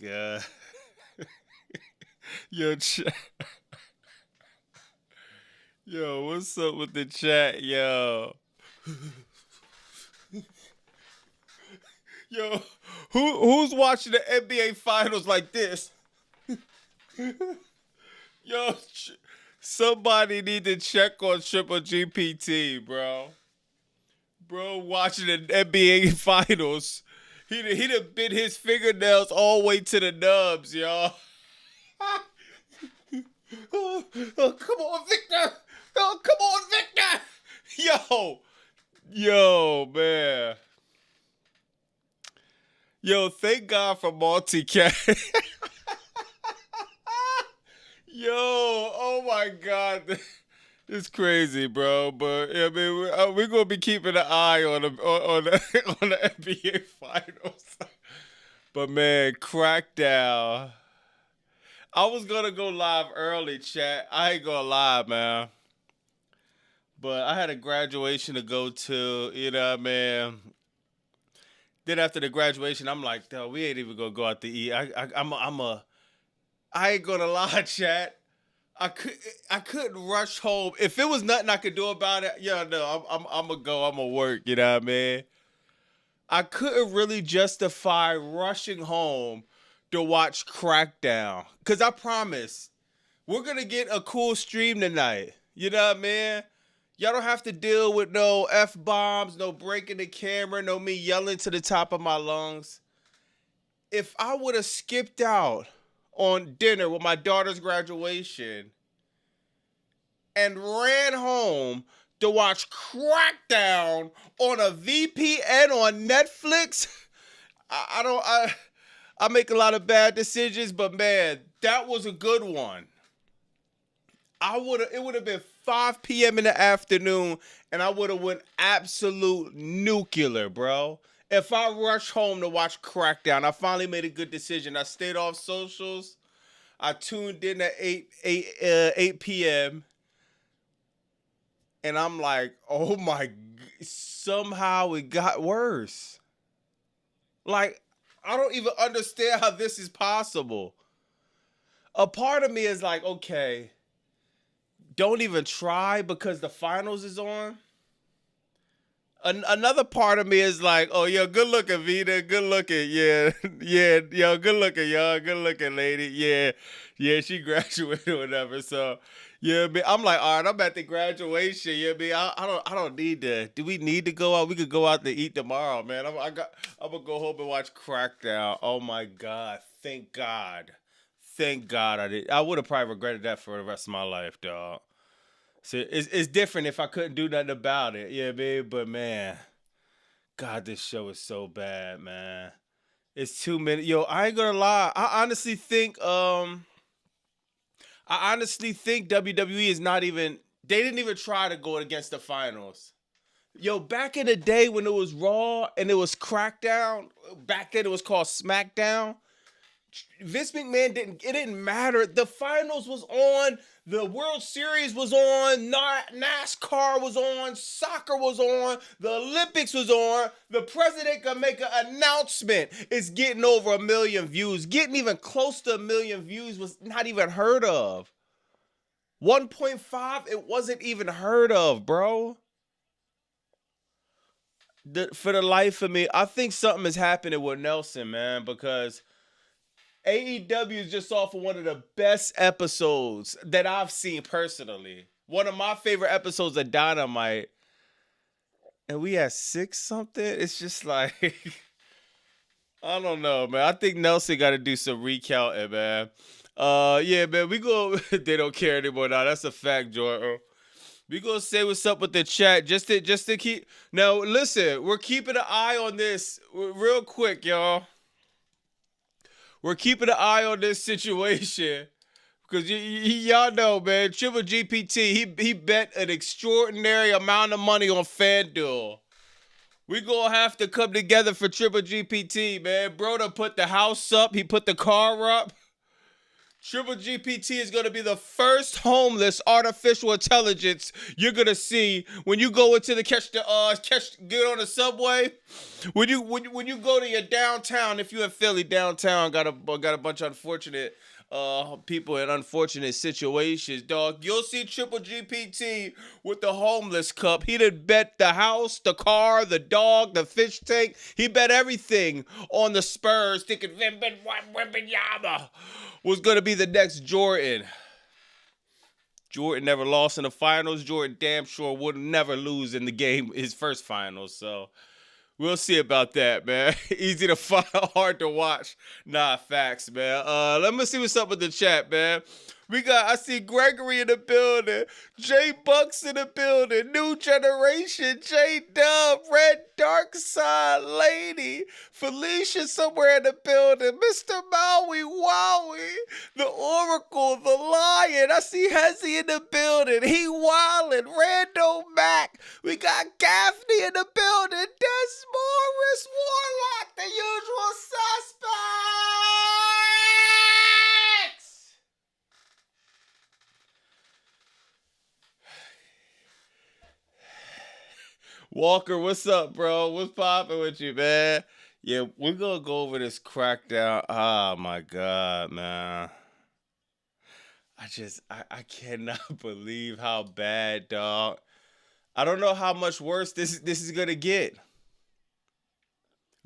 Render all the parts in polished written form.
god. Yo, yo, what's up with the chat, yo? Yo, who's watching the NBA finals like this? Yo, somebody need to check on Triple GPT, bro. Bro, watching the NBA finals. He done bit his fingernails all the way to the nubs, y'all. Oh, come on, Victor! Oh, come on, Victor! Man. Yo, thank God for multicast. Yo, oh my God. It's crazy, bro. But I mean, we're gonna be keeping an eye on the on the NBA finals. But man, Crackdown. I was gonna go live early, chat. I ain't gonna lie, man. But I had a graduation to go to. You know what I mean? Then after the graduation, I'm like, no, we ain't even gonna go out to eat. I ain't gonna lie, chat. I couldn't rush home. If it was nothing I could do about it, yeah, no, I'm gonna go. I'm gonna work. You know what I mean? I couldn't really justify rushing home to watch Crackdown because I promise we're gonna get a cool stream tonight. You know what I mean? Y'all don't have to deal with no F bombs, no breaking the camera, no me yelling to the top of my lungs. If I would have skipped out on dinner with my daughter's graduation and ran home to watch Crackdown on a VPN on Netflix, I make a lot of bad decisions, but man, that was a good one. It would have been 5 p.m. in the afternoon, and I would have went absolute nuclear, bro. If I rushed home to watch Crackdown, I finally made a good decision. I stayed off socials. I tuned in at 8 p.m. And I'm like, oh my, somehow it got worse. Like, I don't even understand how this is possible. A part of me is like, okay, don't even try because the finals is on. Another part of me is like, oh, yo, good looking, Vita. Good looking. Yeah. Yeah. Yo, good looking, y'all. Good looking, lady. Yeah. Yeah, she graduated or whatever. So, yeah, man, I'm like, all right, I'm at the graduation. Yeah, man, I don't need to. Do we need to go out? We could go out to eat tomorrow, man. I'm gonna go home and watch Crackdown. Oh my God. Thank God. Thank God I did. I would have probably regretted that for the rest of my life, dog. So it's different if I couldn't do nothing about it. Yeah, babe. But man, God, this show is so bad, man. It's 2 minutes. Yo, I ain't gonna lie. I honestly think WWE is not even they didn't even try to go against the finals. Yo, back in the day when it was Raw and it was Crackdown, back then it was called Smackdown. Vince McMahon it didn't matter. The finals was on, the World Series was on, NASCAR was on, soccer was on, the Olympics was on. The president could make an announcement. It's getting over 1 million views. Getting even close to 1 million views was not even heard of. 1.5, it wasn't even heard of, bro. For the life of me, I think something is happening with Nelson, man, because AEW is just off of one of the best episodes that I've seen personally. One of my favorite episodes of Dynamite. And we had 6 something. It's just like, I don't know, man. I think Nelson got to do some recounting, man. Yeah, man. We go. They don't care anymore now. That's a fact, Jordan. We gonna say what's up with the chat just to keep. Now, listen, we're keeping an eye on this real quick, y'all. We're keeping an eye on this situation because y'all know, man, Triple GPT, he bet an extraordinary amount of money on FanDuel. We gonna have to come together for Triple GPT, man. Bro done put the house up. He put the car up. Triple GPT is going to be the first homeless artificial intelligence you're going to see when you go into the get on the subway. When you go to your downtown, if you're in Philly, downtown got a bunch of unfortunate people in unfortunate situations, dog. You'll see Triple GPT with the homeless cup. He done bet the house, the car, the dog, the fish tank. He bet everything on the Spurs, thinking Wembanyama was gonna be the next Jordan. Jordan never lost in the finals. Jordan damn sure would never lose in the game, his first finals. So we'll see about that, man. Easy to find, hard to watch. Nah, facts, man. Let me see what's up with the chat, man. I see Gregory in the building, J Bucks in the building, New Generation, J Dub, Red Dark Side Lady, Felicia somewhere in the building, Mr. Maui Wowie, the Oracle, the Lion. I see Hezzy in the building, he wildin', Rando Mac. We got Gaffney in the building, Des Morris, Warlock, the usual suspects. Walker, what's up, bro? What's poppin' with you, man? Yeah, we're gonna go over this crackdown. Oh my god, man. I cannot believe how bad, dog. I don't know how much worse this is gonna get.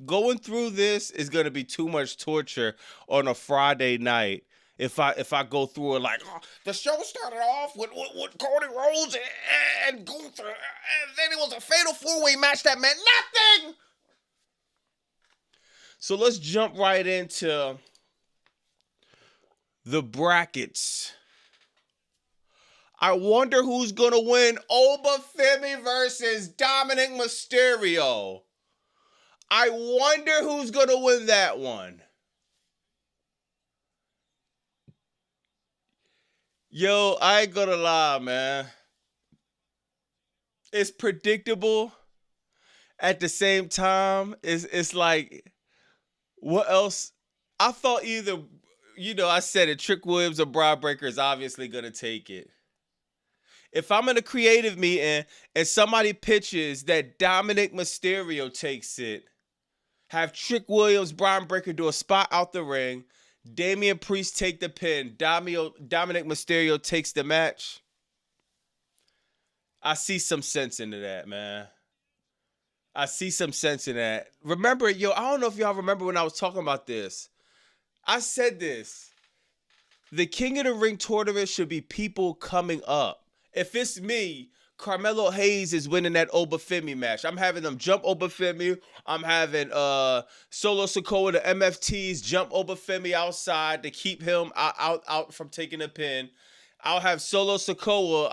Going through this is gonna be too much torture on a Friday night. If I go through it like, oh, the show started off with Cody Rhodes and Gunther, and then it was a fatal four-way match that meant nothing. So let's jump right into the brackets. I wonder who's gonna win Obafemi versus Dominic Mysterio. I wonder who's gonna win that one. Yo, I ain't gonna lie, man. It's predictable. At the same time, it's like, what else? I thought either, I said it, Trick Williams or Bron Breakker is obviously gonna take it. If I'm in a creative meeting and somebody pitches that Dominic Mysterio takes it, have Trick Williams, Bron Breakker do a spot out the ring, Damian Priest take the pin, Dominic Mysterio takes the match. I see some sense into that, man. I see some sense in that. Remember, I don't know if y'all remember when I was talking about this. I said this. The King of the Ring tournament should be people coming up. If it's me, Carmelo Hayes is winning that Obafemi match. I'm having them jump Obafemi. I'm having Solo Sikoa, the MFTs, jump Obafemi outside to keep him out from taking a pin. I'll have Solo Sikoa,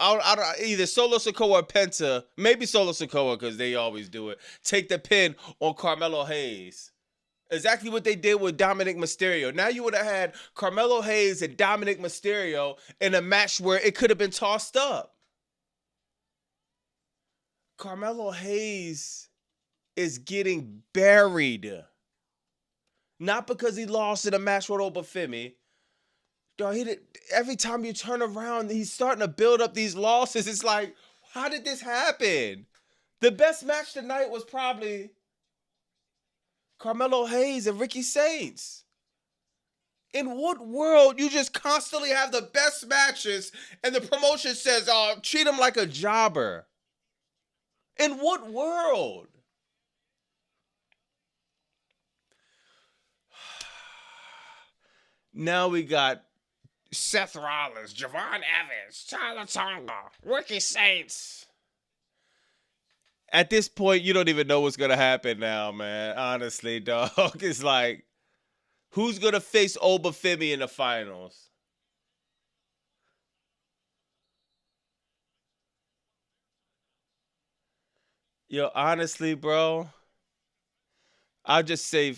either Solo Sikoa or Penta, maybe Solo Sikoa because they always do it, take the pin on Carmelo Hayes. Exactly what they did with Dominic Mysterio. Now you would have had Carmelo Hayes and Dominic Mysterio in a match where it could have been tossed up. Carmelo Hayes is getting buried. Not because he lost in a match with Obafemi. Every time you turn around, he's starting to build up these losses. It's like, how did this happen? The best match tonight was probably Carmelo Hayes and Ricky Saints. In what world you just constantly have the best matches and the promotion says, treat him like a jobber? In what world? Now we got Seth Rollins, Javon Evans, Tyler Tonga, Ricky Saints. At this point, you don't even know what's going to happen now, man. Honestly, dog. It's like, who's going to face Obafemi in the finals? Yo, honestly, bro, I'll just say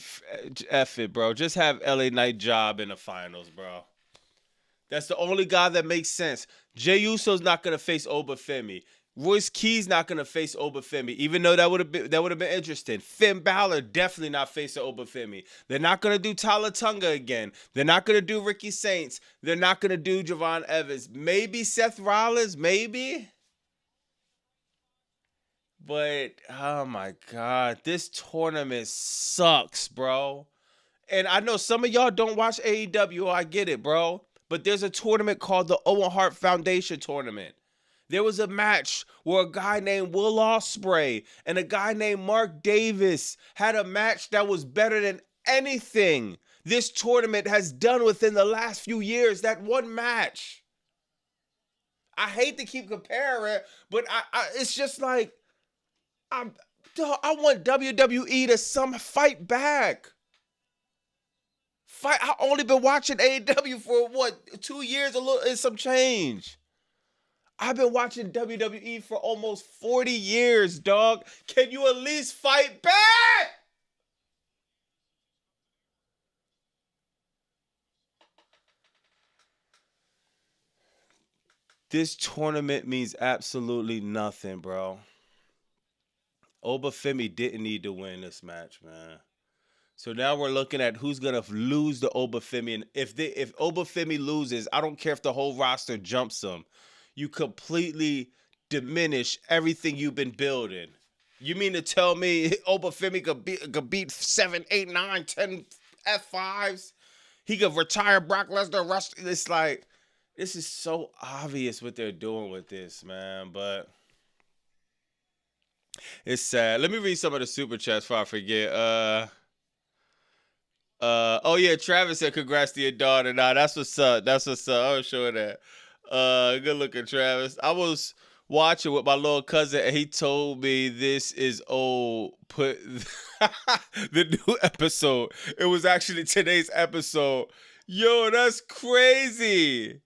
F it, bro. Just have LA Knight job in the finals, bro. That's the only guy that makes sense. Jey Uso's not going to face Obafemi. Royce Key's not gonna face Obafemi, even though that would have been interesting. Finn Balor definitely not facing Obafemi. They're not gonna do Tyler Tunga again. They're not gonna do Ricky Saints. They're not gonna do Javon Evans. Maybe Seth Rollins, maybe. But oh my god, this tournament sucks, bro. And I know some of y'all don't watch AEW. I get it, bro. But there's a tournament called the Owen Hart Foundation Tournament. There was a match where a guy named Will Ospreay and a guy named Mark Davis had a match that was better than anything this tournament has done within the last few years. That one match. I hate to keep comparing, but it's just like I want WWE to some fight back. I only been watching AEW for what, 2 years, a little and some change. I've been watching WWE for almost 40 years, dog. Can you at least fight back? This tournament means absolutely nothing, bro. Obafemi didn't need to win this match, man. So now we're looking at who's gonna lose to Obafemi, and if Obafemi loses, I don't care if the whole roster jumps him. You completely diminish everything you've been building. You mean to tell me Obafemi could beat 7, 8, 9, 10 F5s? He could retire Brock Lesnar. It's like, this is so obvious what they're doing with this, man. But it's sad. Let me read some of the super chats before I forget. Oh yeah, Travis said congrats to your daughter. Nah, that's what's up. That's what's up. I was showing that. Good looking, Travis. I was watching with my little cousin, and he told me this is old. Put the new episode. It was actually today's episode. Yo, that's crazy.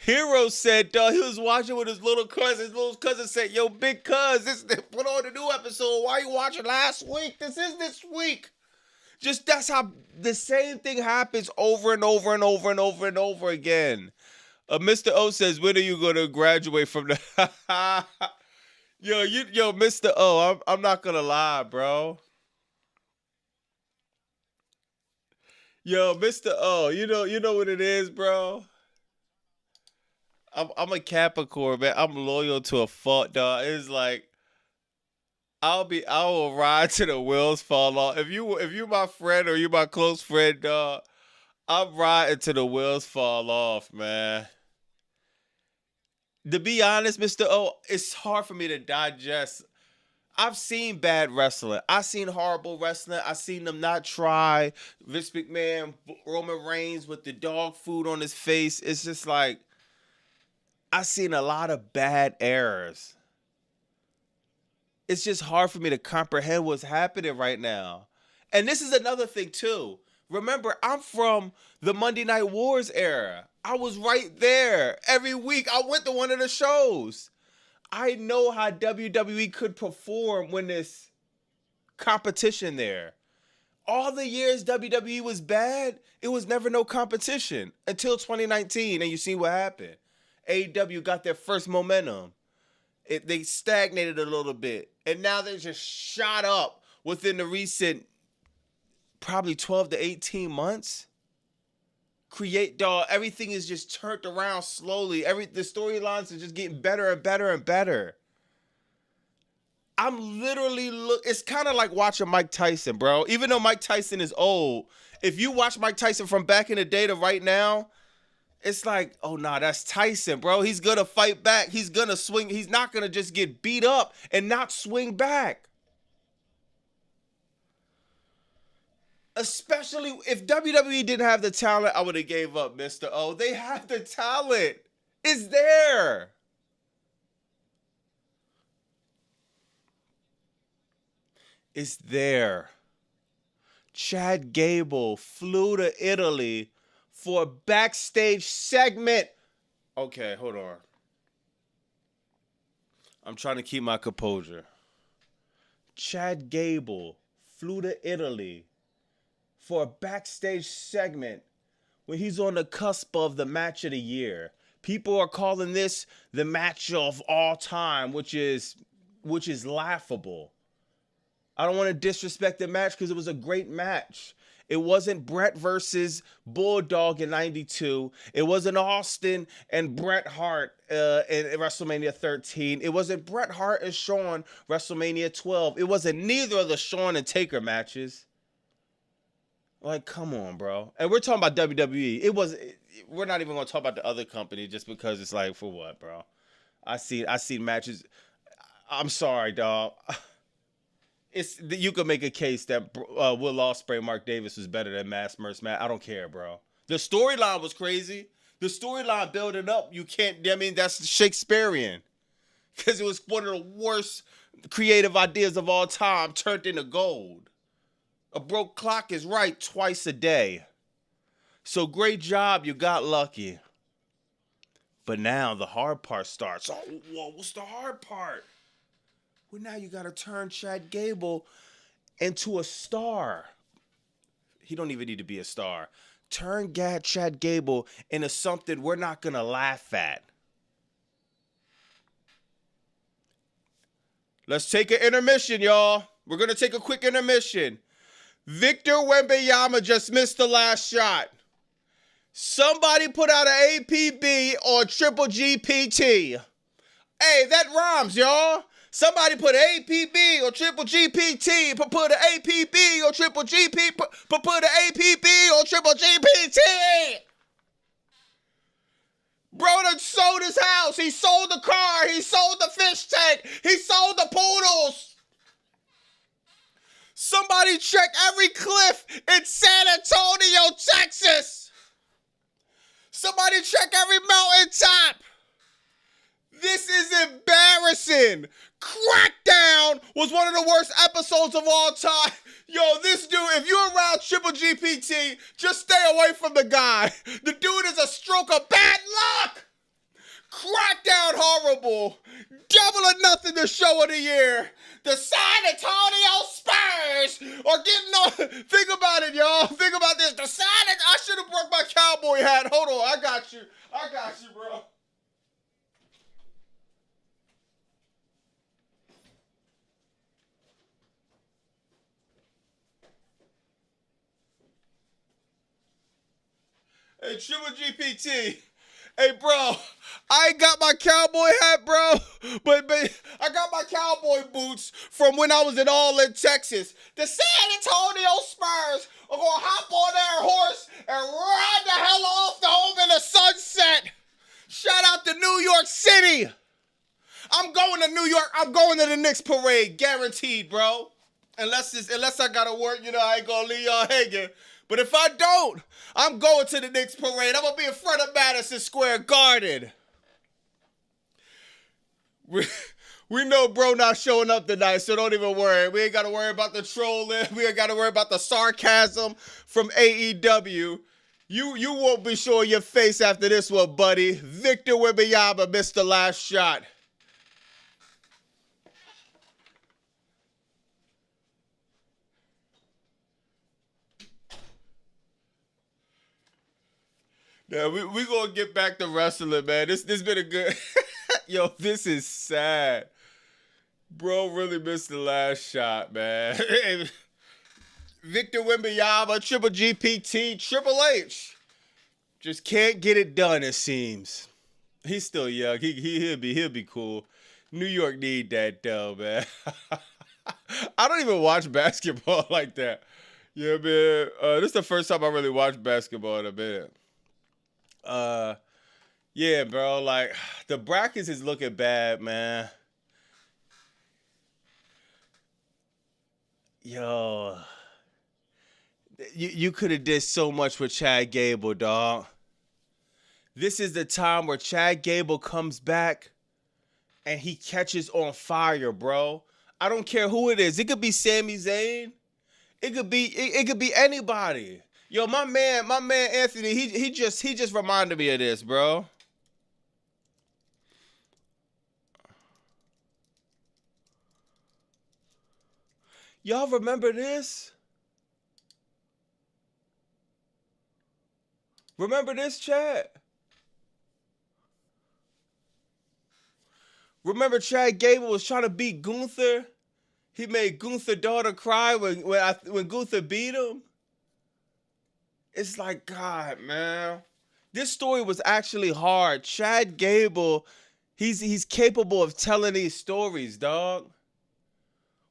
Hero said, dog, he was watching with his little cousin. His little cousin said, yo, big cuz, put on the new episode. Why you watching last week? This is this week. Just that's how the same thing happens over and over and over and over and over again. Mr. O says, when are you going to graduate from the... yo, Mr. O, I'm not going to lie, bro. Yo, Mr. O, you know what it is, bro? I'm a Capricorn, man. I'm loyal to a fault, dog. It's like I will ride till the wheels fall off. If you my friend or you my close friend, dog, I'm riding till the wheels fall off, man. To be honest, Mr. O, it's hard for me to digest. I've seen bad wrestling. I've seen horrible wrestling. I've seen them not try. Vince McMahon, Roman Reigns with the dog food on his face. It's just like, I've seen a lot of bad errors. It's just hard for me to comprehend what's happening right now. And this is another thing too. Remember, I'm from the Monday Night Wars era. I was right there. Every week I went to one of the shows. I know how WWE could perform when there's competition there. All the years WWE was bad, it was never no competition until 2019, and you see what happened. AEW got their first momentum. They stagnated a little bit, and now they just shot up within the recent probably 12 to 18 months. Everything is just turned around slowly. The storylines are just getting better and better and better. I'm literally it's kind of like watching Mike Tyson, bro. Even though Mike Tyson is old, if you watch Mike Tyson from back in the day to right now, it's like, oh nah, that's Tyson, bro. He's gonna fight back. He's gonna swing. He's not gonna just get beat up and not swing back. Especially if WWE didn't have the talent, I would have gave up, Mr. O. They have the talent. It's there. It's there. Chad Gable flew to Italy for a backstage segment. Okay, hold on. I'm trying to keep my composure. Chad Gable flew to Italy for a backstage segment when he's on the cusp of the match of the year. People are calling this the match of all time, which is laughable. I don't want to disrespect the match because it was a great match. It wasn't Bret versus Bulldog in '92. It wasn't Austin and Bret Hart in WrestleMania 13. It wasn't Bret Hart and Shawn WrestleMania 12. It wasn't neither of the Shawn and Taker matches. Like, come on, bro. And we're talking about WWE. We're not even going to talk about the other company just because it's like, for what, bro? I see matches. I'm sorry, dog. You could make a case that Will Ospreay, Mark Davis was better than Mass Merce Matt. I don't care, bro. The storyline was crazy. The storyline building up, that's Shakespearean. Because it was one of the worst creative ideas of all time turned into gold. A broke clock is right twice a day. So great job, you got lucky. But now the hard part starts. Oh, whoa, what's the hard part? Well, now you got to turn Chad Gable into a star. He don't even need to be a star. Turn Chad Gable into something we're not going to laugh at. Let's take an intermission, y'all. We're going to take a quick intermission. Victor Wembanyama just missed the last shot. Somebody put out an APB on Triple GPT. Hey, that rhymes, y'all. Somebody put an APB or Triple GPT. Put an APB or Triple GP. Put an APB or Triple GPT. Bro done sold his house. He sold the car. He sold the fish tank. He sold the poodles. Somebody check every cliff in San Antonio, Texas. Somebody check every mountaintop. This is embarrassing. Crackdown was one of the worst episodes of all time. Yo, this dude, if you're around Triple GPT, just stay away from the guy. The dude is a stroke of bad luck. Crackdown horrible. Double or nothing the show of the year. The San Antonio Spurs are getting on. Think about it, y'all. Think about this. I should have brought my cowboy hat. Hold on. I got you, bro. Hey, Triple GPT. Hey, bro, I ain't got my cowboy hat, bro, but I got my cowboy boots from when I was in Texas. The San Antonio Spurs are going to hop on their horse and ride the hell off the home in the sunset. Shout out to New York City. I'm going to New York. I'm going to the Knicks parade, guaranteed, bro. Unless I got to work, I ain't going to leave y'all hanging. But if I don't, I'm going to the Knicks parade. I'm going to be in front of Madison Square Garden. We know bro not showing up tonight, so don't even worry. We ain't got to worry about the trolling. We ain't got to worry about the sarcasm from AEW. You won't be showing your face after this one, buddy. Victor Wembanyama missed the last shot. Yeah, we gonna get back to wrestling, man. This been a good. Yo, this is sad. Bro really missed the last shot, man. Victor Wembanyama, Triple GPT, Triple H. Just can't get it done, it seems. He's still young. He'll be cool. New York need that though, man. I don't even watch basketball like that. Yeah, man. This is the first time I really watched basketball in a minute. Yeah, bro, like, the brackets is looking bad, man. Yo, you could have did so much with Chad Gable, dog. This is the time where Chad Gable comes back and he catches on fire, bro. I don't care who it is. It could be Sami Zayn. It could be anybody. Yo, my man Anthony, he just reminded me of this, bro. Y'all remember this? Remember this, chat? Remember Chad Gable was trying to beat Gunther? He made Gunther daughter cry when Gunther beat him. It's like, God, man. This story was actually hard. Chad Gable, he's capable of telling these stories, dog.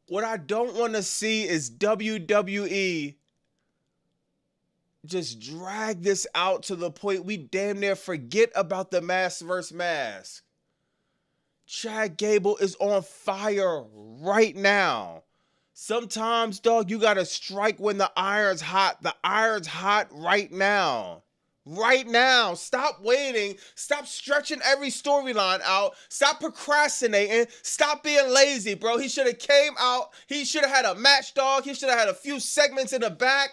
What I don't want to see is WWE just drag this out to the point we damn near forget about the mask versus mask. Chad Gable is on fire right now. Sometimes, dog, you gotta strike when the iron's hot. The iron's hot right now. Right now. Stop waiting. Stop stretching every storyline out. Stop procrastinating. Stop being lazy, bro. He should have came out. He should have had a match, dog. He should have had a few segments in the back.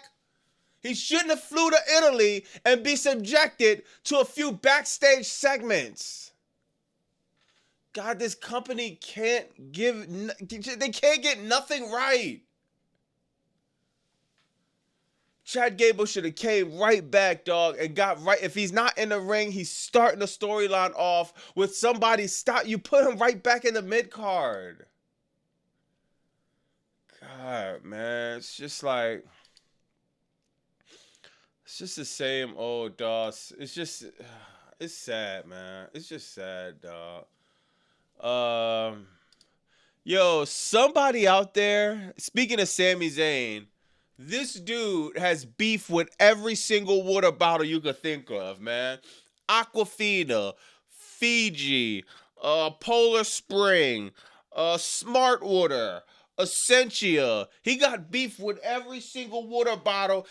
He shouldn't have flew to Italy and be subjected to a few backstage segments. God, this company can't they can't get nothing right. Chad Gable should have came right back, dog, and got right. If he's not in the ring, he's starting the storyline off with somebody stop. You put him right back in the mid-card. God, man, it's just like, it's just the same old, dog. It's sad, man. It's just sad, dog. Yo, somebody out there, speaking of Sami Zayn, this dude has beef with every single water bottle you could think of, man. Aquafina, Fiji, Polar Spring, Smart Water, Essentia. He got beef with every single water bottle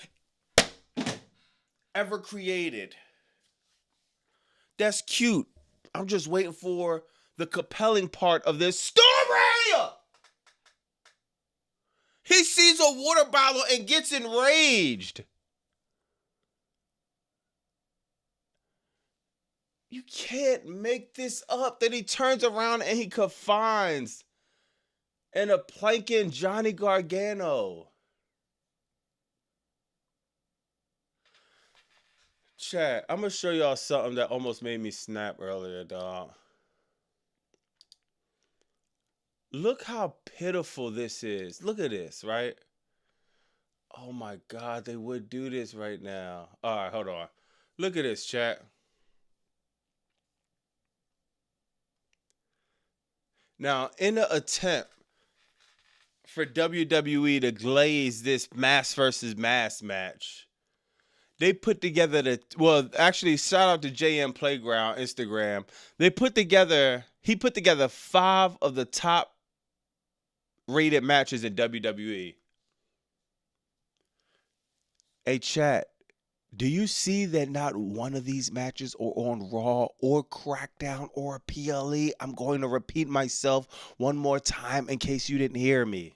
ever created. That's cute. I'm just waiting for the compelling part of this story. He sees a water bottle and gets enraged. You can't make this up. Then he turns around and he confines in a planking Johnny Gargano. Chat, I'm going to show y'all something that almost made me snap earlier, dog. Look how pitiful this is. Look at this, right? Oh my God, they would do this right now. All right, hold on. Look at this, chat. Now, in an attempt for WWE to glaze this mask versus mask match, they put together actually, shout out to JM Playground Instagram. He put together 5 of the top rated matches in WWE. Hey, chat, do you see that not one of these matches are on Raw or Crackdown or PLE? I'm going to repeat myself one more time in case you didn't hear me.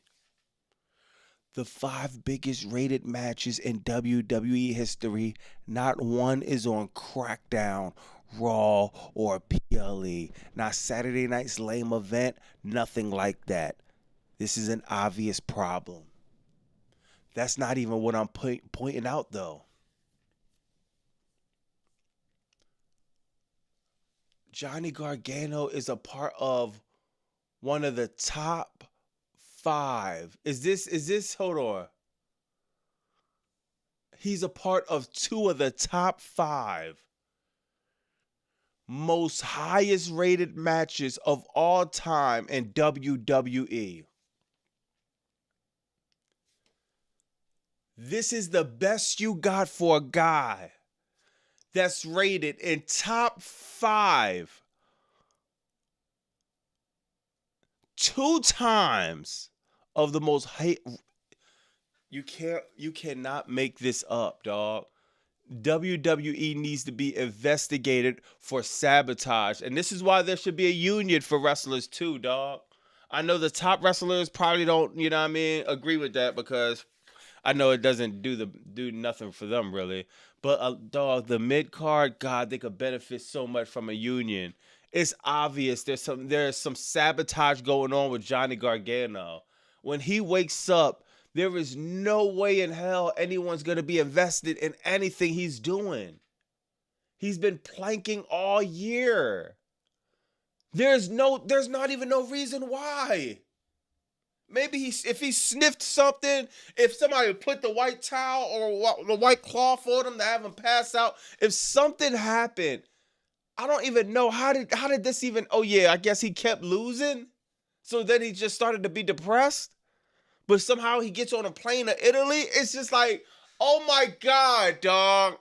The 5 biggest rated matches in WWE history, not one is on Crackdown, Raw, or PLE. Not Saturday Night's lame event, nothing like that. This is an obvious problem. That's not even what I'm pointing out, though. Johnny Gargano is a part of one of the top 5. Is this, hold on. He's a part of 2 of the top 5 most highest rated matches of all time in WWE. This is the best you got for a guy that's rated in top 5 2 times of the most hate. You cannot make this up, dog. WWE needs to be investigated for sabotage. And this is why there should be a union for wrestlers too, dog. I know the top wrestlers probably don't, agree with that, because I know it doesn't do nothing for them really. But dog, the mid card, God, they could benefit so much from a union. It's obvious there's some sabotage going on with Johnny Gargano. When he wakes up, there is no way in hell anyone's going to be invested in anything he's doing. He's been planking all year. There's not even no reason why. Maybe if he sniffed something, if somebody put the white towel or the white cloth on him to have him pass out, if something happened, I don't even know how did this even. Oh yeah, I guess he kept losing, so then he just started to be depressed. But somehow he gets on a plane to Italy. It's just like, oh my god, dog.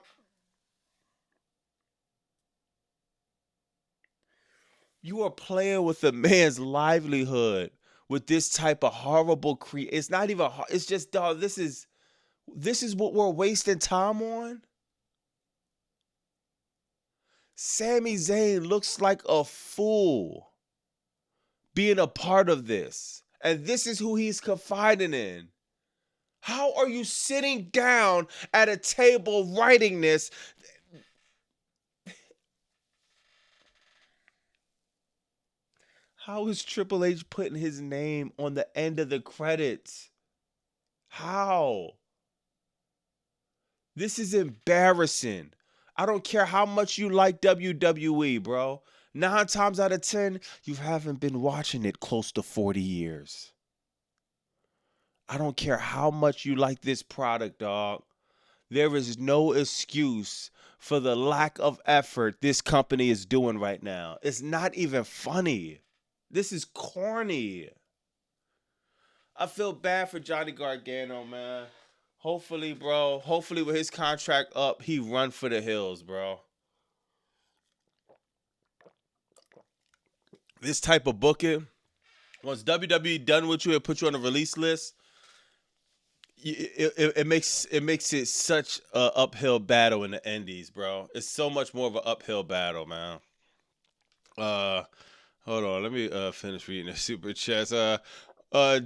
You are playing with a man's livelihood with this type of horrible It's not even. It's just, dog. This is what we're wasting time on. Sami Zayn looks like a fool being a part of this, and this is who he's confiding in. How are you sitting down at a table writing this? How is Triple H putting his name on the end of the credits? How? This is embarrassing. I don't care how much you like WWE, bro. 9 times out of 10, you haven't been watching it close to 40 years. I don't care how much you like this product, dog. There is no excuse for the lack of effort this company is doing right now. It's not even funny. This is corny. I feel bad for Johnny Gargano, man. Hopefully, bro. Hopefully, with his contract up, he run for the hills, bro. This type of booking, once WWE done with you and put you on a release list, it makes it such a uphill battle in the indies, bro. It's so much more of an uphill battle, man. Hold on, let me finish reading the super chats.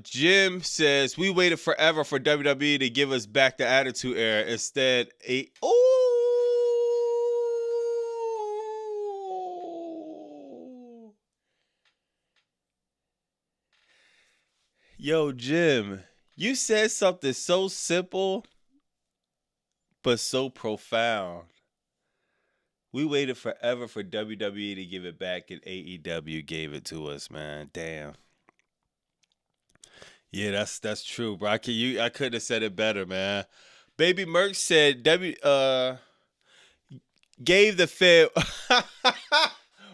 Jim says we waited forever for WWE to give us back the Attitude Era. Instead, yo, Jim, you said something so simple but so profound. We waited forever for WWE to give it back, and AEW gave it to us, man. Damn. Yeah, that's true, bro. I couldn't have said it better, man. Baby Merc said gave the Fed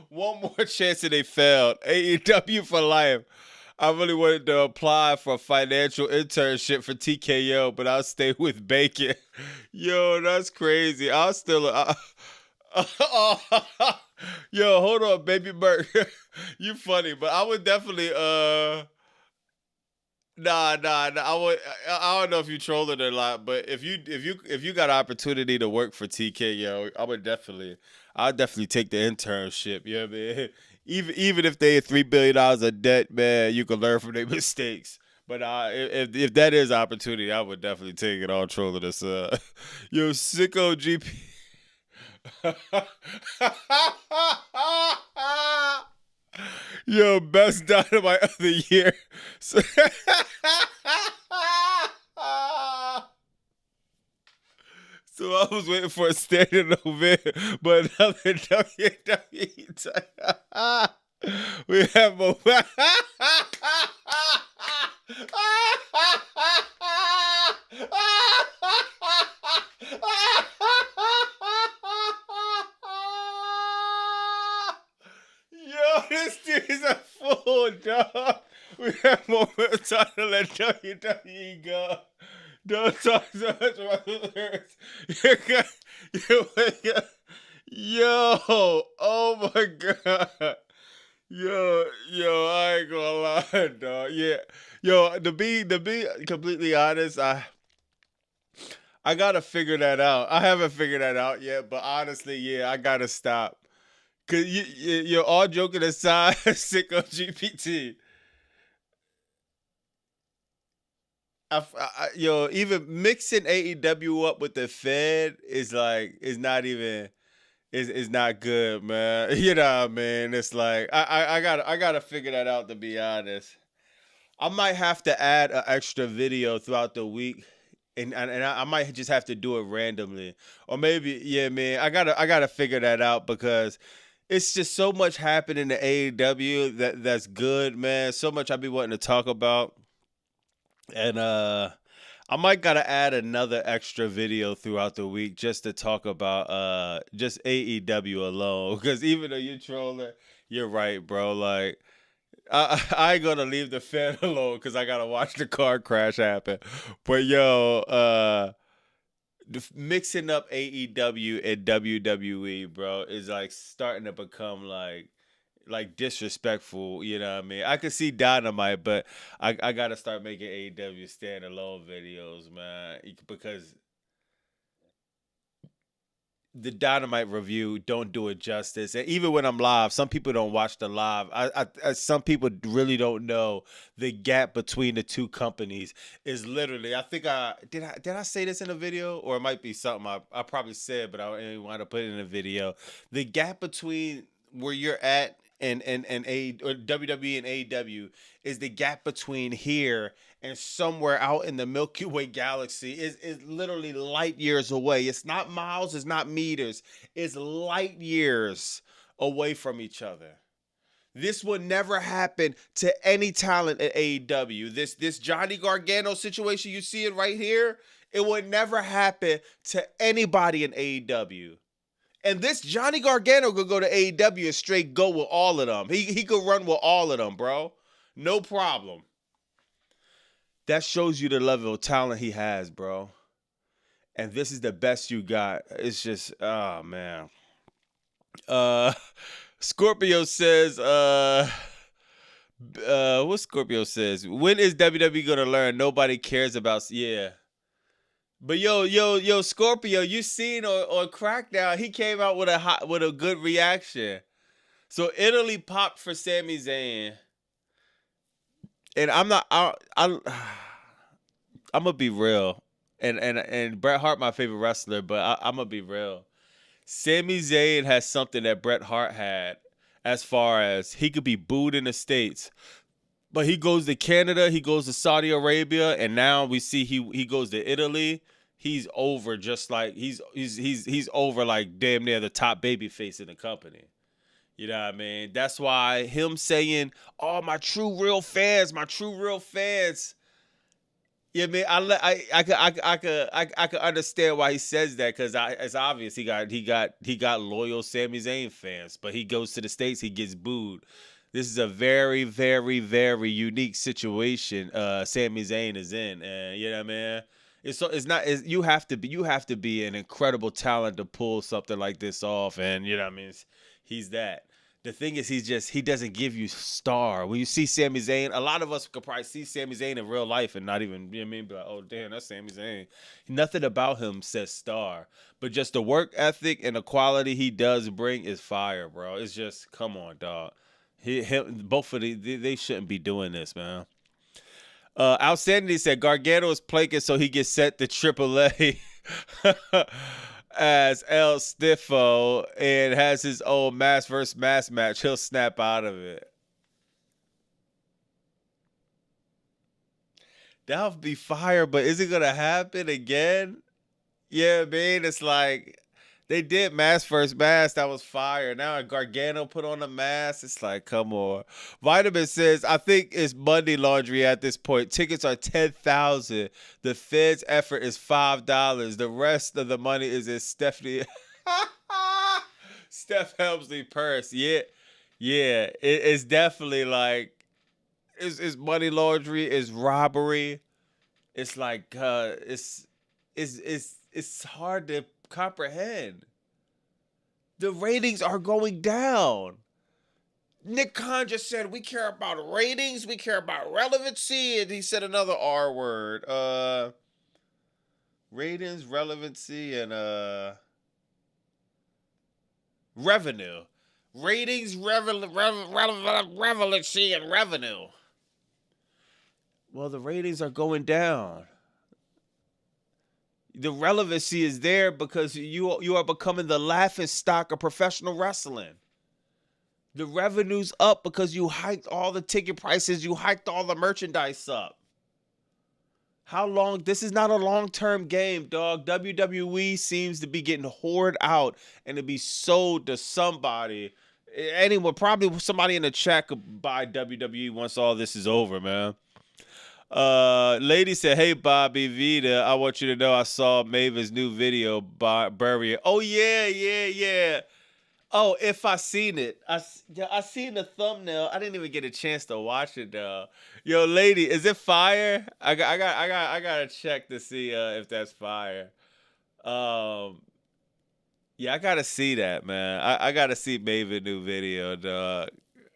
one more chance and they failed. AEW for life. I really wanted to apply for a financial internship for TKO, but I'll stay with Bacon. Yo, that's crazy. I'll still. Yo, hold on, Baby Merc. You funny, but I would definitely Nah. I don't know if you trolled it or not, but if you got an opportunity to work for TKO, I'd definitely take the internship. You know what I mean? Even if they had $3 billion of debt, man, you can learn from their mistakes. But if that is opportunity, I would definitely take it. All trolling this. Yo, sicko GP. Yo, best dynamite of the year. So, so I was waiting for a standing ovation, but another WWE title. We have more. Yo, this dude is a fool, dog. We have more time to let WWE go. Don't talk so much about the lyrics. Yo, oh my god. Yo, I ain't gonna lie, dog. Yeah. Yo, to be completely honest, I gotta figure that out. I haven't figured that out yet, but honestly, yeah, I gotta stop. Cause you're all joking aside, sicko GPT. Even mixing AEW up with the Fed is not good, man. You know what I mean? It's like I gotta figure that out, to be honest. I might have to add an extra video throughout the week, and I might just have to do it randomly, or maybe, yeah, man. I gotta figure that out, because it's just so much happening in the AEW that's good, man. So much I be wanting to talk about. And I might gotta add another extra video throughout the week just to talk about just AEW alone. Because even though you're trolling, you're right, bro. Like I ain't gonna leave the fan alone because I gotta watch the car crash happen. But yo, mixing up AEW and WWE, bro, is like starting to become like disrespectful. You know what I mean? I could see Dynamite, but I gotta start making AEW standalone videos, man, because the Dynamite review don't do it justice. And even when I'm live, some people don't watch the live. Some people really don't know the gap between the two companies is literally. I think I say this in a video, or it might be something I probably said, but I didn't want to put it in a video. The gap between where you're at and a or WWE and AEW is the gap between here and somewhere out in the Milky Way galaxy is literally light years away. It's not miles, it's not meters, it's light years away from each other. This would never happen to any talent at AEW. This Johnny Gargano situation you see it right here, it would never happen to anybody in AEW. And this Johnny Gargano could go to AEW and straight go with all of them. He could run with all of them, bro. No problem. That shows you the level of talent he has, bro. And this is the best you got. It's just, oh man. Uh Scorpio says, what Scorpio says? When is WWE gonna learn nobody cares about? Yeah. But yo, Scorpio, you seen on Crackdown, he came out with a good reaction. So Italy popped for Sami Zayn, and I'm gonna be real, and Bret Hart my favorite wrestler, but I'm gonna be real. Sami Zayn has something that Bret Hart had, as far as he could be booed in the States, but he goes to Canada, he goes to Saudi Arabia, and now we see he goes to Italy. He's over just like he's over like damn near the top baby face in the company. You know what I mean? That's why him saying, "Oh, my true real fans, my true real fans." Yeah, man. I could understand why he says that because it's obvious he got loyal Sami Zayn fans, but he goes to the States, he gets booed. This is a very, very, very unique situation. Sami Zayn is in, and you know what I mean. It's not you have to be an incredible talent to pull something like this off, and you know what I mean. He's that. The thing is, he doesn't give you star. When you see Sami Zayn, a lot of us could probably see Sami Zayn in real life and not even, you know what I mean, be like, oh damn, that's Sami Zayn. Nothing about him says star, but just the work ethic and the quality he does bring is fire, bro. It's just come on, dog. Both of they shouldn't be doing this, man. Outstanding said Gargano is plaking so he gets sent to AAA as El Stiffo and has his own mass versus mass match. He'll snap out of it. That would be fire, but is it gonna happen again? Yeah, man. It's like they did mask versus mask. That was fire. Now Gargano put on a mask. It's like, come on. Vitamin says, I think it's money laundry at this point. Tickets are $10,000. The Fed's effort is $5. The rest of the money is in Steph Helmsley purse. Yeah, yeah. It's definitely like it's money laundry. It's robbery. It's like it's hard to comprehend. The ratings are going down. Nick Khan just said we care about ratings, we care about relevancy, and he said another R word. Ratings, relevancy, and revenue. Ratings, relevancy, and revenue. Well, the ratings are going down. The relevancy is there because you are becoming the laughing stock of professional wrestling. The revenue's up because you hiked all the ticket prices, you hiked all the merchandise up. How long? This is not a long-term game, dog. WWE seems to be getting hoarded out and to be sold to somebody. Anyone, probably somebody in the chat could buy WWE once all this is over, man. Lady said, "Hey Bobby Vita, I want you to know I saw Maven's new video by Bury It." Oh yeah, yeah, yeah. Oh, if I seen it, I seen the thumbnail. I didn't even get a chance to watch it though. Yo, lady, is it fire? I gotta check to see if that's fire. Um, yeah, I gotta see that, man. I gotta see Maven new video, dog.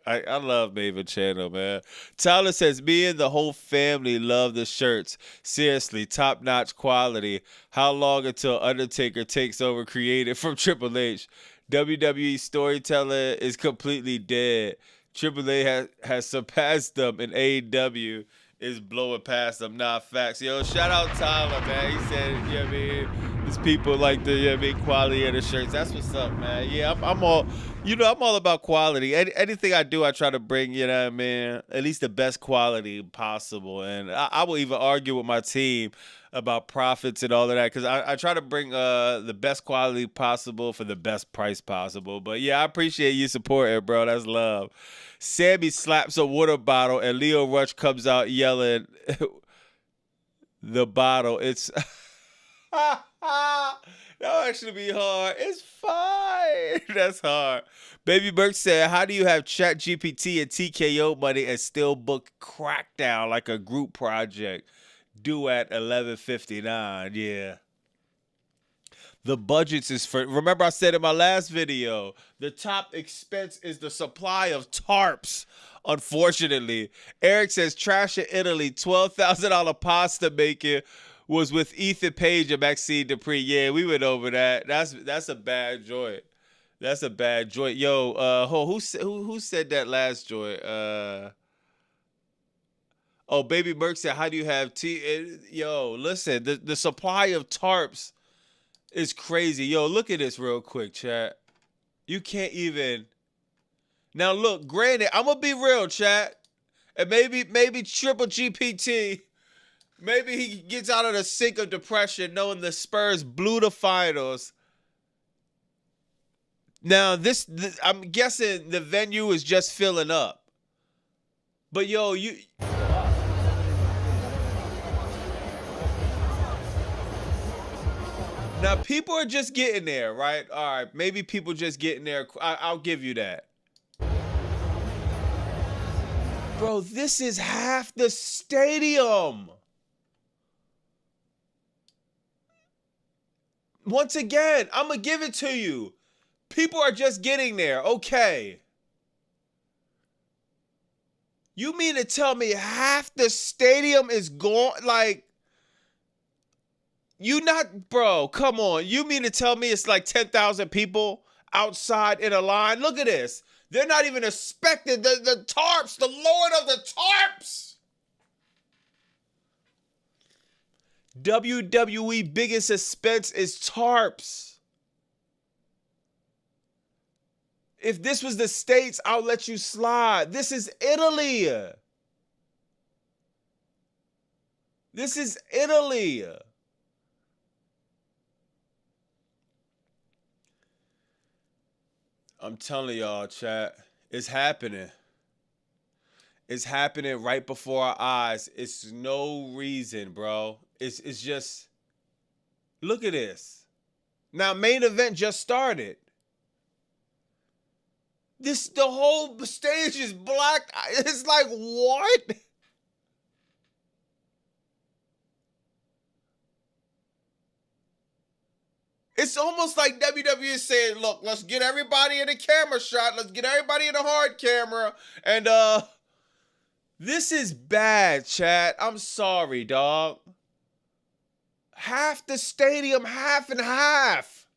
I love Maven channel, man. Tyler says, me and the whole family love the shirts. Seriously, top notch quality. How long until Undertaker takes over creative from Triple H? WWE storytelling is completely dead. Triple H has surpassed them, and AEW is blowing past them. Nah, facts. Yo, shout out Tyler, man. He said, you know what I mean? These people like the, you know what I mean, quality of the shirts. That's what's up, man. Yeah, I'm all, you know, I'm all about quality. Anything I do, I try to bring, you know what I mean, at least the best quality possible. And I will even argue with my team about profits and all of that, because I try to bring the best quality possible for the best price possible. But yeah, I appreciate you supporting, bro. That's love. Sammy slaps a water bottle and Leo Rush comes out yelling the bottle. It's that'll actually be hard. It's fine. That's hard. Baby Burke said, how do you have Chat GPT and TKO money and still book Crackdown like a group project? Due at 11:59. Yeah. The budgets is for, remember I said in my last video, the top expense is the supply of tarps. Unfortunately, Eric says trash in Italy, $12,000 pasta making was with Ethan Page and Maxine Dupree. Yeah, we went over that. That's a bad joint. That's a bad joint. Yo, who said that last joint? Oh, Baby Merc said, how do you have tea? Yo, listen, the supply of tarps is crazy. Yo, look at this real quick, chat. You can't even. Now, look, granted, I'm going to be real, chat. And maybe Triple GPT, maybe he gets out of the sink of depression knowing the Spurs blew the finals. Now, this I'm guessing the venue is just filling up. But, yo, you... Now, people are just getting there, right? All right, maybe people just getting there. I'll give you that. Bro, this is half the stadium. Once again, I'm going to give it to you. People are just getting there. Okay. You mean to tell me half the stadium is gone? Like... You not, bro, come on. You mean to tell me it's like 10,000 people outside in a line? Look at this. They're not even expecting the tarps, the Lord of the tarps. WWE biggest expense is tarps. If this was the States, I'll let you slide. This is Italy. This is Italy. I'm telling y'all, chat, it's happening. It's happening right before our eyes. It's no reason, bro. It's just, look at this. Now, main event just started. The whole stage is black. It's like, what? It's almost like WWE is saying, look, let's get everybody in a camera shot. Let's get everybody in a hard camera. And this is bad, chat. I'm sorry, dog. Half the stadium, half and half.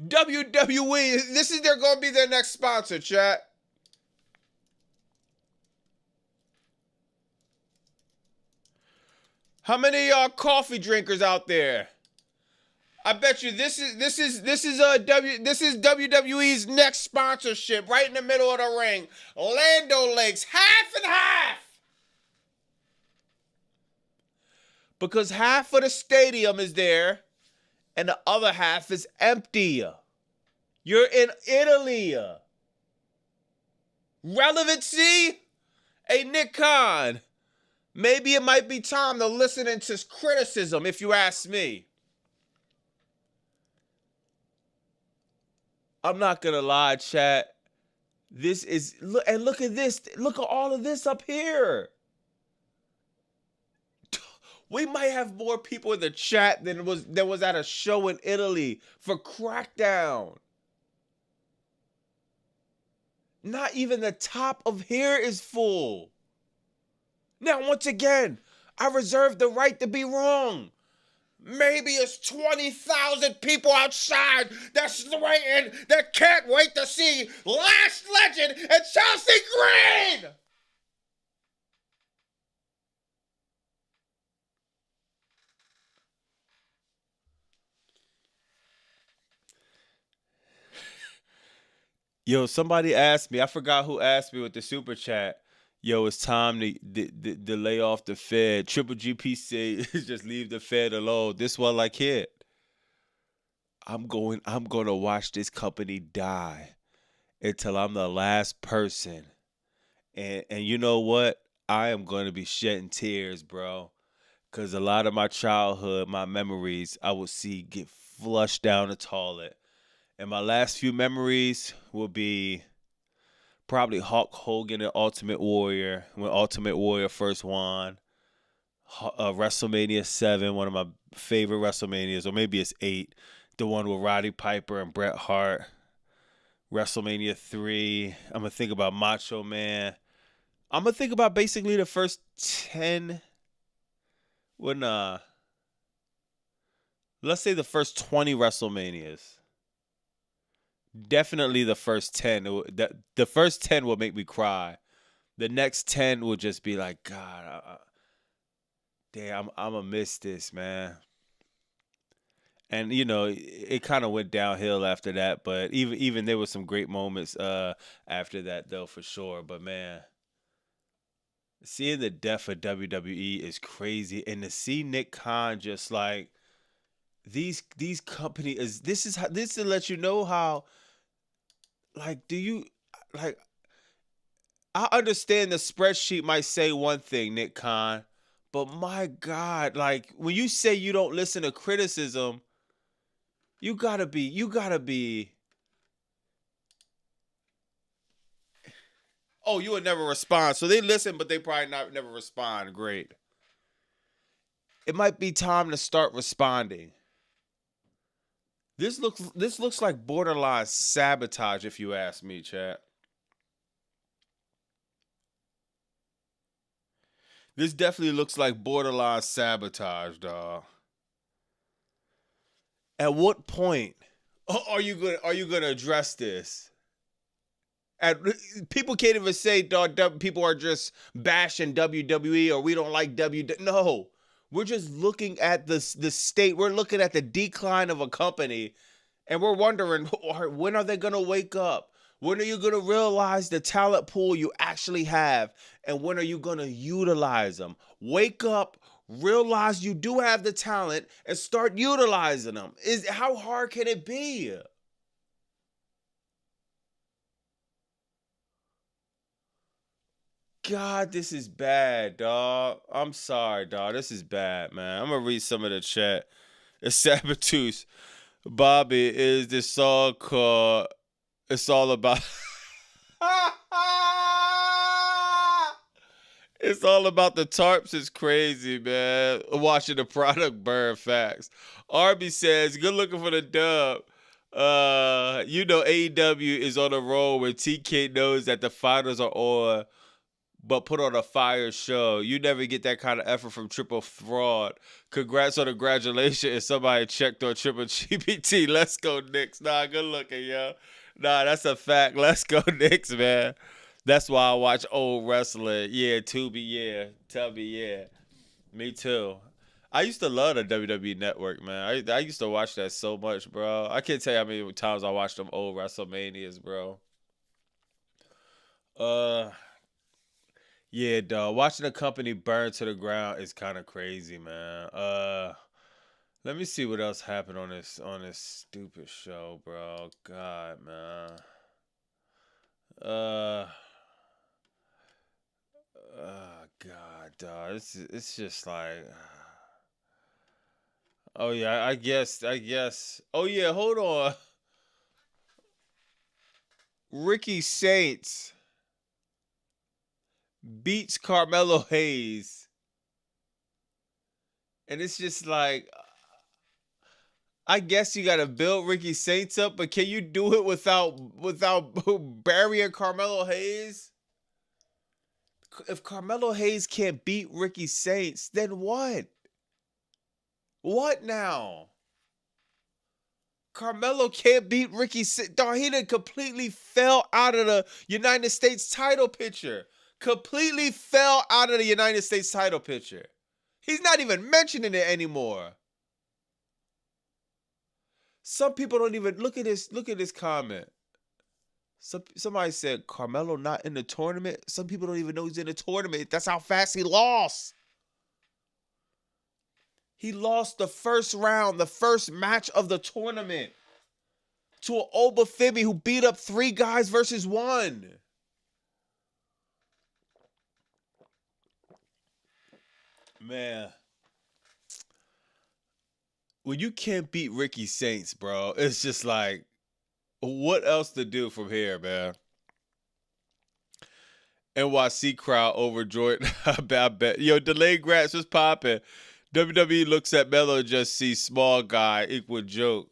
WWE, this is going to be their next sponsor, chat. How many of y'all coffee drinkers out there? I bet you this is WWE's next sponsorship right in the middle of the ring. Lando Lakes, half and half. Because half of the stadium is there and the other half is empty. You're in Italy. Relevancy? Hey, Nick Khan, maybe it might be time to listen into criticism, if you ask me. I'm not gonna lie, chat. This is look and look at this. Look at all of this up here. We might have more people in the chat than was at a show in Italy for Crackdown. Not even the top of here is full. Now, once again, I reserve the right to be wrong. Maybe it's 20,000 people outside that's waiting, that can't wait to see Last Legend and Chelsea Green! Yo, somebody asked me, I forgot who asked me with the super chat. Yo, it's time to lay off the Fed. Triple GPC just leave the Fed alone. This one like it. I'm gonna watch this company die until I'm the last person. And you know what? I am gonna be shedding tears, bro. Cause a lot of my childhood, my memories, I would see get flushed down the toilet. And my last few memories will be probably Hulk Hogan and Ultimate Warrior when Ultimate Warrior first won. WrestleMania 7, one of my favorite WrestleManias, or maybe it's 8, the one with Roddy Piper and Bret Hart. WrestleMania 3, I'm going to think about Macho Man. I'm going to think about basically the first 10, when, let's say the first 20 WrestleManias. Definitely the first 10. The first 10 will make me cry. The next 10 will just be like, God, damn, I'm going to miss this, man. And it kind of went downhill after that, but even there was some great moments after that though, for sure. But man, seeing the death of WWE is crazy, and to see Nick Khan just like these companies, this to let you know how, like, do you, like, I understand the spreadsheet might say one thing, Nick Khan, but my God, like when you say you don't listen to criticism, you gotta be. Oh, you would never respond. So they listen, but they probably not never respond. Great. It might be time to start responding. This looks like borderline sabotage, if you ask me, chat. This definitely looks like borderline sabotage, dog. At what point are you gonna address this? At, people can't even say, dog, people are just bashing WWE or we don't like WWE. No, we're just looking at the state. We're looking at the decline of a company, and we're wondering when are they gonna wake up? When are you gonna realize the talent pool you actually have, and when are you gonna utilize them? Wake up, realize you do have the talent, and start utilizing them. How hard can it be? God, this is bad, dog. I'm sorry, dog. This is bad, man. I'm gonna read some of the chat. It's Sabatus. Bobby, is this song called It's All About It's all about the tarps is crazy, man. Watching the product burn facts. Arby says, good looking for the dub. AEW is on a roll where TK knows that the finals are on, but put on a fire show. You never get that kind of effort from Triple Fraud. Congrats on the graduation. And somebody checked on Triple GPT. Let's go, Knicks. Nah, good looking, yo. Nah, that's a fact. Let's go, Knicks, man. That's why I watch old wrestling. Yeah, Tubi, yeah. Tell me, yeah. Me too. I used to love the WWE Network, man. I used to watch that so much, bro. I can't tell you how many times I watched them old WrestleManias, bro. Uh, Yeah, dog. Watching a company burn to the ground is kind of crazy, man. Let me see what else happened on this stupid show, bro. God, man. Uh, Oh God, dog. It's just like, oh yeah, I guess. Oh yeah, hold on. Ricky Saints beats Carmelo Hayes, and it's just like, I guess you got to build Ricky Saints up, but can you do it without burying Carmelo Hayes? If Carmelo Hayes can't beat Ricky Saints, then what? What now? Carmelo can't beat Ricky Saints. Dog, he done completely fell out of the United States title picture. Completely fell out of the United States title picture. He's not even mentioning it anymore. Some people don't even look at this. Look at this comment. Somebody said Carmelo not in the tournament. Some people don't even know he's in the tournament. That's how fast he lost. He lost the first round, the first match of the tournament, to an Obafemi who beat up 3 guys versus 1. Man, when you can't beat Ricky Saints, bro, it's just like, what else to do from here, man? NYC crowd overjoyed. I bet. Yo, delayed grass was popping. WWE looks at Melo and just sees small guy equal joke.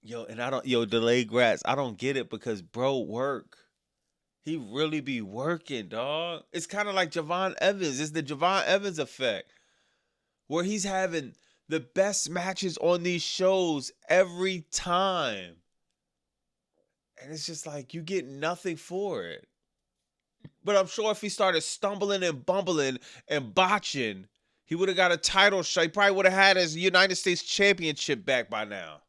Yo, and delayed grass. I don't get it because bro work. He really be working, dog. It's kind of like Javon Evans. It's the Javon Evans effect. Where he's having the best matches on these shows every time. And it's just like you get nothing for it. But I'm sure if he started stumbling and bumbling and botching, he would have got a title shot. He probably would have had his United States Championship back by now.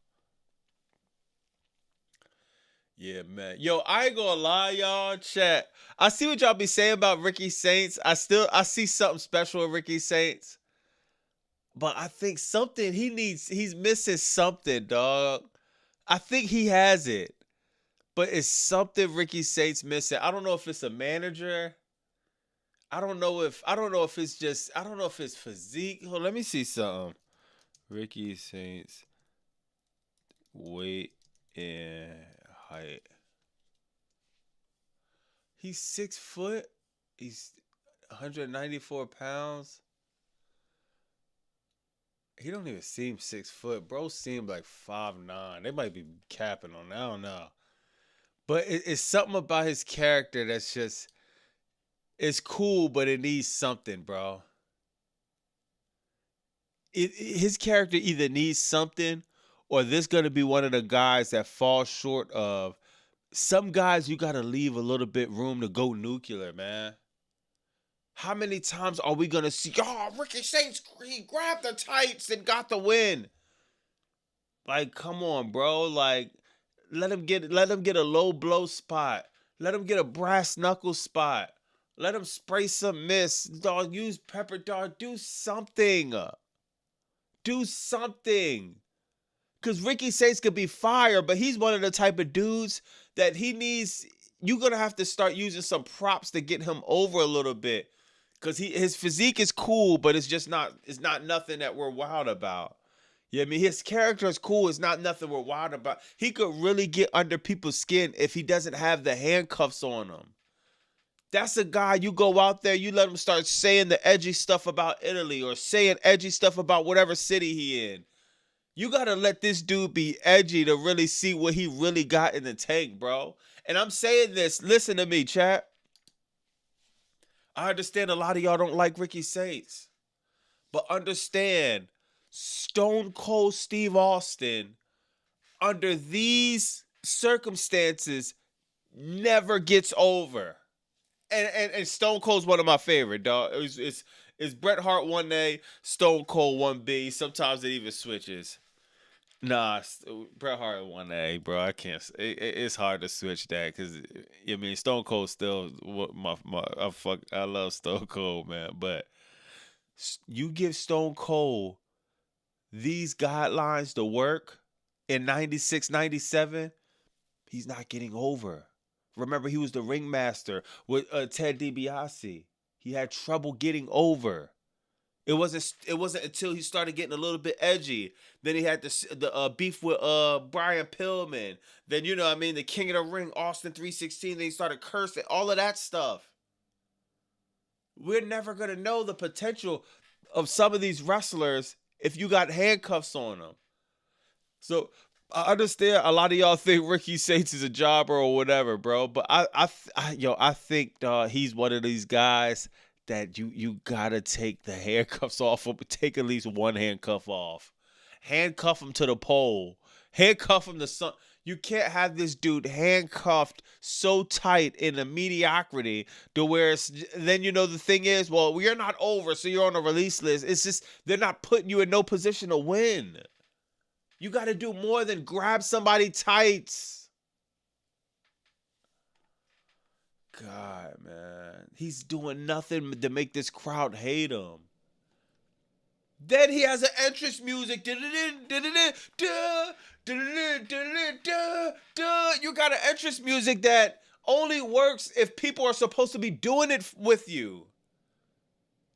Yeah, man. Yo, I ain't gonna lie, y'all. Chat. I see what y'all be saying about Ricky Saints. I see something special with Ricky Saints. But I think something he's missing something, dog. I think he has it. But it's something Ricky Saints missing. I don't know if it's a manager. I don't know if it's physique. Hold on, let me see something. Ricky Saints weight and height. He's 6 foot. He's 194 pounds. He don't even seem 6 foot. Bro seemed like 5'9". They might be capping on. I don't know. But it's something about his character that's just, it's cool, but it needs something, bro. His character either needs something, or this gonna be one of the guys that falls short of. Some guys you gotta leave a little bit room to go nuclear, man. How many times are we gonna see? Oh, Ricky Saints, he grabbed the tights and got the win. Like, come on, bro. Like, let him get a low blow spot. Let him get a brass knuckle spot. Let him spray some mist. Dog, use pepper, dog. Do something. Do something. Because Ricky Saints could be fire, but he's one of the type of dudes that he needs. You're going to have to start using some props to get him over a little bit. Because his physique is cool, but it's not nothing that we're wild about. Yeah, I mean, his character is cool. It's not nothing we're wild about. He could really get under people's skin if he doesn't have the handcuffs on him. That's a guy you go out there, you let him start saying the edgy stuff about Italy or saying edgy stuff about whatever city he in. You got to let this dude be edgy to really see what he really got in the tank, bro. And I'm saying this, listen to me, chat. I understand a lot of y'all don't like Ricky Saints. But understand, Stone Cold Steve Austin, under these circumstances, never gets over. And Stone Cold's one of my favorite, dog. It's Bret Hart 1A, Stone Cold 1B. Sometimes it even switches. Nah, Bret Hart 1A, bro. I can't. It's hard to switch that because I mean Stone Cold still I love Stone Cold, man. But you give Stone Cold these guidelines to work in 96, 97, he's not getting over. Remember, he was the ringmaster with Ted DiBiase. He had trouble getting over. It wasn't. It wasn't until he started getting a little bit edgy. Then he had the beef with Brian Pillman. Then you know what I mean, the King of the Ring, Austin 316. Then he started cursing. All of that stuff. We're never gonna know the potential of some of these wrestlers if you got handcuffs on them. So I understand a lot of y'all think Ricky Saints is a jobber or whatever, bro. But I think he's one of these guys that you gotta take the handcuffs off him. Take at least one handcuff off. Handcuff him to the pole. Handcuff him to some. You can't have this dude handcuffed so tight in a mediocrity to where then you know the thing is, well, you're not over, so you're on a release list. It's just they're not putting you in no position to win. You got to do more than grab somebody tights. God, man. He's doing nothing to make this crowd hate him. Then he has an entrance music. You got an entrance music that only works if people are supposed to be doing it with you.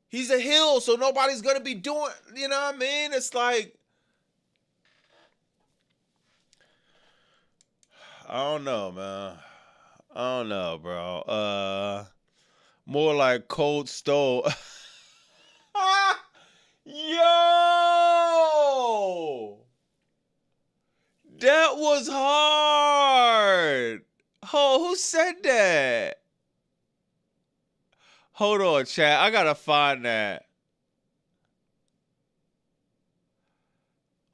He's a heel, so nobody's going to be doing, you know what I mean? It's like, I don't know, man. I don't know, bro. More like Cold Stone. Yo! That was hard. Oh, who said that? Hold on, chat. I gotta find that.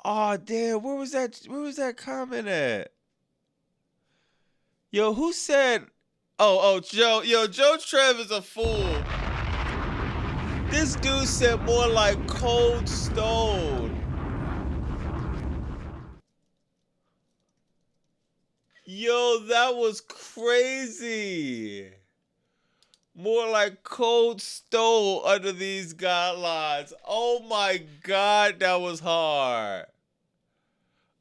Oh, damn. Where was that? Where was that comment at? Yo, who said? Oh, Joe. Yo, Joe Trev is a fool. This dude said more like Cold Stone. Yo, that was crazy. More like Cold Stone under these guidelines. Oh my God, that was hard.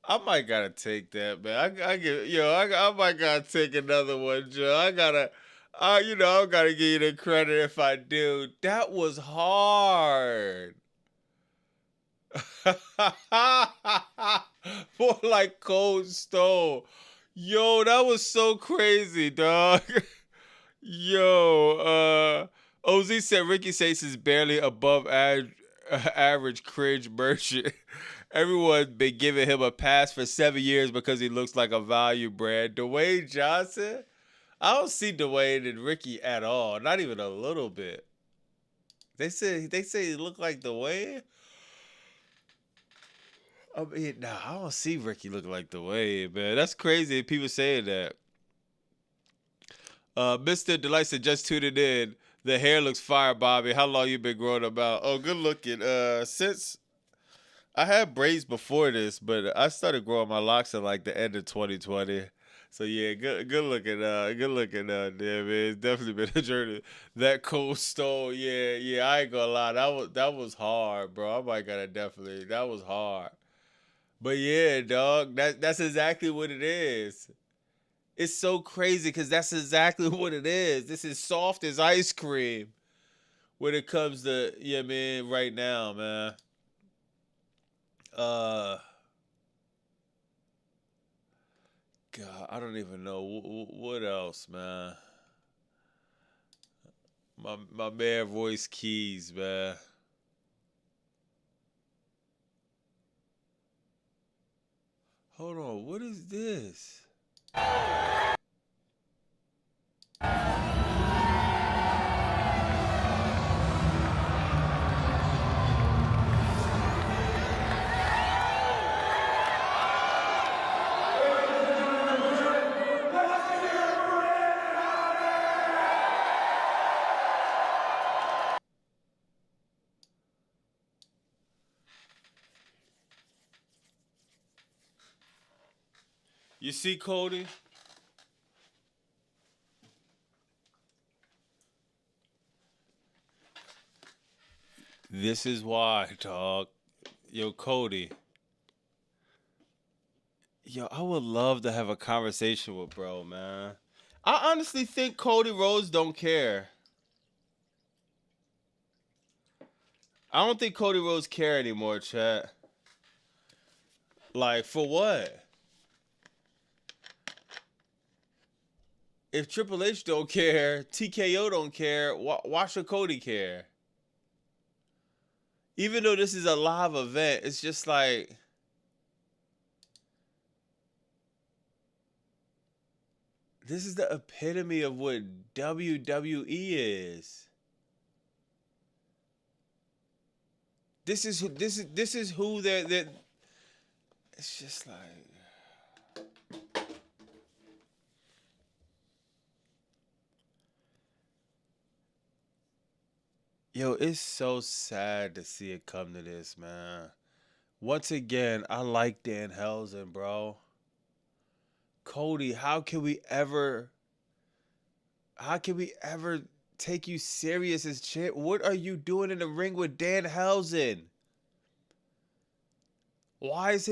I might gotta take that, man. I might gotta take another one, Joe. I gotta give you the credit if I do. That was hard. More like Cold Stone. Yo, that was so crazy, dog. Yo, OZ said Ricky Saints is barely above average cringe merchant. Everyone's been giving him a pass for 7 years because he looks like a value brand. Dwayne Johnson? I don't see Dwayne and Ricky at all. Not even a little bit. They say he look like Dwayne? I mean, nah, I don't see Ricky looking like Dwayne, man. That's crazy. People saying that. Mr. Delight said, just tuned in. The hair looks fire, Bobby. How long you been growing up out? Oh, good looking. Since I had braids before this, but I started growing my locks in like the end of 2020. So yeah, good looking, there, man. It's definitely been a journey. That Cold Stone, yeah. I ain't gonna lie, that was hard, bro. I might gotta definitely. That was hard. But yeah, dog, that's exactly what it is. It's so crazy because that's exactly what it is. This is soft as ice cream when it comes to, yeah, man, right now, man. God, I don't even know what else, man. My man Royce Keys, man. Hold on, what is this? You see, Cody? This is why, dog. Yo, Cody. Yo, I would love to have a conversation with bro, man. I honestly think Cody Rhodes don't care. I don't think Cody Rhodes care anymore, chat. Like, for what? If Triple H don't care, TKO don't care, why should Cody care? Even though this is a live event, it's just like, this is the epitome of what WWE is. This is who they're it's just like, yo, it's so sad to see it come to this, man. Once again, I like Danhausen, bro. Cody, how can we ever take you serious as champ? What are you doing in the ring with Danhausen? Why is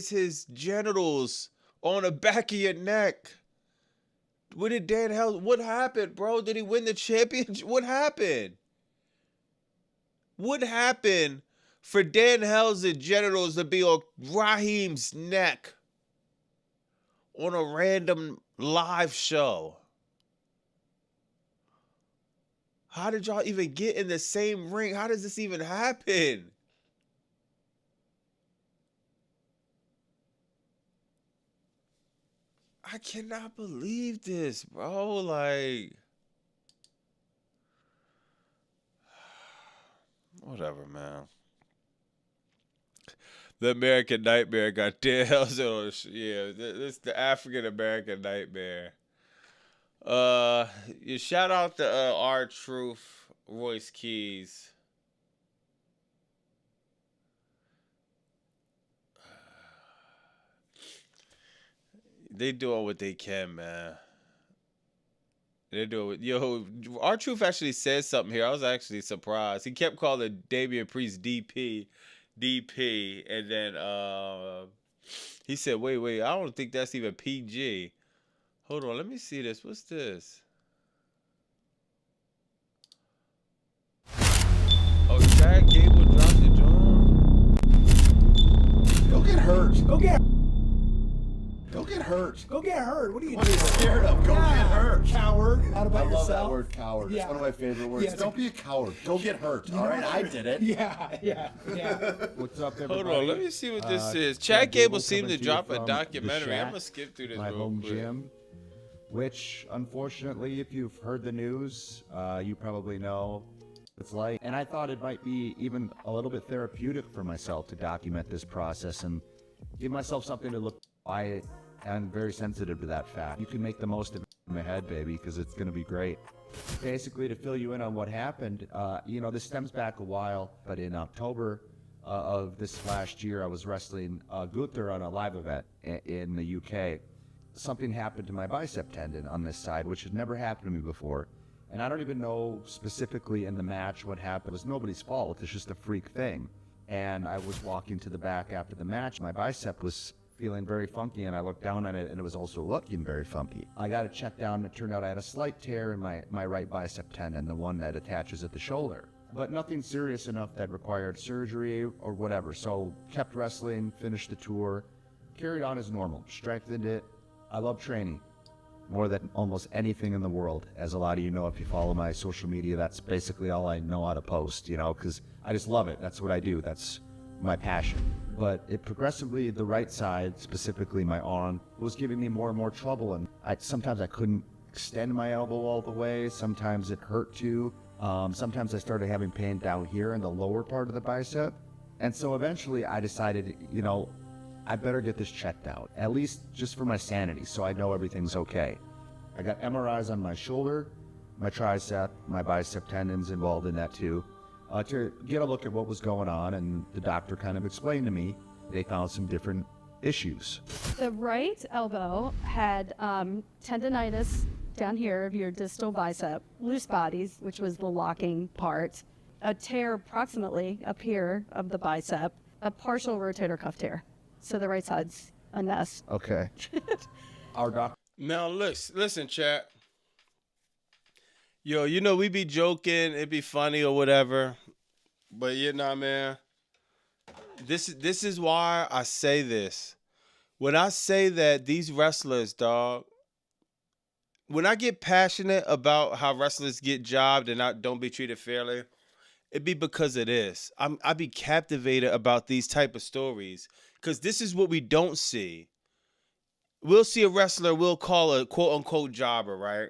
his genitals on the back of your neck? What did what happened, bro? Did he win the championship? What happened? What happened for Danhausen genitals to be on Raheem's neck on a random live show? How did y'all even get in the same ring? How does this even happen? I cannot believe this, bro. Like, whatever, man. The American Nightmare got Danhausen on. Yeah, this the African American Nightmare. You shout out to R-Truth, Royce Keys. They doing what they can, man. They're doing. Yo, R-Truth actually said something here. I was actually surprised. He kept calling Damian Priest DP, and then he said, "Wait, I don't think that's even PG." Hold on, let me see this. What's this? Oh, Chad Gable dropped the joint. Go get hurt. Go get hurt. Go get hurt. What are you What are doing? you scared of? Go get hurt. Coward. Out I about love yourself. that word, coward. Yeah. It's one of my favorite words. Yeah, Don't be a coward. Go get hurt. All right, I did it. Yeah. What's up, everybody? Hold on, let me see what this is. Chad Gable seemed to drop a from documentary. The I'm Shack, gonna skip through this my real home quick. gym, which unfortunately, if you've heard the news, you probably know it's like. And I thought it might be even a little bit therapeutic for myself to document this process and give myself something to look. I am very sensitive to that fact. You can make the most of it in my head, baby, because it's going to be great. Basically, to fill you in on what happened, this stems back a while, but in October of this last year, I was wrestling Gunther on a live event in the UK. Something happened to my bicep tendon on this side, which had never happened to me before. And I don't even know specifically in the match what happened. It was nobody's fault. It's just a freak thing. And I was walking to the back after the match. My bicep was feeling very funky, and I looked down on it, and it was also looking very funky. I got it checked down, and it turned out I had a slight tear in my right bicep tendon, the one that attaches at the shoulder. But nothing serious enough that required surgery or whatever. So kept wrestling, finished the tour, carried on as normal, strengthened it. I love training more than almost anything in the world. As a lot of you know, if you follow my social media, that's basically all I know how to post, because I just love it. That's what I do. That's my passion. But it progressively, the right side, specifically my arm, was giving me more and more trouble. And sometimes I couldn't extend my elbow all the way. Sometimes it hurt too. Sometimes I started having pain down here in the lower part of the bicep. And so eventually I decided, I better get this checked out, at least just for my sanity, so I know everything's okay. I got MRIs on my shoulder, my tricep, my bicep tendons involved in that too, to get a look at what was going on, and the doctor kind of explained to me they found some different issues. The right elbow had tendonitis down here of your distal bicep, loose bodies, which was the locking part, a tear approximately up here of the bicep, a partial rotator cuff tear. So the right side's a mess. Okay. Our doctor. Now listen, chat. Yo, you know we be joking, it be funny or whatever, but you know, man. This is why I say this. When I say that these wrestlers, dog, when I get passionate about how wrestlers get jobbed and not don't be treated fairly, it be because of this. I be captivated about these type of stories because this is what we don't see. We'll see a wrestler we'll call a quote unquote jobber, right?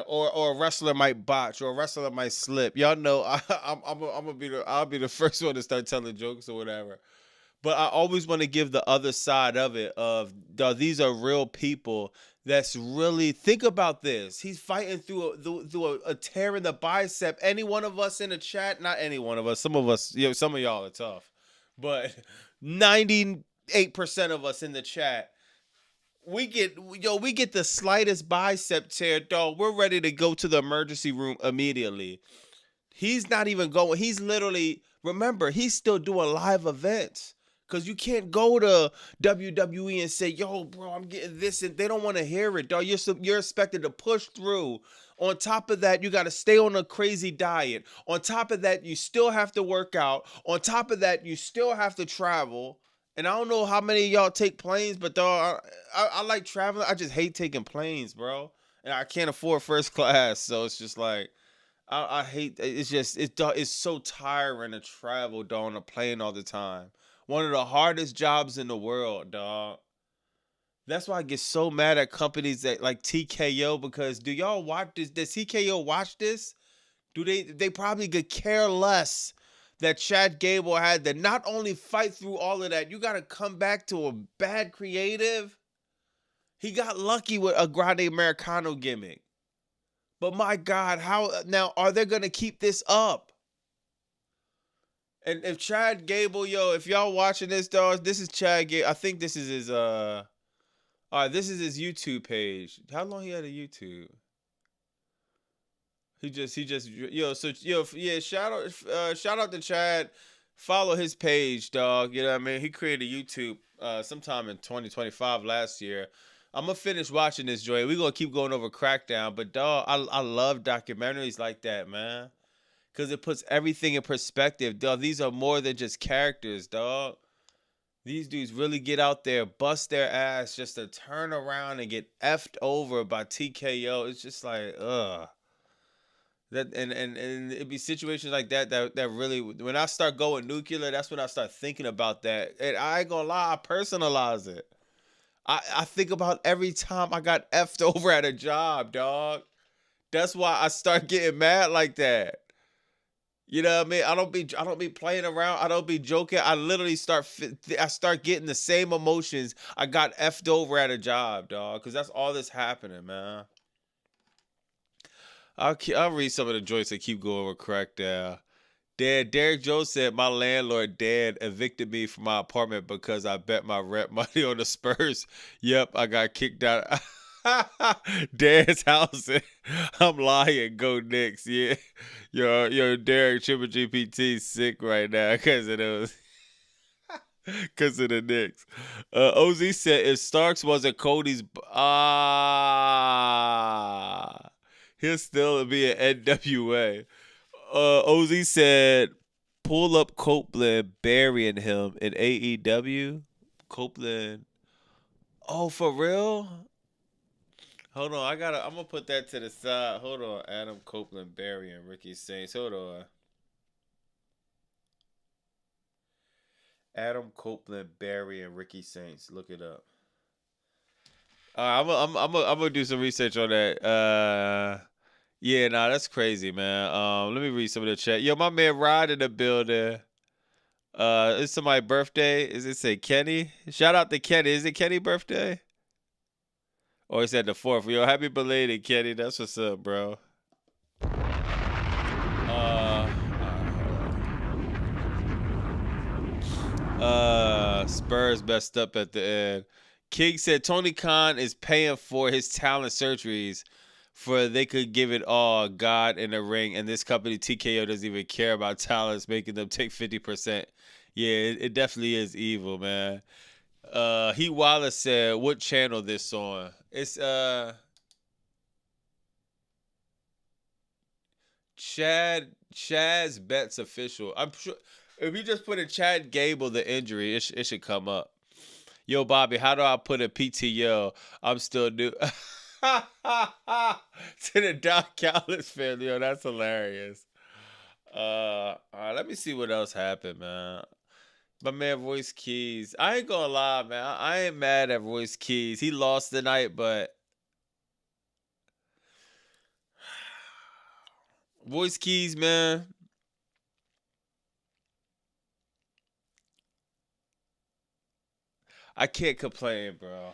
Or a wrestler might botch, or a wrestler might slip. Y'all know I'm gonna I'll be the first one to start telling jokes or whatever. But I always want to give the other side of it. These are real people. That's really think about this. He's fighting through a tear in the bicep. Any one of us in the chat, not any one of us. Some of us, some of y'all are tough, but 98% of us in the chat. We get the slightest bicep tear, dog. We're ready to go to the emergency room immediately. He's not even going. He's literally, remember, he's still doing live events. Because you can't go to WWE and say, yo, bro, I'm getting this. And they don't want to hear it, dog. You're expected to push through. On top of that, you got to stay on a crazy diet. On top of that, you still have to work out. On top of that, you still have to travel. And I don't know how many of y'all take planes, but dog, I like traveling. I just hate taking planes, bro. And I can't afford first class. So it's just like, I hate, it's so tiring to travel, dog, on a plane all the time. One of the hardest jobs in the world, dog. That's why I get so mad at companies that like TKO, because do y'all watch this? Does TKO watch this? Do they probably could care less that Chad Gable had to not only fight through all of that, you got to come back to a bad creative. He got lucky with a Grande Americano gimmick. But my God, how now are they going to keep this up? And if Chad Gable, if y'all watching this, dog, this is Chad Gable. I think this is his all right, this is his YouTube page. How long he had a YouTube? He just shout out to Chad. Follow his page, dog. You know what I mean? He created YouTube sometime in 2025 last year. I'm gonna finish watching this joint. We're gonna keep going over Crackdown, but dog, I love documentaries like that, man. Cause it puts everything in perspective, dog. These are more than just characters, dog. These dudes really get out there, bust their ass just to turn around and get effed over by TKO. It's just like, ugh. That and it'd be situations like that really, when I start going nuclear, that's when I start thinking about that. And I ain't gonna lie, I personalize it. I think about every time I got effed over at a job, dog. That's why I start getting mad like that. You know what I mean? I don't be playing around. I don't be joking. I literally start getting the same emotions I got effed over at a job, dog. Because that's all that's happening, man. I'll read some of the joints that keep going with Crackdown. Derek Jones said, my landlord, Dad, evicted me from my apartment because I bet my rent money on the Spurs. Yep, I got kicked out. Dad's house. I'm lying. Go Knicks. Yeah. Yo, Derek, Triple GPT sick right now because of those. Because of the Knicks. OZ said, if Starks wasn't Cody's... he'll still be an NWA. OZ said, pull up Copeland burying him in AEW. Copeland. Oh, for real? Hold on, I'm gonna put that to the side. Hold on, Adam Copeland burying Ricky Saints. Hold on. Adam Copeland burying Ricky Saints. Look it up. All right, I'm gonna do some research on that. Yeah, nah, that's crazy, man. Let me read some of the chat. Yo, my man Rod in the building. Is somebody's birthday? Is it say Kenny? Shout out to Kenny. Is it Kenny's birthday? Or is that the 4th? Yo, happy belated, Kenny. That's what's up, bro. Spurs messed up at the end. King said Tony Khan is paying for his talent surgeries for they could give it all God in the ring, and this company TKO doesn't even care about talents, making them take 50%. Yeah, it definitely is evil, man. He Wallace said, "What channel this on?" It's Chad's Bets official. I'm sure if you just put in Chad Gable the injury, it should come up. Yo, Bobby, how do I put a PTO? I'm still new. To the Doc Callis family, yo, that's hilarious. All right, let me see what else happened, man. My man Royce Keys. I ain't gonna lie, man. I ain't mad at Royce Keys. He lost tonight, but Royce Keys, man. I can't complain, bro.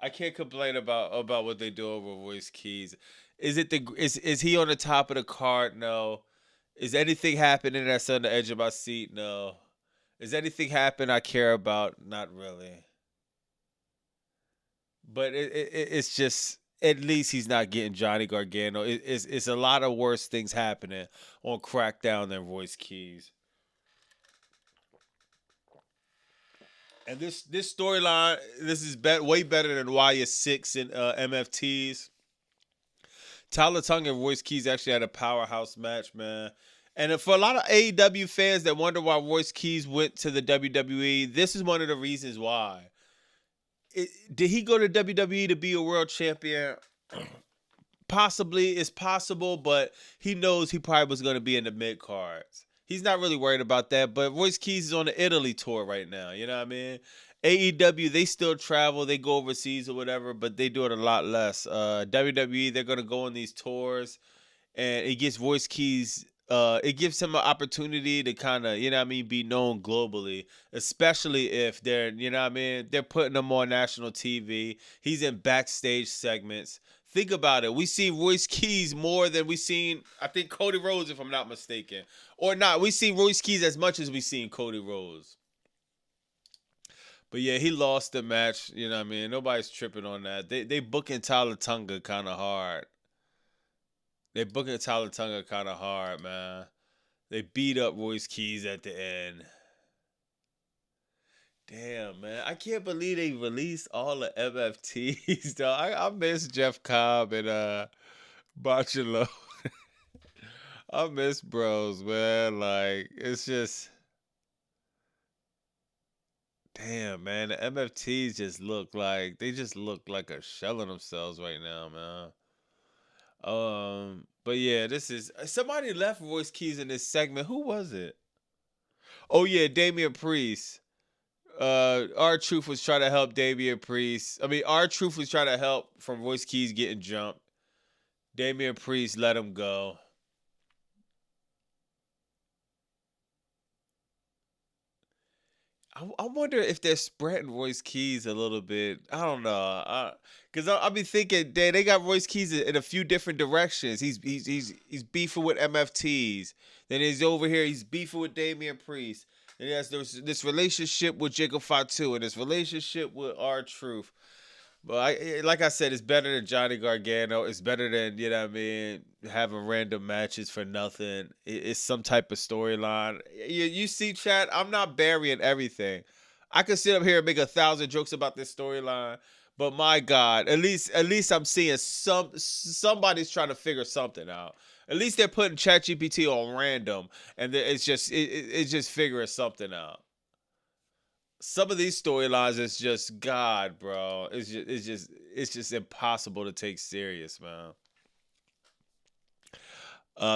I can't complain about what they do over Royce Keys. Is he on the top of the card? No. Is anything happening that's on the edge of my seat? No. Is anything happen I care about? Not really. But it's just at least he's not getting Johnny Gargano. It's a lot of worse things happening on Crackdown than Royce Keys. And this storyline, this is way better than Wyatt 6 and MFTs. Tyler Tongue and Royce Keys actually had a powerhouse match, man. And for a lot of AEW fans that wonder why Royce Keys went to the WWE, this is one of the reasons why. Did he go to WWE to be a world champion? Possibly, it's possible, but he knows he probably was going to be in the mid cards. He's not really worried about that, but Royce Keys is on the Italy tour right now. You know what I mean? AEW, they still travel, they go overseas or whatever, but they do it a lot less. WWE, they're going to go on these tours, and it gives Royce Keys, it gives him an opportunity to kind of, you know what I mean, be known globally, especially if they're, you know what I mean, they're putting him on national TV. He's in backstage segments. Think about it. We seen Royce Keys more than we seen, I think, Cody Rhodes, if I'm not mistaken. Or not. We seen Royce Keys as much as we seen Cody Rhodes. But yeah, he lost the match. You know what I mean? Nobody's tripping on that. They booking Tyler Tunga kind of hard. They booking Tyler Tunga kind of hard, man. They beat up Royce Keys at the end. Damn, man. I can't believe they released all the MFTs, though. I miss Jeff Cobb and Bachelor. I miss bros, man. Like, it's just damn, man. The MFTs just look like a shell of themselves right now, man. But yeah, this is somebody left Royce Keys in this segment. Who was it? Oh yeah, Damian Priest. R-Truth was trying to help Damian Priest. I mean, R-Truth was trying to help from Royce Keys getting jumped. Damian Priest let him go. I wonder if they're spreading Royce Keys a little bit. I don't know. Because I'll be thinking they got Royce Keys in a few different directions. He's beefing with MFTs. Then he's over here. He's beefing with Damian Priest. And he has this relationship with Jacob Fatu and this relationship with R-Truth. But like I said, it's better than Johnny Gargano. It's better than, you know what I mean, having random matches for nothing. It's some type of storyline. You see, chat, I'm not burying everything. I could sit up here and make 1,000 jokes about this storyline, but my God, at least I'm seeing somebody's trying to figure something out. At least they're putting ChatGPT on random, and it's just figuring something out. Some of these storylines is just God, bro. It's just impossible to take serious, man.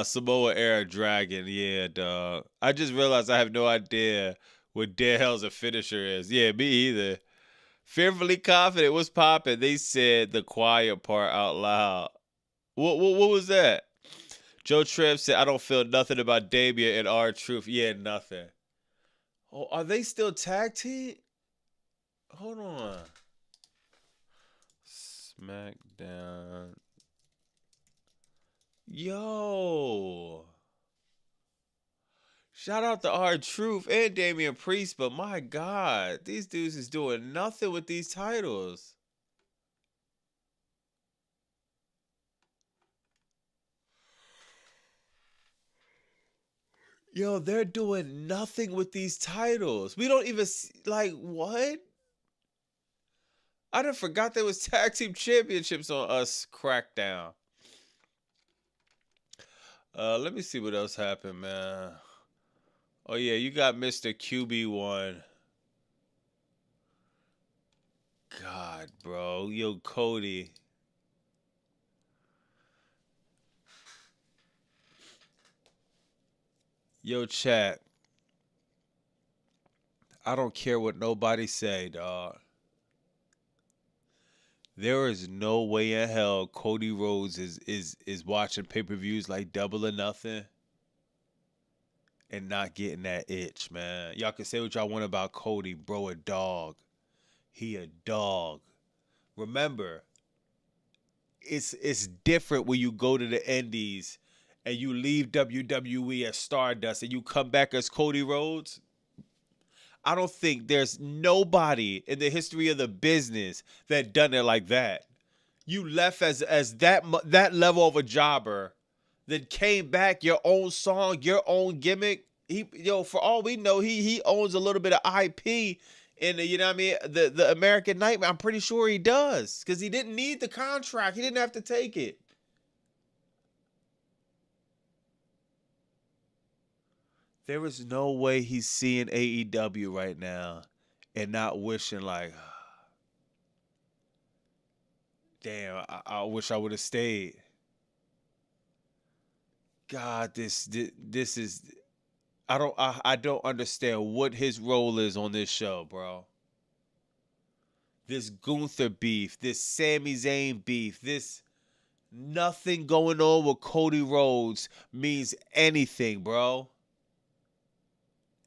Samoa Era Dragon, yeah, dog. I just realized I have no idea what the hell's a finisher is. Yeah, me either. Fearfully confident. What's popping? They said the quiet part out loud. What was that? Joe Trev said, I don't feel nothing about Damien and R-Truth. Yeah, nothing. Oh, are they still tag team? Hold on. Smackdown. Yo. Shout out to R-Truth and Damian Priest, but my God, these dudes is doing nothing with these titles. Yo, they're doing nothing with these titles. We don't even see, like, what? I done forgot there was tag team championships on us Crackdown. Let me see what else happened, man. Oh yeah, you got Mr. QB1. God, bro. Yo, Cody. Yo, chat. I don't care what nobody say, dog. There is no way in hell Cody Rhodes is watching pay-per-views like Double or Nothing and not getting that itch, man. Y'all can say what y'all want about Cody, bro, a dog. He a dog. Remember, it's different when you go to the Indies and you leave WWE as Stardust and you come back as Cody Rhodes. I don't think there's nobody in the history of the business that done it like that. You left as that level of a jobber, then came back, your own song, your own gimmick. For all we know, he owns a little bit of IP in the, you know what I mean, the American Nightmare. I'm pretty sure he does, because he didn't need the contract. He didn't have to take it. There is no way he's seeing AEW right now and not wishing like, damn, I wish I would have stayed. God, this is, I don't understand what his role is on this show, bro. This Gunther beef, this Sami Zayn beef, this nothing going on with Cody Rhodes means anything, bro.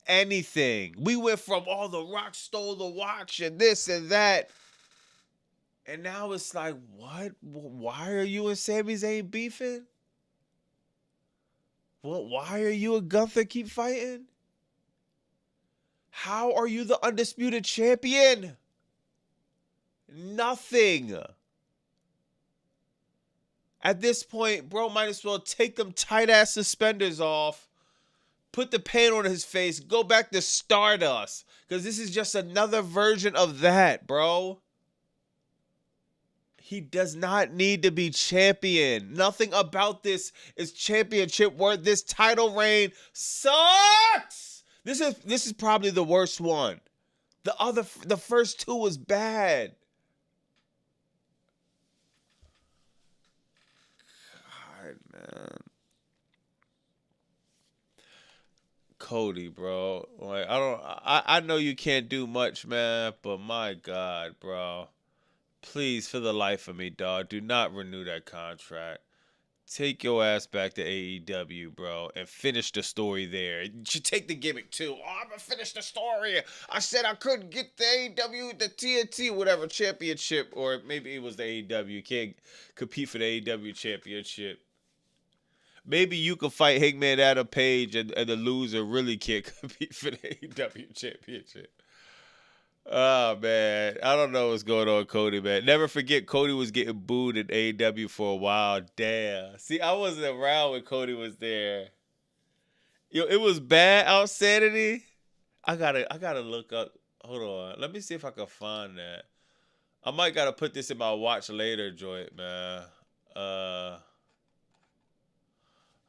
Anything. We went from all The Rock stole the watch and this and that. And now it's like, what? Why are you and Sami Zayn beefing? What? Why are you and Gunther keep fighting? How are you the undisputed champion? Nothing. At this point, bro, might as well take them tight-ass suspenders off, put the paint on his face, go back to Stardust. Because this is just another version of that, bro. He does not need to be champion. Nothing about this is championship worth. This title reign sucks. This is probably the worst one. The first two was bad. God, man. Cody, bro. Like, I know you can't do much, man, but my God, bro. Please, for the life of me, dog, do not renew that contract. Take your ass back to AEW, bro, and finish the story there. You should take the gimmick, too. Oh, I'm going to finish the story. I said I couldn't get the AEW, the TNT, whatever, championship, or maybe it was the AEW. You can't compete for the AEW championship. Maybe you could fight Hangman Adam Page and the loser really can't compete for the AEW championship. Oh, man. I don't know what's going on, Cody, man. Never forget, Cody was getting booed in AEW for a while. Damn. See, I wasn't around when Cody was there. Yo, it was bad Outsanity. I gotta look up. Hold on. Let me see if I can find that. I might gotta put this in my watch later joint, man.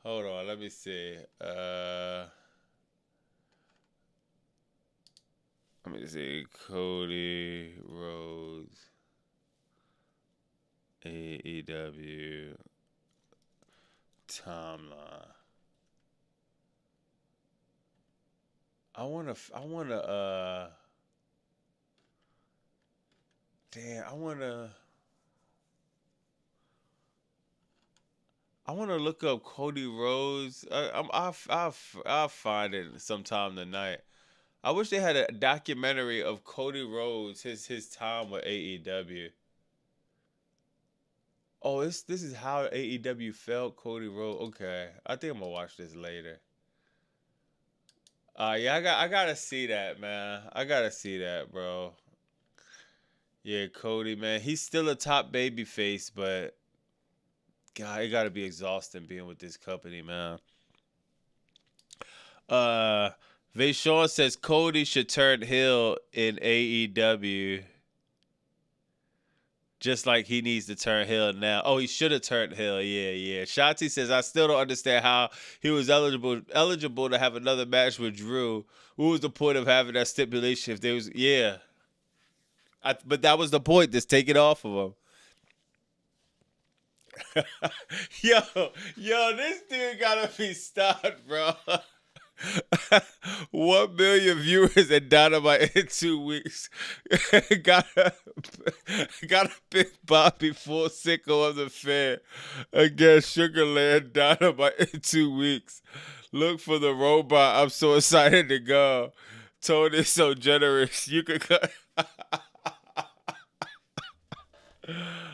Hold on. Let me see. Let me see. Cody Rhodes, AEW timeline. I wanna damn, I wanna look up Cody Rhodes. I'll find it sometime tonight. I wish they had a documentary of Cody Rhodes, his time with AEW. Oh, this is how AEW felt Cody Rhodes. Okay, I think I'm gonna watch this later. Yeah, I gotta see that, man. I gotta see that, bro. Yeah, Cody, man, he's still a top baby face, but God, it gotta be exhausting being with this company, man. Vayshawn says Cody should turn heel in AEW. Just like he needs to turn heel now. Oh, he should have turned heel. Yeah. Shanti says, I still don't understand how he was eligible to have another match with Drew. What was the point of having that stipulation if there was, yeah. But that was the point. Just take it off of him. yo, this dude gotta be stopped, bro. 1 million viewers at Dynamite in 2 weeks. Gotta pick Bobby full sicko of the fan against Sugarland Dynamite in 2 weeks. Look for the robot. I'm so excited to go. Tony's so generous. You could cut.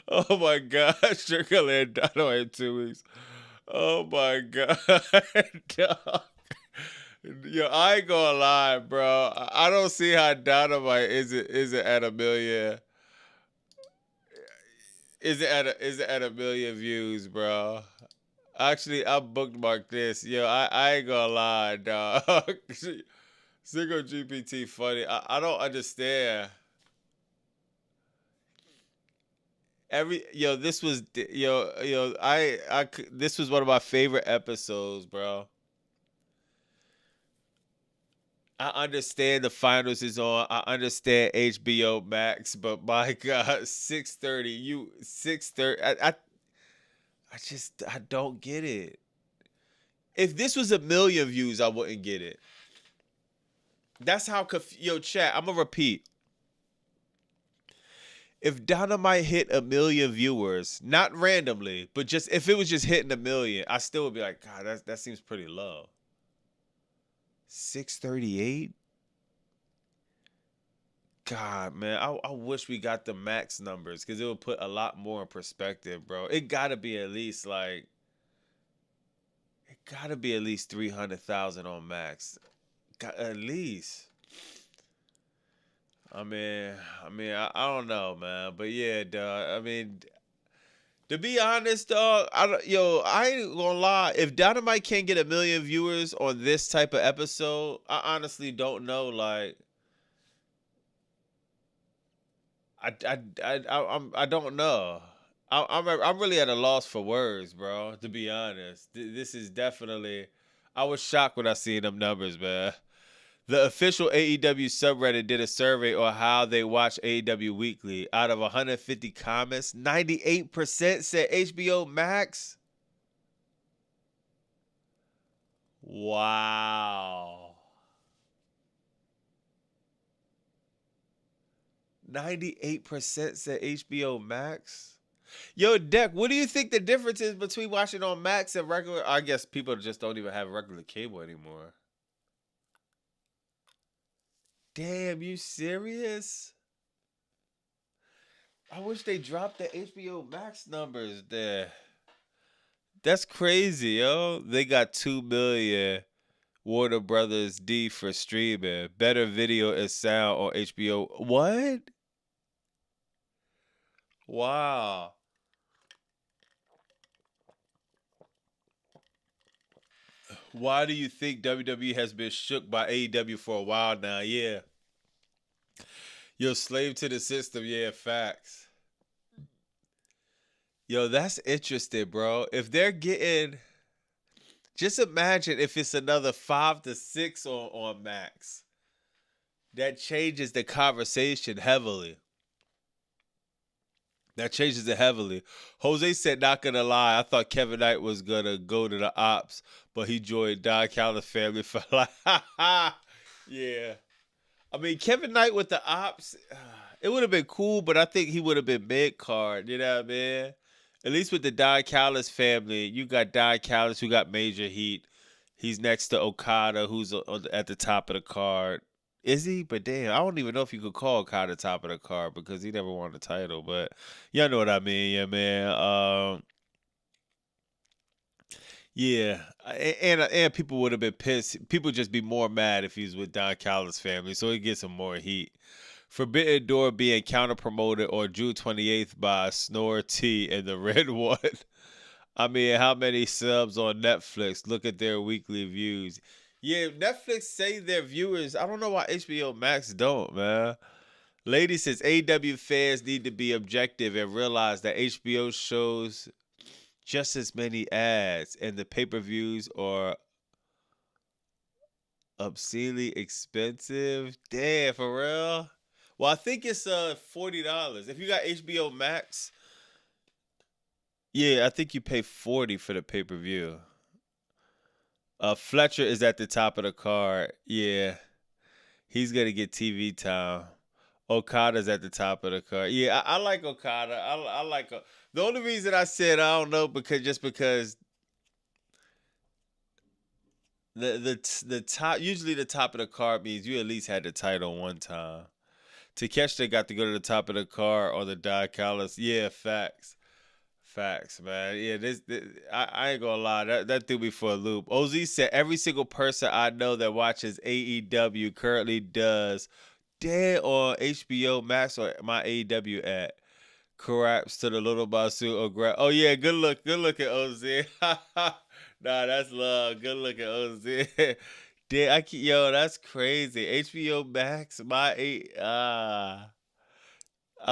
Oh my God, Sugarland Dynamite in 2 weeks. Oh my God, dog. Yo, I ain't gonna lie, bro. I don't see how Dynamite isn't at a million. Is it at a million views, bro? Actually, I bookmarked this. Yo, I ain't gonna lie, dog. Single GPT funny. I don't understand. This was this was one of my favorite episodes, bro. I understand the finals is on. I understand HBO Max, but my God, 630. I don't get it. If this was a million views, I wouldn't get it. That's how chat. I'm gonna repeat. If Dynamite hit a million viewers, not randomly, but just if it was just hitting a million, I still would be like, God, that seems pretty low. 638. God, man, I wish we got the max numbers because it would put a lot more in perspective, bro. It gotta be at least 300,000 on max. At least. I don't know, man, but yeah, dog. I mean, to be honest, dog, I ain't gonna lie. If Dynamite can't get a million viewers on this type of episode, I honestly don't know. Like, I don't know. I'm really at a loss for words, bro. To be honest, this is definitely. I was shocked when I seen them numbers, man. The official AEW subreddit did a survey on how they watch AEW weekly. Out of 150 comments, 98% said HBO Max. Wow. 98% said HBO Max. Yo, Deck, what do you think the difference is between watching on Max and regular? I guess people just don't even have regular cable anymore. Damn, you serious? I wish they dropped the HBO Max numbers there. That's crazy, yo. They got 2 million Warner Brothers D for streaming. Better video and sound on HBO. What? Wow. Why do you think WWE has been shook by AEW for a while now? Yeah. Yo, slave to the system. Yeah, facts. Yo, that's interesting, bro. If they're getting, just imagine if it's another 5 to 6 on Max. That changes the conversation heavily. Jose said, not gonna lie, I thought Kevin Knight was gonna go to the ops, but he joined Don Callis family for life. Yeah. I mean, Kevin Knight with the ops, it would have been cool, but I think he would have been mid-card, you know what I mean? At least with the Don Callis family, you got Don Callis who got major heat. He's next to Okada, who's at the top of the card. Is he? But damn, I don't even know if you could call Okada top of the card because he never won the title. But y'all know what I mean, yeah, man. Yeah, and people would have been pissed. People just be more mad if he's with Don Callis' family, so he gets some more heat. Forbidden Door being counter promoted on June 28th by Snore T and the Red One. I mean, how many subs on Netflix? Look at their weekly views. Yeah, Netflix say their viewers. I don't know why HBO Max don't, man. Lady says AEW fans need to be objective and realize that HBO shows just as many ads and the pay-per-views are obscenely expensive. Damn, for real? Well, I think it's $40. If you got HBO Max, yeah, I think you pay 40 for the pay-per-view. Fletcher is at the top of the card. Yeah. He's gonna get TV time. Okada's at the top of the card. Yeah, I like Okada. I like the only reason I said I don't know because the top, usually the top of the card means you at least had the title one time. Takeshita got to go to the top of the card or the Daikalas. Yeah, facts, man. Yeah, I ain't gonna lie, that threw me for a loop. OZ said every single person I know that watches AEW currently does dead on HBO Max or my AEW at. Corrapts to the little Basu or grab. Oh yeah, good looking OZ. Nah, that's love. Good looking OZ. Yo, that's crazy. HBO Max, my eight. I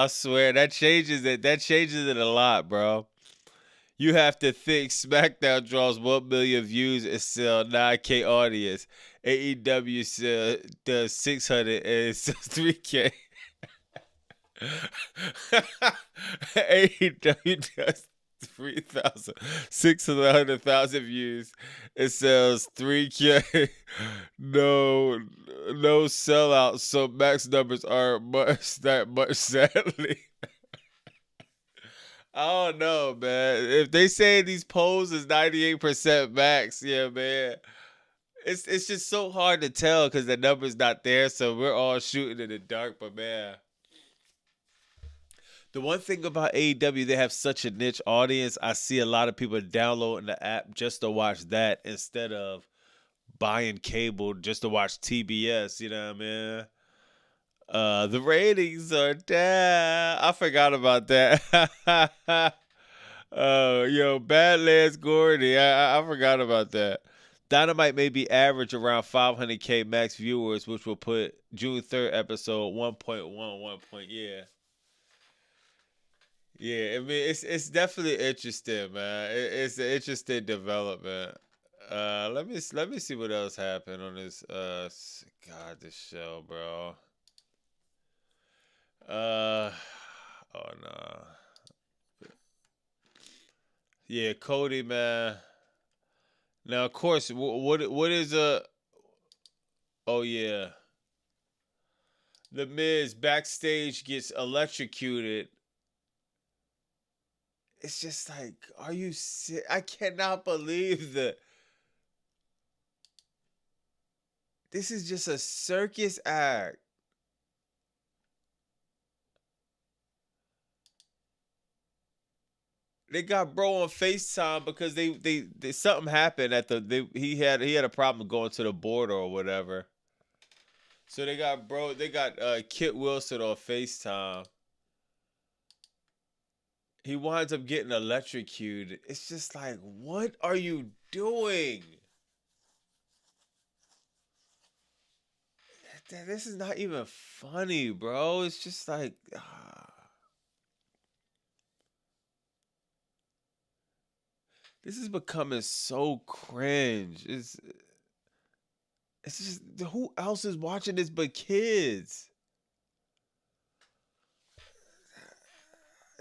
swear that changes it. That changes it a lot, bro. You have to think SmackDown draws 1 million views and sell 9K audience. AEW does 600 and sells 3K. AEW does 3,000, 600,000 views. It sells 3K. No sellout. So max numbers are that much, sadly. I don't know, man. If they say these polls is 98% max, yeah, man. It's just so hard to tell because the number's not there, so we're all shooting in the dark. But man, the one thing about AEW, they have such a niche audience. I see a lot of people downloading the app just to watch that instead of buying cable just to watch TBS. You know what I mean? The ratings are down. I forgot about that. Yo, Badlands Gordy. I forgot about that. Dynamite may be average around 500K max viewers, which will put June 3rd episode 1.11 point. Yeah. Yeah, I mean it's definitely interesting, man. It's an interesting development. Let me see what else happened on this this show, bro. Uh oh no. Yeah, Cody, man. Now, of course, what is oh yeah, the Miz backstage gets electrocuted. It's just like, are you I cannot believe that this is just a circus act. They got bro on FaceTime because they something happened at he had a problem going to the border or whatever. So they got Kit Wilson on FaceTime. He winds up getting electrocuted. It's just like, what are you doing? This is not even funny, bro. It's just like, this is becoming so cringe. It's just, who else is watching this but kids?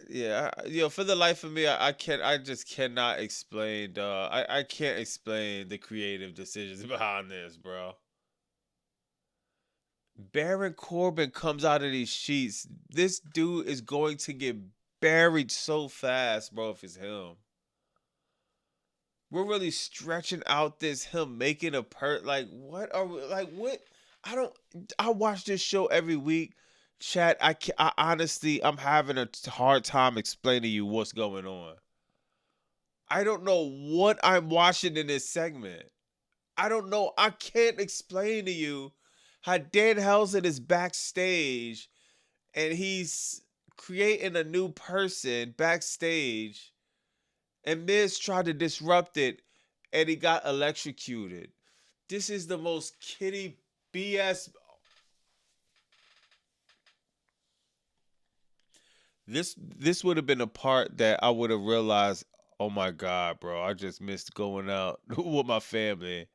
Yeah, for the life of me, I just cannot explain, I can't explain the creative decisions behind this, bro. Baron Corbin comes out of these sheets. This dude is going to get buried so fast, bro, if it's him. We're really stretching out this him making a like what are we like what I watch this show every week. Chat, I honestly I'm having a hard time explaining to you what's going on. I don't know what I'm watching in this segment. I don't know. I can't explain to you how Danhausen is backstage and he's creating a new person backstage and Miz tried to disrupt it and he got electrocuted. This is the most kiddie BS. This would have been a part that I would have realized, oh my God, bro, I just missed going out with my family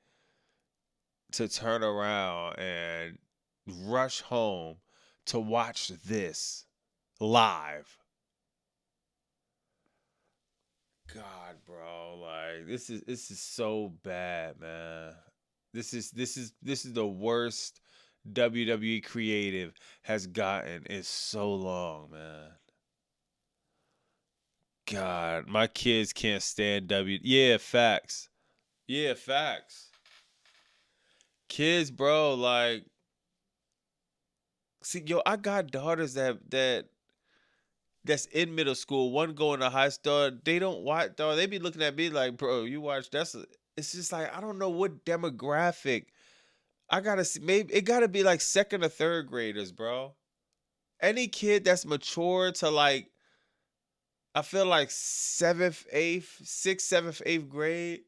to turn around and rush home to watch this live. God, bro, like this is so bad, man. This is the worst WWE creative has gotten in so long, man. God, my kids can't stand W. Yeah, facts. Yeah, facts. Kids, bro, like, see, yo, I got daughters that's in middle school. One going to high school. They don't watch, dog. They be looking at me like, bro, you watch. It's just like I don't know what demographic. I gotta see. Maybe it gotta be like second or third graders, bro. Any kid that's mature to like, I feel like seventh, eighth, sixth, seventh, eighth grade.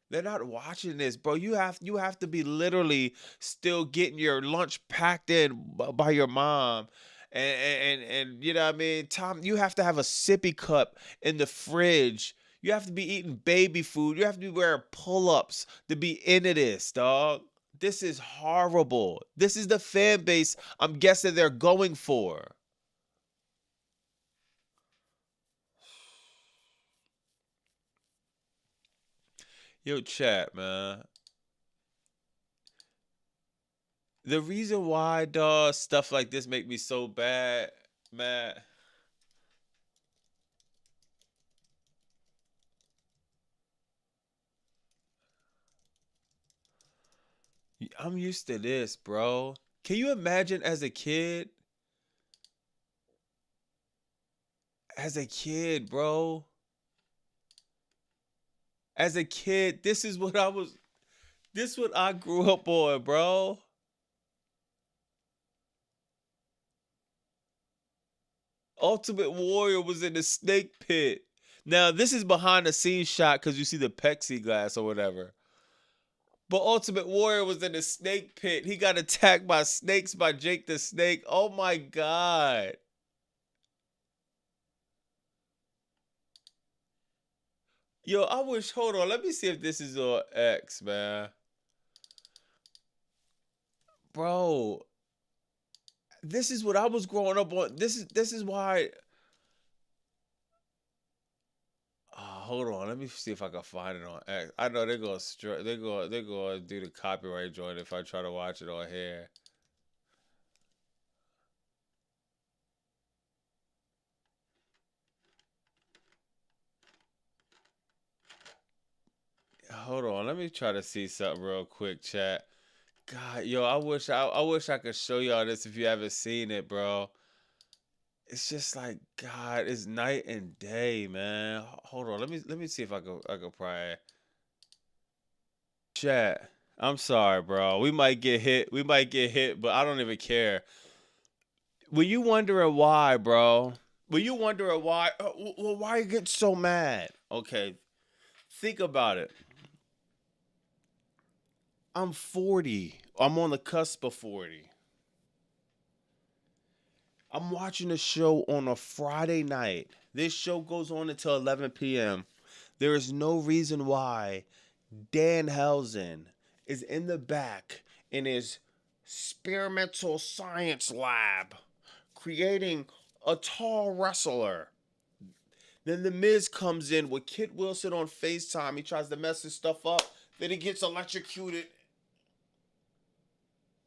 They're not watching this, bro. You have to be literally still getting your lunch packed in by your mom. And you know what I mean? Tom, you have to have a sippy cup in the fridge. You have to be eating baby food. You have to be wearing pull-ups to be into this, dog. This is horrible. This is the fan base I'm guessing they're going for. Yo, chat, man. The reason why, dog, stuff like this make me so bad, man. I'm used to this, bro. Can you imagine as a kid? As a kid, bro. As a kid, this what I grew up on, bro. Ultimate Warrior was in the snake pit. Now, this is behind the scenes shot because you see the plexiglass or whatever. But Ultimate Warrior was in the snake pit. He got attacked by snakes by Jake the Snake. Oh my God. Yo, I wish, hold on, let me see if this is on X, man. Bro, this is what I was growing up on. This is why. Hold on, let me see if I can find it on X. I know they're gonna do the copyright joint if I try to watch it on here. Hold on, let me try to see something real quick, chat. God, yo, I wish I could show y'all this if you haven't seen it, bro. It's just like God, it's night and day, man. Hold on, let me see if I could probably chat. I'm sorry, bro. We might get hit. We might get hit, but I don't even care. Were you wondering why, bro? Were you wondering why? Well, why you get so mad? Okay, think about it. I'm 40. I'm on the cusp of 40. I'm watching a show on a Friday night. This show goes on until 11 p.m. There is no reason why Danhausen is in the back in his experimental science lab creating a tall wrestler. Then The Miz comes in with Kit Wilson on FaceTime. He tries to mess his stuff up. Then he gets electrocuted.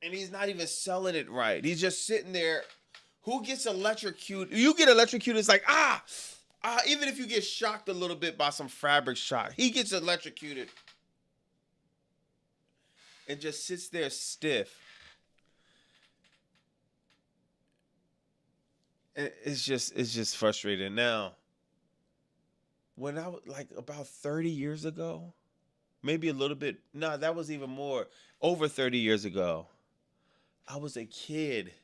And he's not even selling it right. He's just sitting there. Who gets electrocuted? You get electrocuted, it's like, even if you get shocked a little bit by some fabric shot, he gets electrocuted and just sits there stiff. And it's just frustrating. Now, when I was like about 30 years ago, maybe a little bit, no, that was even more, over 30 years ago, I was a kid.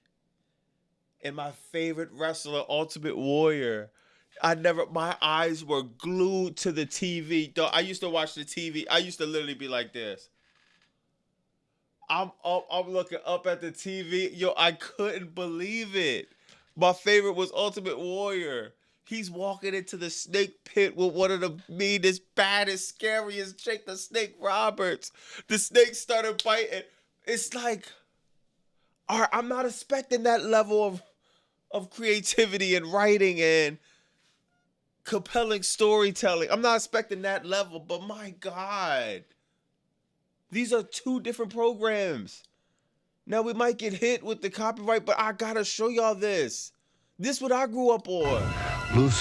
And my favorite wrestler, Ultimate Warrior, my eyes were glued to the TV. Though I used to watch the TV. I used to literally be like this. I'm looking up at the TV. Yo, I couldn't believe it. My favorite was Ultimate Warrior. He's walking into the snake pit with one of the meanest, baddest, scariest Jake the Snake Roberts. The snake started biting. It's like, all right, I'm not expecting that level of creativity and writing and compelling storytelling. I'm not expecting that level, but my God. These are two different programs. Now we might get hit with the copyright, but I gotta show y'all this. This what I grew up on.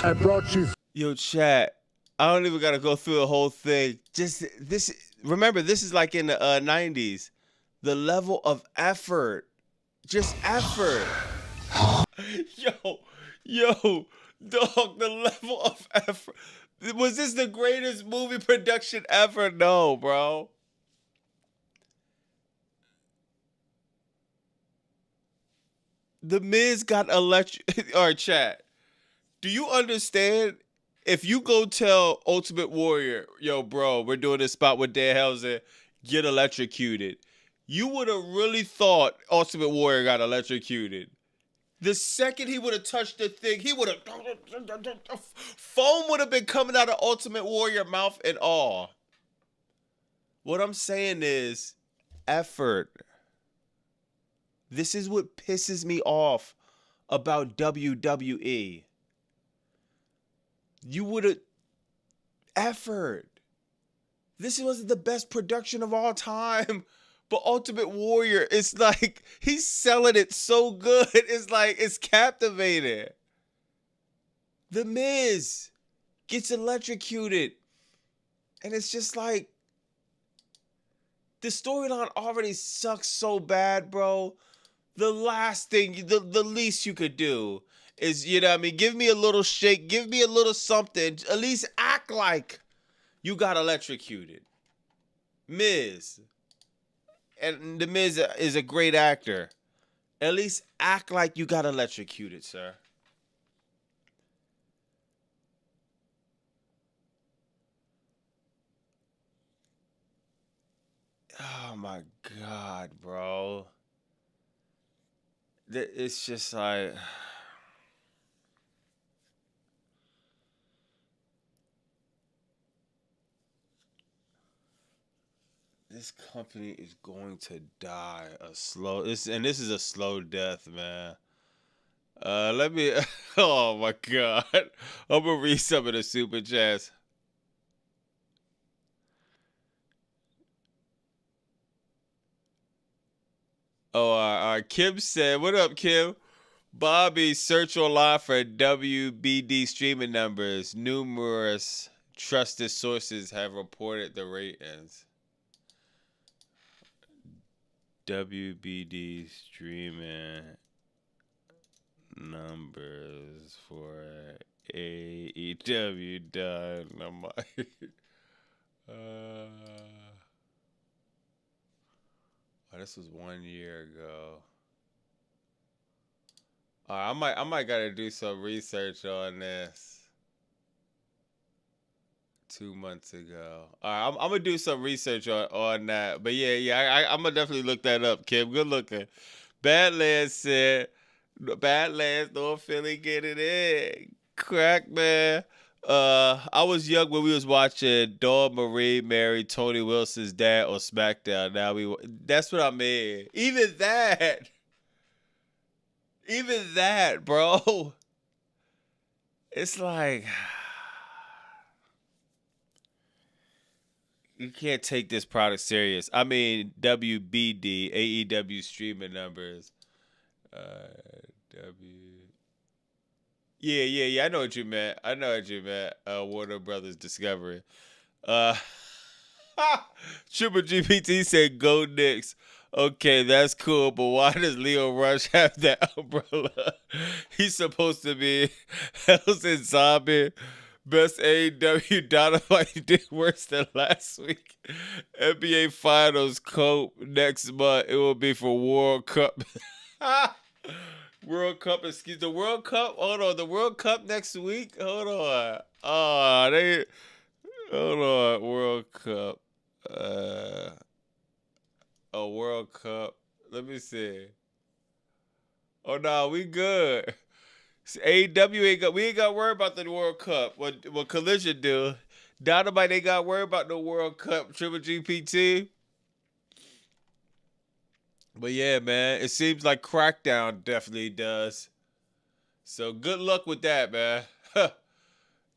I brought you. Yo, chat. I don't even gotta go through the whole thing. Just this. Remember, this is like in the 90s. The level of effort, just effort. Yo, dog. The level of effort. Was this the greatest movie production ever? No, bro. The Miz got electric. All right, chat. Do you understand? If you go tell Ultimate Warrior, yo, bro, we're doing this spot with Danhausen, get electrocuted. You would have really thought Ultimate Warrior got electrocuted. The second he would have touched the thing, he would have. Foam would have been coming out of Ultimate Warrior mouth and all. What I'm saying is effort. This is what pisses me off about WWE. You would have effort. This wasn't the best production of all time, but Ultimate Warrior, it's like he's selling it so good. It's like it's captivating. The Miz gets electrocuted, and it's just like the storyline already sucks so bad, bro. The last thing, the least you could do is, you know what I mean, give me a little shake, give me a little something, at least act like you got electrocuted. Miz. And the Miz is a great actor. At least act like you got electrocuted, sir. Oh my God, bro. It's just like, this company is going to die a slow. And this is a slow death, man. Let me. Oh my God, I'm gonna read some of the super chats. Oh, Kim said, "What up, Kim?" Bobby, search online for WBD streaming numbers. Numerous trusted sources have reported the ratings. WBD streaming numbers for AEW Dynamite. Oh, this was 1 year ago. I might gotta do some research on this. 2 months ago. All right, I'm gonna do some research on that. But yeah, I'm gonna definitely look that up, Kim. Good looking. Badlands said, Badlands, North Philly, get it in. Crack, man. I was young when we was watching Dawn Marie marry Tony Wilson's dad on SmackDown. That's what I mean. Even that, bro. It's like, you can't take this product serious. I mean, WBD, AEW streaming numbers. Yeah. I know what you meant. Warner Brothers Discovery. Triple GPT said, "Go Knicks." Okay, that's cool, but why does Leo Rush have that umbrella? He's supposed to be Hell's and Zombie. Best AEW Dynamite did worse than last week. NBA Finals cope next month. It will be for World Cup. World Cup, excuse the World Cup. Hold on, the World Cup next week. Hold on. Hold on. World Cup. World Cup. Let me see. Oh no, we good. AEW we ain't got to worry about the World Cup. What Collision do? Dynamite ain't got to worry about the World Cup. Triple GPT. But yeah, man, it seems like Crackdown definitely does. So good luck with that, man.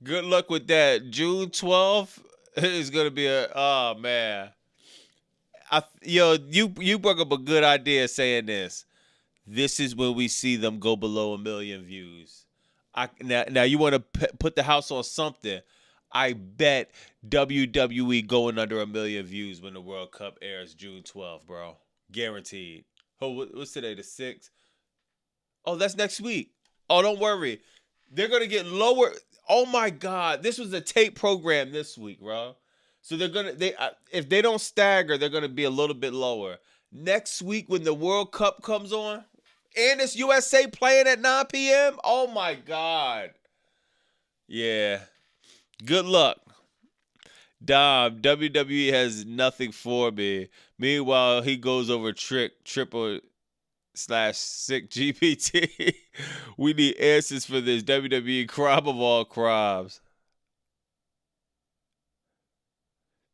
Good luck with that. June 12th is gonna be oh man. You brought up a good idea saying this. This is when we see them go below 1 million views. Now you want to put the house on something. I bet WWE going under 1 million views when the World Cup airs June 12th, bro. Guaranteed. Oh, what's today? The 6th? Oh, that's next week. Oh, don't worry. They're going to get lower. Oh, my God. This was a tape program this week, bro. So if they don't stagger, they're going to be a little bit lower. Next week when the World Cup comes on, and it's USA playing at 9 p.m., oh, my God. Yeah. Good luck. Dom, WWE has nothing for me. Meanwhile, he goes over triple / sick GPT. We need answers for this WWE crime of all crimes.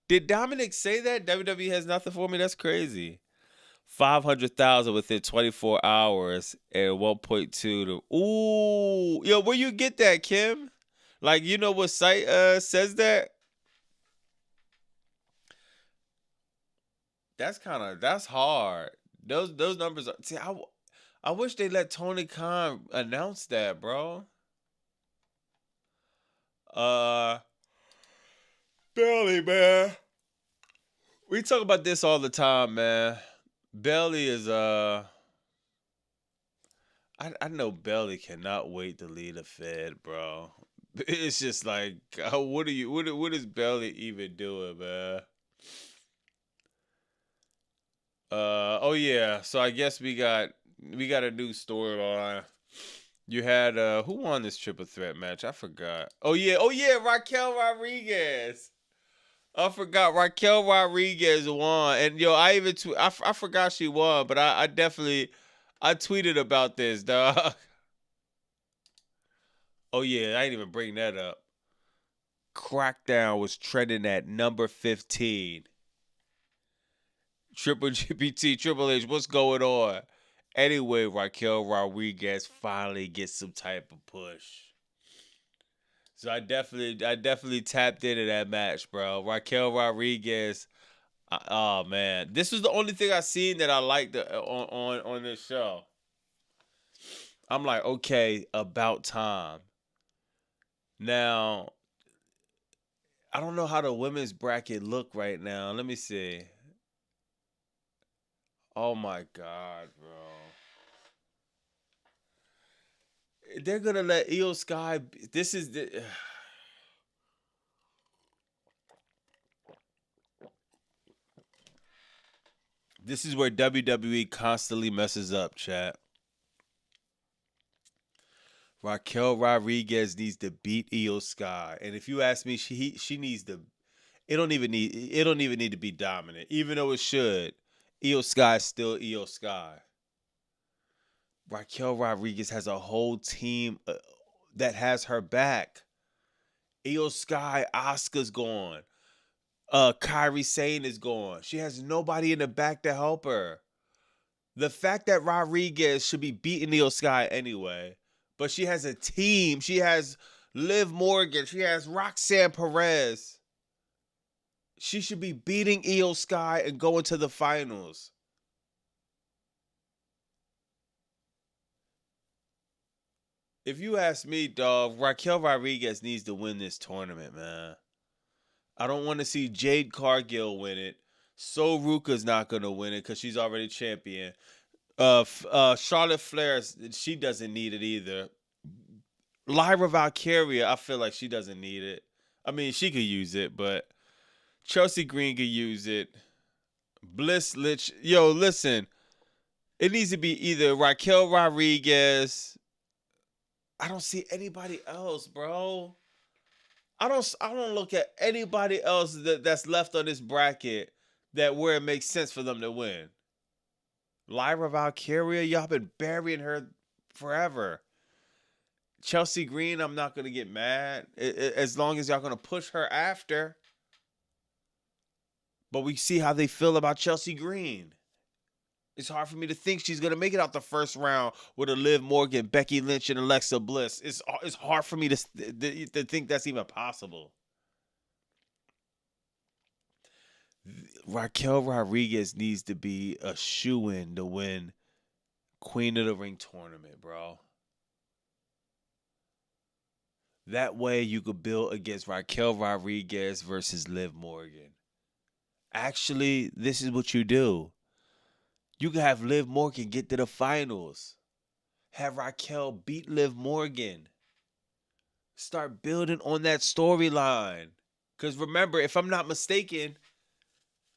Did Dominic say that? WWE has nothing for me? That's crazy. 500,000 within 24 hours and 1.2 to. Ooh. Yo, where you get that, Kim? Like, you know what site says that? That's hard. Those numbers are. See, I wish they let Tony Khan announce that, bro. Belly, man. We talk about this all the time, man. Belly is I know Belly cannot wait to lead a Fed, bro. It's just like, what is Belly even doing, man? Oh yeah. So I guess we got a new storyline. You had who won this triple threat match? I forgot. Oh yeah, Raquel Rodriguez. I forgot Raquel Rodriguez won, and yo, I even I forgot she won, but I definitely tweeted about this, dog. Oh yeah, I didn't even bring that up. Crackdown was trending at number 15. Triple GPT, Triple H, what's going on? Anyway, Raquel Rodriguez finally gets some type of push. So I definitely tapped into that match, bro. Raquel Rodriguez. Oh man, this was the only thing I seen that I liked on this show. I'm like, okay, about time. Now, I don't know how the women's bracket look right now. Let me see. Oh my God, bro. They're gonna let Io Sky. This is the. This is where WWE constantly messes up, chat. Raquel Rodriguez needs to beat Io Sky, and if you ask me, she needs to. It don't even need to be dominant, even though it should. Io Sky is still Io Sky. Raquel Rodriguez has a whole team that has her back. Io Sky, Asuka's gone. Kairi Sane is gone. She has nobody in the back to help her. The fact that Rodriguez should be beating Io Sky anyway, but she has a team. She has Liv Morgan. She has Roxanne Perez. She should be beating Io Sky and going to the finals. If you ask me, dog, Raquel Rodriguez needs to win this tournament, man. I don't want to see Jade Cargill win it. So Ruka's not gonna win it because she's already champion. Charlotte Flair, she doesn't need it either. Lyra Valkyria, I feel like she doesn't need it. I mean, she could use it, but Chelsea Green could use it. Bliss Lich, yo, listen, it needs to be either Raquel Rodriguez. I don't see anybody else, bro. I don't look at anybody else that's left on this bracket that where it makes sense for them to win. Lyra Valkyria, y'all been burying her forever. Chelsea Green, I'm not gonna get mad as long as y'all gonna push her after. But we see how they feel about Chelsea Green. It's hard for me to think she's gonna make it out the first round with a Liv Morgan, Becky Lynch, and Alexa Bliss. It's hard for me to think that's even possible. Raquel Rodriguez needs to be a shoo-in to win Queen of the Ring tournament, bro. That way you could build against Raquel Rodriguez versus Liv Morgan. Actually, this is what you do. You can have Liv Morgan get to the finals. Have Raquel beat Liv Morgan. Start building on that storyline. Because remember, if I'm not mistaken,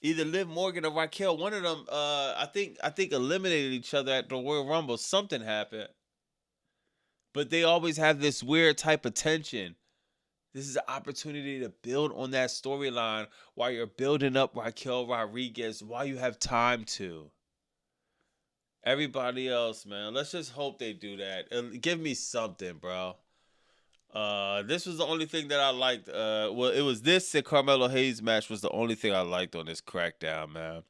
either Liv Morgan or Raquel, one of them, I think eliminated each other at the Royal Rumble. Something happened. But they always have this weird type of tension. This is an opportunity to build on that storyline while you're building up Raquel Rodriguez, while you have time to. Everybody else, man, let's just hope they do that. Give me something, bro. This was the only thing that I liked. Well, it was this and Carmelo Hayes match was the only thing I liked on this crackdown, man.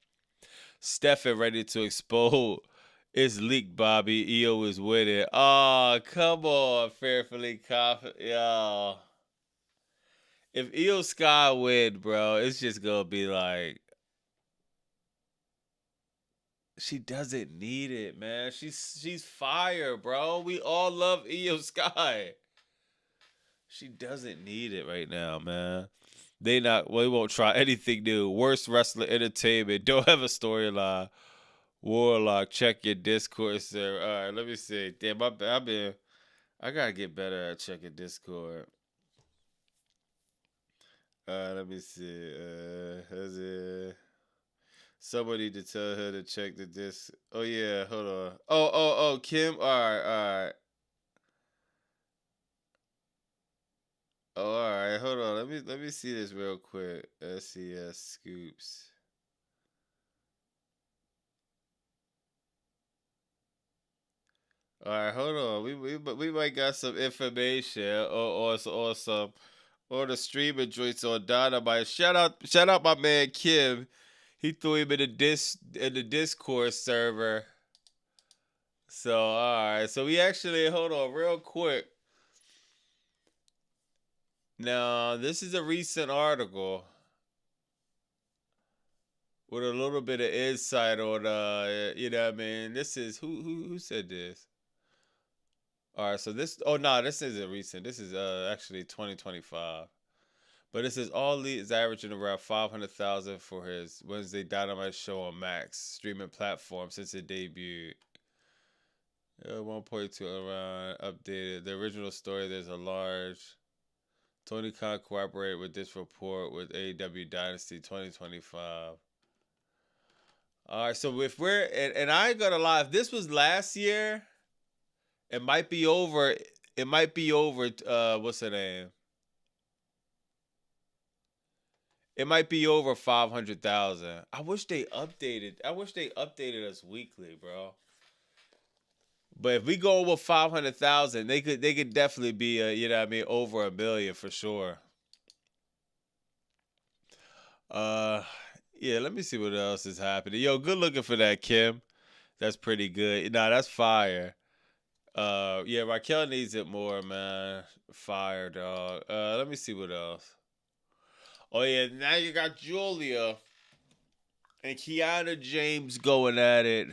Stephen ready to explode. It's leaked, Bobby. EO is with it. Oh, come on, Fearfully Confident. Yo. If Io Sky win, bro, it's just gonna be like she doesn't need it, man. She's fire, bro. We all love Io Sky. She doesn't need it right now, man. They won't try anything new. Worst wrestler entertainment. Don't have a storyline. Warlock, check your Discord, sir. All right, let me see. Damn, I gotta get better at checking Discord. Let me see. Somebody need to tell her to check the disc. Oh yeah, hold on. Oh, Kim. All right. Oh, all right. Hold on. Let me see this real quick. SES scoops. All right, hold on. We might got some information or some or the streaming joints on Dynamite. Shout out my man Kim. He threw him in the Discord server. So all right. So we actually hold on real quick. Now, this is a recent article with a little bit of insight on you know what I mean? This is who said this? All right, so this this isn't recent. This is actually 2025. But it says All Elite is averaging around 500,000 for his Wednesday Dynamite show on Max streaming platform since it debuted. 1.2 around updated. The original story, there's a large Tony Khan cooperated with this report with AEW Dynasty 2025. All right, so if we're and I ain't gonna lie, if this was last year, it might be over. It might be over. What's her name? It might be over 500,000. I wish they updated us weekly, bro. But if we go over 500,000, they could definitely be you know what I mean, over 1 million for sure. Yeah, let me see what else is happening. Yo, good looking for that, Kim. That's pretty good. Nah, that's fire. Yeah, Raquel needs it more, man. Fire, dog. Let me see what else. Oh yeah, now you got Julia and Kiana James going at it.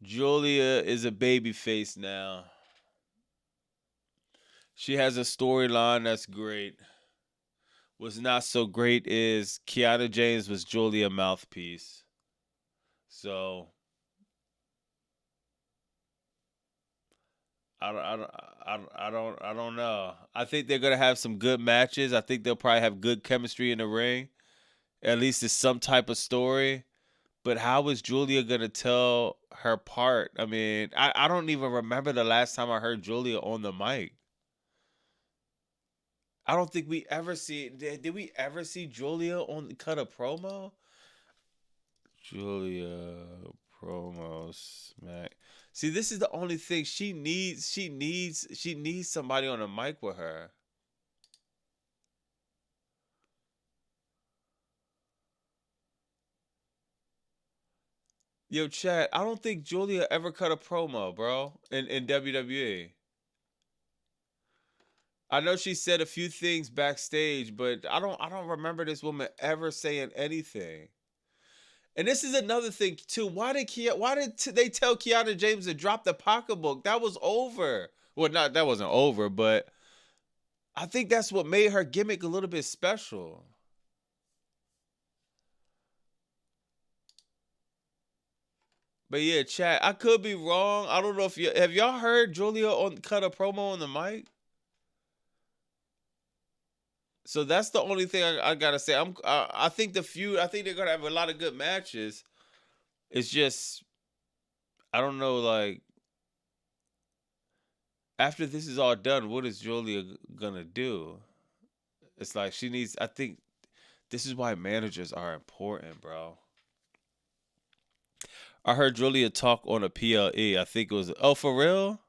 Julia is a babyface now. She has a storyline that's great. What's not so great is Kiana James was Julia mouthpiece. So I don't know. I think they're gonna have some good matches. I think they'll probably have good chemistry in the ring. At least it's some type of story. But how is Julia gonna tell her part? I mean, I don't even remember the last time I heard Julia on the mic. I don't think we ever see. Did we ever see Julia cut a promo? Julia promo smack. See, this is the only thing she needs. She needs somebody on the mic with her. Yo, Chad, I don't think Julia ever cut a promo, bro, in WWE. I know she said a few things backstage, but I don't remember this woman ever saying anything. And this is another thing too. Why did they tell Kiana James to drop the pocketbook? That was over. Well, not that wasn't over, but I think that's what made her gimmick a little bit special. But yeah, chat. I could be wrong. I don't know if y'all heard Julia cut a promo on the mic. So that's the only thing I gotta say. I think the feud. I think they're gonna have a lot of good matches. It's just I don't know. Like after this is all done, what is Julia gonna do? It's like she needs. I think this is why managers are important, bro. I heard Julia talk on a PLE. I think it was. Oh, for real?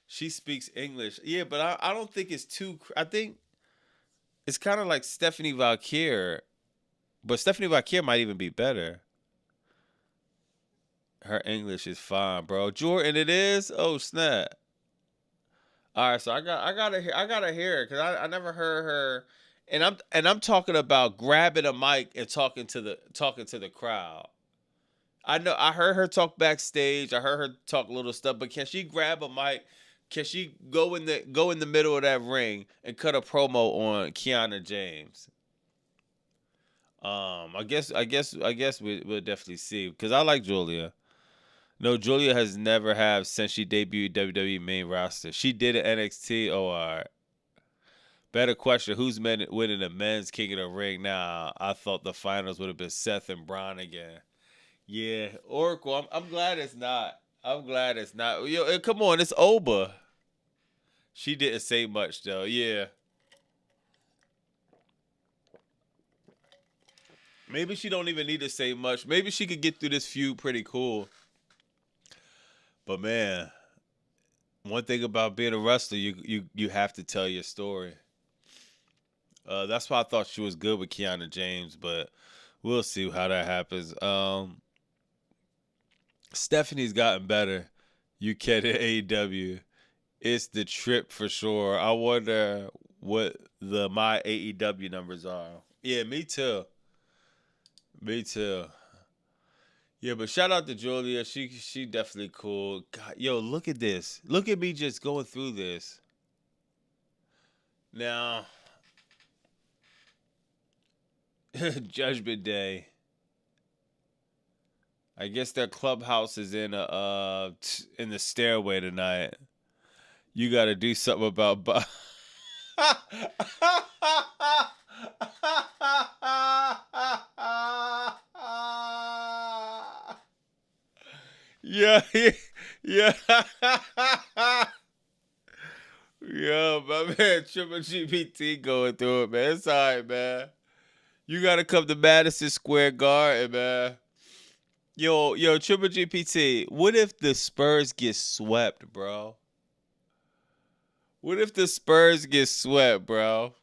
She speaks English. Yeah, but I don't think it's too. I think it's kind of like Stephanie Valkyr, but Stephanie Valkyr might even be better. Her English is fine, bro. Jordan, it is. Oh snap! All right, so I gotta hear it because I never heard her, and I'm talking about grabbing a mic and talking to the crowd. I know I heard her talk backstage. I heard her talk a little stuff, but can she grab a mic? Can she go in the middle of that ring and cut a promo on Kiana James? I guess we'll definitely see because I like Julia. No, Julia has never have since she debuted WWE main roster. She did it NXT. Oh, all right. Better question: who's winning the men's King of the Ring now? I thought the finals would have been Seth and Braun again. Yeah, Oracle. I'm glad it's not. I'm glad it's not. Yo, come on, it's Oba. She didn't say much though. Yeah, maybe she don't even need to say much. Maybe she could get through this feud pretty cool. But man, one thing about being a wrestler, you have to tell your story. That's why I thought she was good with Kiana James, but we'll see how that happens. Stephanie's gotten better. You kid at AEW. It's the trip for sure. I wonder what my AEW numbers are. Yeah, me too. Me too. Yeah, but shout out to Julia. She definitely cool. God, yo, look at this. Look at me just going through this. Now, Judgment Day. I guess their clubhouse is in the stairway tonight. You got to do something about. Yeah, yeah, yeah, my man, Triple GPT going through it, man. It's all right, man. You gotta come to Madison Square Garden, man. Yo, Triple GPT. What if the Spurs get swept, bro? What if the Spurs get swept, bro?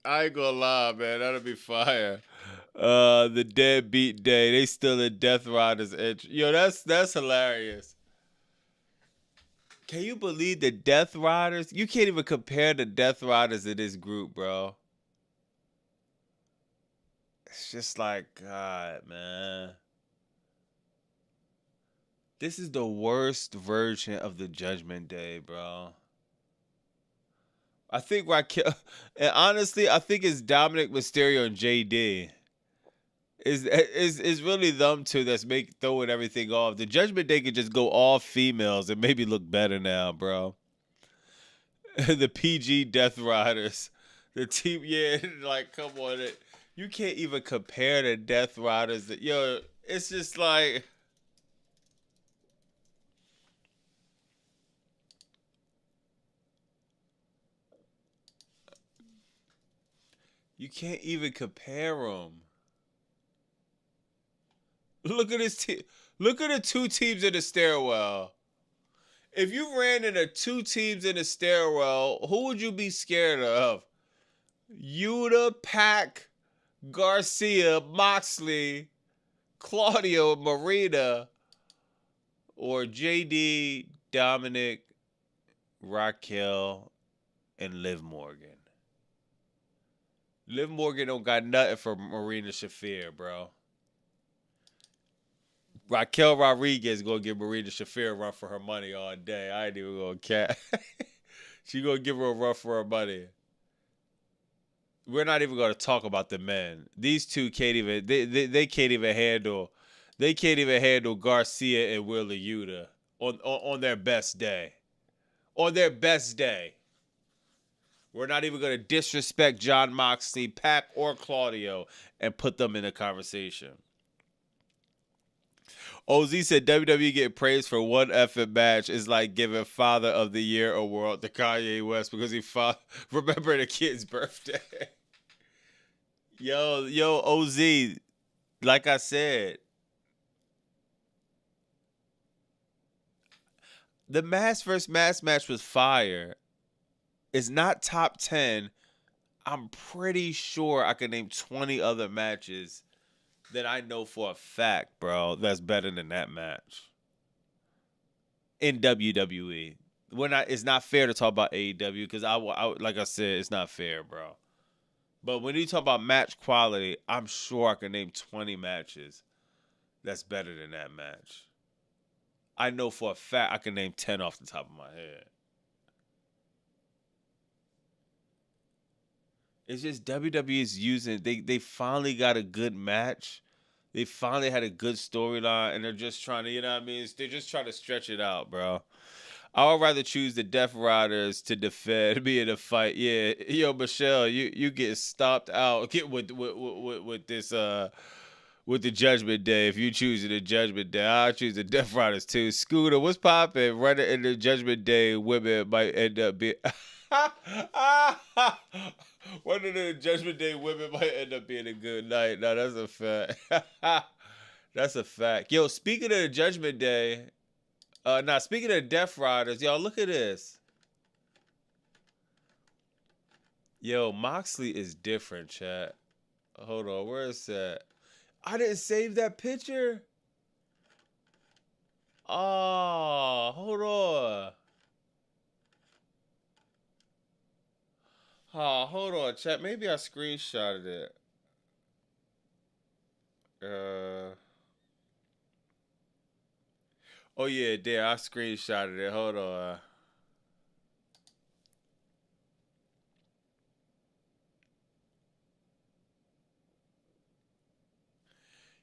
I ain't gonna lie, man. That'll be fire. The deadbeat day. They still in Death Riders entry. Yo, that's hilarious. Can you believe the Death Riders? You can't even compare the Death Riders to this group, bro. It's just like, God, man. This is the worst version of the Judgment Day, bro. I think Raquel, and honestly, I think it's Dominic Mysterio and JD. Is really them two that's throwing everything off. The Judgment Day could just go all females and maybe look better now, bro. The PG Death Riders, the team, yeah, like come on, you can't even compare the Death Riders. Yo, it's just like. You can't even compare them. Look at this team. Look at the two teams in the stairwell. If you ran into two teams in the stairwell, who would you be scared of? Yuta, Pac, Garcia, Moxley, Claudio, Marina, or JD, Dominic, Raquel, and Liv Morgan. Liv Morgan don't got nothing for Marina Shafir, bro. Raquel Rodriguez gonna give Marina Shafir a run for her money all day. I ain't even gonna care. She gonna give her a run for her money. We're not even gonna talk about the men. These two can't even. They can't even handle. They can't even handle Garcia and Wheeler Yuta on their best day. On their best day. We're not even gonna disrespect John Moxley, Pac, or Claudio and put them in a conversation. OZ said WWE getting praised for one effing match is like giving Father of the Year award to Kanye West because he remembered a kid's birthday. Yo, OZ, like I said, the mass versus mass match was fire. It's not top 10. I'm pretty sure I can name 20 other matches that I know for a fact, bro, that's better than that match in WWE. It's not fair to talk about AEW because I like I said, it's not fair, bro. But when you talk about match quality, I'm sure I can name 20 matches that's better than that match. I know for a fact I can name 10 off the top of my head. It's just WWE is using, they finally got a good match. They finally had a good storyline, and they're just trying to, you know what I mean? They're just trying to stretch it out, bro. I would rather choose the Death Riders to defend me in a fight. Yeah, yo, Michelle, you get stopped out. Get with this with the Judgment Day. If you choose the Judgment Day, I'll choose the Death Riders too. Scooter, what's poppin'? Running in the Judgment Day, women might end up being. One of the Judgment Day women might end up being a good night. No, that's a fact. That's a fact. Yo, speaking of the Judgment Day, speaking of Death Riders, y'all, look at this. Yo, Moxley is different, chat. Hold on, where is that? I didn't save that picture. Oh, hold on. Oh, hold on, chat. Maybe I screenshotted it. Oh yeah, there. I screenshotted it. Hold on.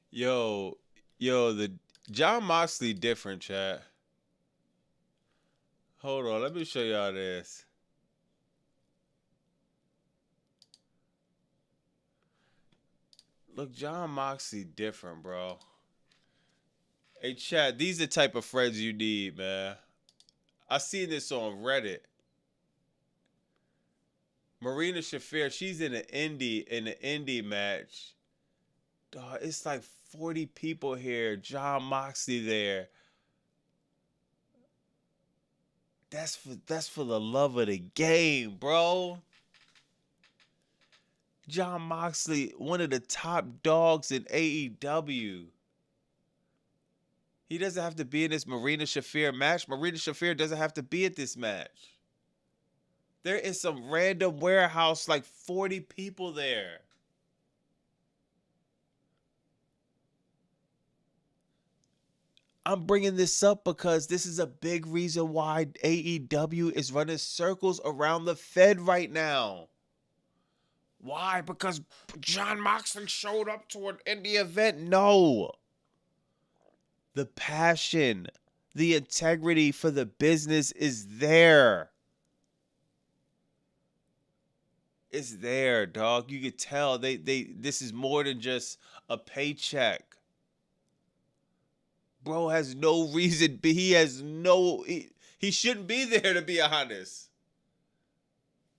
Yo, the John Moxley different, chat. Hold on, let me show y'all this. Look, John Moxley different, bro. Hey, chat, these are the type of friends you need, man. I seen this on Reddit. Marina Shafir, she's in an indie match. Dog, it's like 40 people here. John Moxley there. That's for the love of the game, bro. John Moxley, one of the top dogs in AEW. He doesn't have to be in this Marina Shafir match. Marina Shafir doesn't have to be at this match. There is some random warehouse, like 40 people there. I'm bringing this up because this is a big reason why AEW is running circles around the Fed right now. Why? Because John Moxley showed up to an indie event? No. The passion, the integrity for the business is there. It's there, dog. You could tell this is more than just a paycheck. Bro has no reason. He shouldn't be there, to be honest.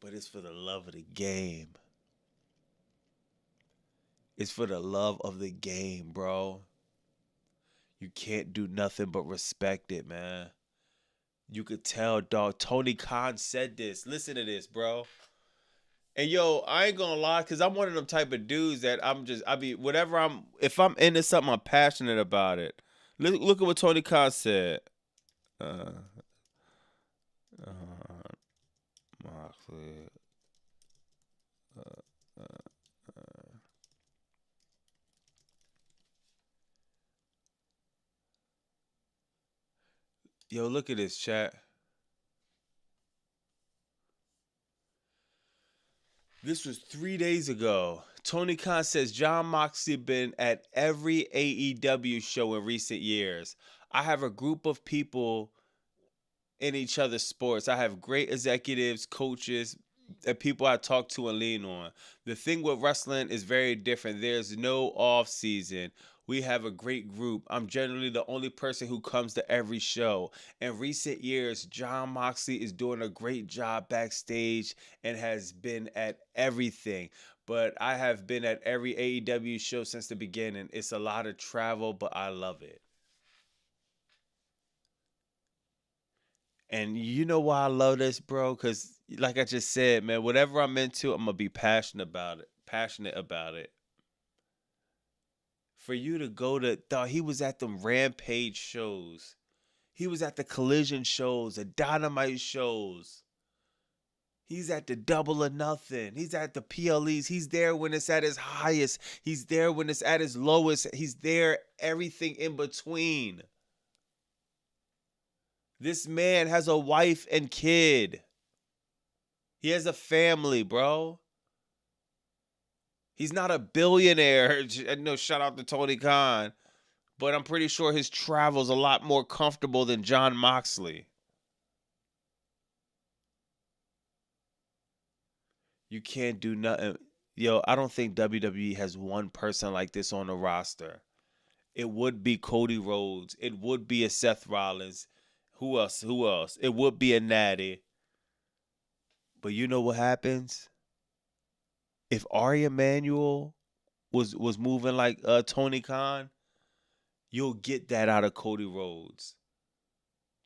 But it's for the love of the game. It's for the love of the game, bro. You can't do nothing but respect it, man. You could tell, dog. Tony Khan said this. Listen to this, bro. And yo, I ain't gonna lie, cause I'm one of them type of dudes that if I'm into something, I'm passionate about it. Look at what Tony Khan said. Uh, uh, Moxley. Yo, look at this chat. This was 3 days ago. Tony Khan says John Moxley been at every AEW show in recent years. I have a group of people in each other's sports. I have great executives, coaches, and people I talk to and lean on. The thing with wrestling is very different. There's no off season. We have a great group. I'm generally the only person who comes to every show. In recent years, John Moxley is doing a great job backstage and has been at everything. But I have been at every AEW show since the beginning. It's a lot of travel, but I love it. And you know why I love this, bro? Because, like I just said, man, whatever I'm into, I'm going to be passionate about it. Passionate about it. For you to go to, dog, he was at them Rampage shows. He was at the Collision shows, the Dynamite shows. He's at the Double or Nothing. He's at the PLEs. He's there when it's at his highest. He's there when it's at his lowest. He's there everything in between. This man has a wife and kid. He has a family, bro. He's not a billionaire. No, shout out to Tony Khan. But I'm pretty sure his travel's a lot more comfortable than John Moxley. You can't do nothing. Yo, I don't think WWE has one person like this on the roster. It would be Cody Rhodes. It would be a Seth Rollins. Who else? Who else? It would be a Natty. But you know what happens? If Ari Emanuel was moving like Tony Khan, you'll get that out of Cody Rhodes.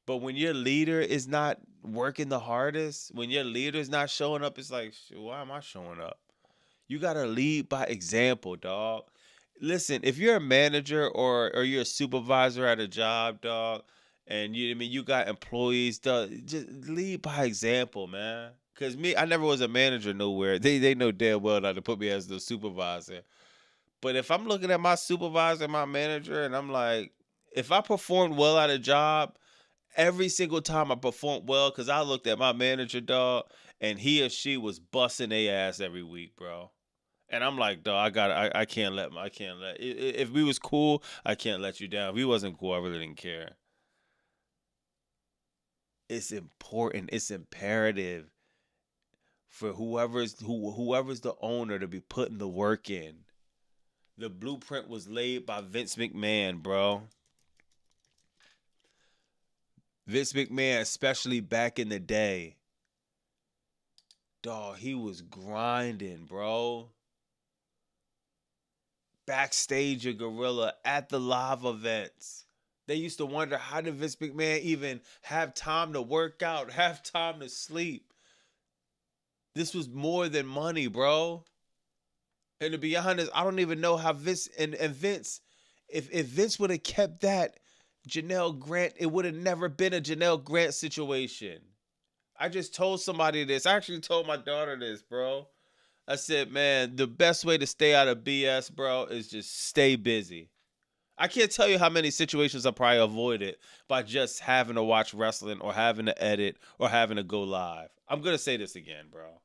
But when your leader is not working the hardest, when your leader's not showing up, it's like, why am I showing up? You got to lead by example, dog. Listen, if you're a manager or you're a supervisor at a job, dog, and you got employees, dog, just lead by example, man. Cause I never was a manager nowhere. They know damn well not to put me as the supervisor. But if I'm looking at my supervisor, my manager, and I'm like, if I performed well at a job, every single time I performed well, because I looked at my manager, dog, and he or she was busting their ass every week, bro. And I'm like, dog, I can't let. If we was cool, I can't let you down. If we wasn't cool, I really didn't care. It's important. It's imperative for whoever's the owner to be putting the work in. The blueprint was laid by Vince McMahon, bro. Vince McMahon, especially back in the day. Dog, he was grinding, bro. Backstage at Gorilla, at the live events. They used to wonder, how did Vince McMahon even have time to work out, have time to sleep? This was more than money, bro. And to be honest, I don't even know how Vince and Vince, if Vince would have kept that Janelle Grant, it would have never been a Janelle Grant situation. I just told somebody this. I actually told my daughter this, bro. I said, man, the best way to stay out of BS, bro, is just stay busy. I can't tell you how many situations I probably avoided by just having to watch wrestling or having to edit or having to go live. I'm going to say this again, bro.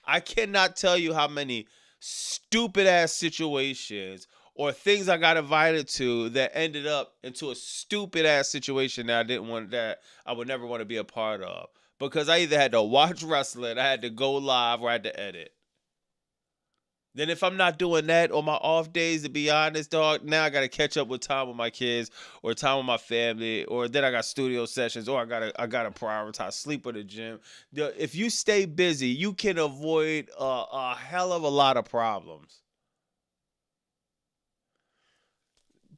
I cannot tell you how many stupid ass situations or things I got invited to that ended up into a stupid ass situation that I would never want to be a part of. Because I either had to watch wrestling, I had to go live, or I had to edit. Then if I'm not doing that on my off days, to be honest, dog, now I got to catch up with time with my kids or time with my family, or then I got studio sessions, or I gotta prioritize sleep at the gym. If you stay busy, you can avoid a hell of a lot of problems.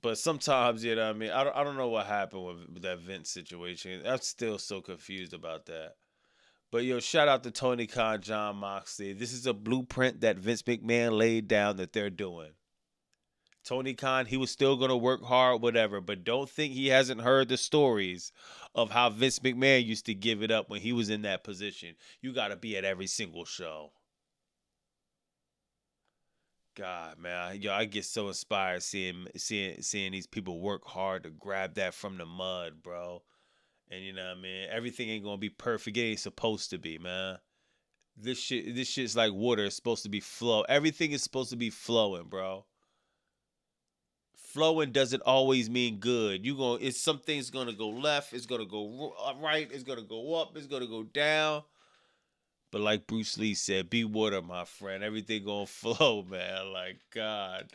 But sometimes, you know what I mean? I don't know what happened with that Vince situation. I'm still so confused about that. But yo, shout out to Tony Khan, John Moxley. This is a blueprint that Vince McMahon laid down that they're doing. Tony Khan, he was still going to work hard, whatever, but don't think he hasn't heard the stories of how Vince McMahon used to give it up when he was in that position. You got to be at every single show. God, man, yo, I get so inspired seeing these people work hard to grab that from the mud, bro. And you know what I mean? Everything ain't gonna be perfect. It ain't supposed to be, man. This shit's like water. It's supposed to be flow. Everything is supposed to be flowing, bro. Flowing doesn't always mean good. It's some things gonna go left. It's gonna go right. It's gonna go up. It's gonna go down. But like Bruce Lee said, be water, my friend. Everything gonna flow, man. Like God,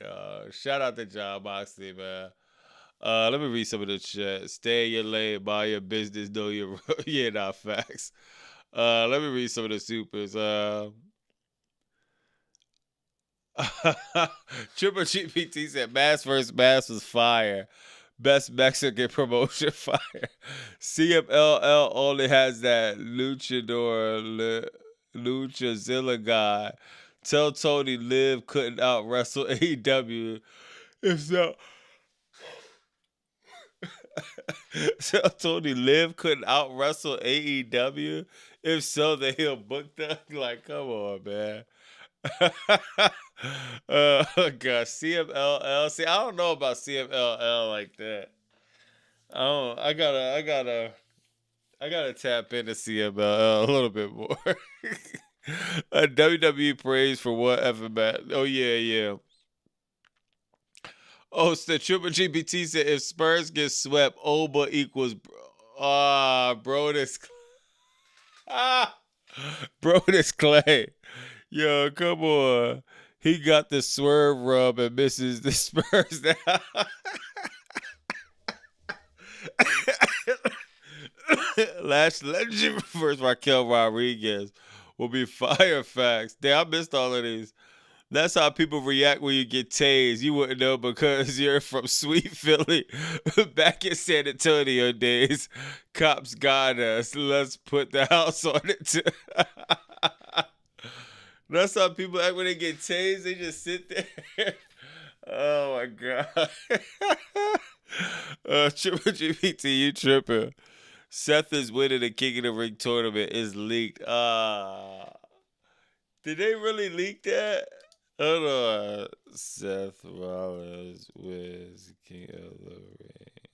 shout out to John Moxley, man. Let me read some of the chat. Stay in your lane, mind your business, know your yeah, not facts. Let me read some of the supers. Triple GPT said Mass vs. Mass was fire. Best Mexican promotion fire. CMLL only has that Luchazilla guy. Tell Tony Liv couldn't out wrestle AEW. If so, tell Tony Liv couldn't out wrestle AEW. If so, then he'll book them. Like, come on, man. God, CMLL. See, I don't know about CMLL like that. I gotta tap into CMLL a little bit more. WWE praise for whatever, man. Oh yeah, yeah. Oh, so Triple GPT said if Spurs get swept, Oba equals. Bro, this. Bro, this Clay. Yo, come on. He got the swerve rub and misses the Spurs now. Last legend first Raquel Rodriguez will be fire facts. Damn, I missed all of these. That's how people react when you get tased. You wouldn't know because you're from sweet Philly. Back in San Antonio days, cops got us. Let's put the house on it too. That's how people act when they get tased. They just sit there. Oh my God. Triple GPT, you tripping. Seth is winning the King of the Ring tournament is leaked. Did they really leak that? Hold on. Seth Rollins wins King of the Ring.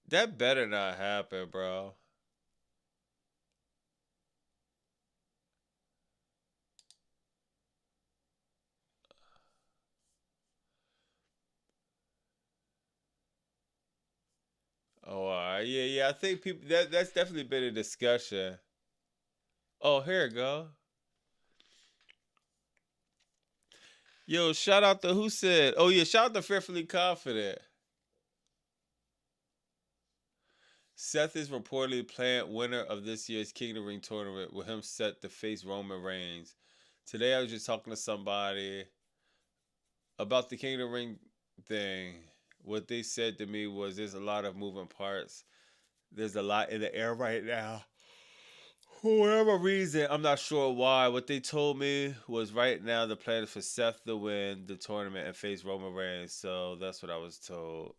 That better not happen, bro. Oh, all right. Yeah. I think people that's definitely been a discussion. Oh, here we go. Yo, shout out to who said? Oh yeah, shout out to Fearfully Confident. Seth is reportedly planned winner of this year's King of the Ring tournament, with him set to face Roman Reigns. Today I was just talking to somebody about the King of the Ring thing. What they said to me was there's a lot of moving parts. There's a lot in the air right now. For whatever reason, I'm not sure why. What they told me was right now the plan is for Seth to win the tournament and face Roman Reigns. So that's what I was told.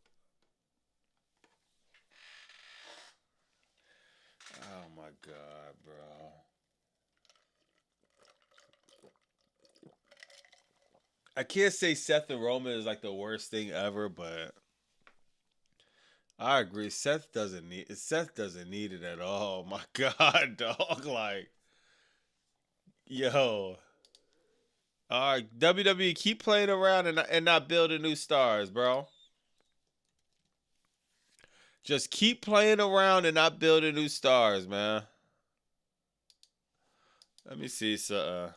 Oh my God, bro. I can't say Seth and Roman is like the worst thing ever, but I agree. Seth doesn't need it at all. My God, dog. Like, yo. All right, WWE, keep playing around and not building new stars, bro. Just keep playing around and not building new stars, man. Let me see something.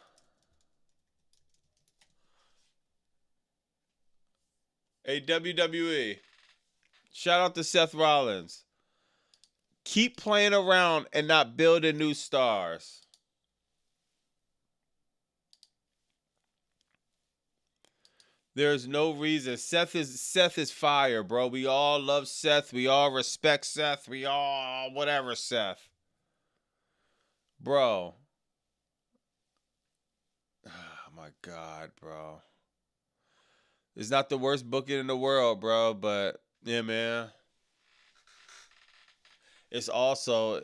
Hey, WWE. Shout out to Seth Rollins. Keep playing around and not building new stars. There's no reason. Seth is fire, bro. We all love Seth. We all respect Seth. We all whatever Seth. Bro. Oh my God, bro. It's not the worst booking in the world, bro, but yeah, man. It's also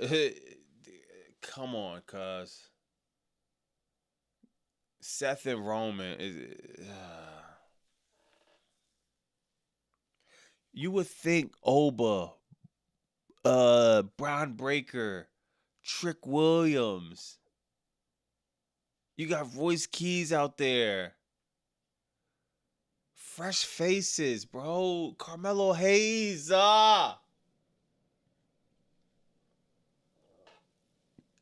come on, cuz Seth and Roman is you would think Oba, Braun Breaker, Trick Williams. You got Royce Keys out there. Fresh faces, bro. Carmelo Hayes. At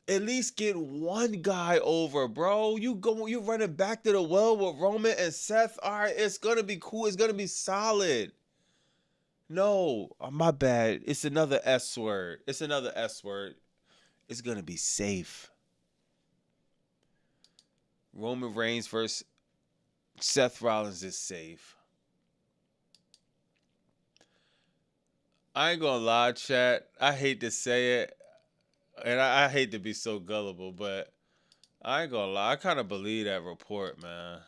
least get one guy over, bro. You running back to the well with Roman and Seth. All right, it's gonna be cool. It's gonna be solid. No, my bad. It's another S word. It's another S word. It's gonna be safe. Roman Reigns versus Seth Rollins is safe. I ain't gonna lie, chat. I hate to say it, and I hate to be so gullible, but I ain't gonna lie. I kind of believe that report, man.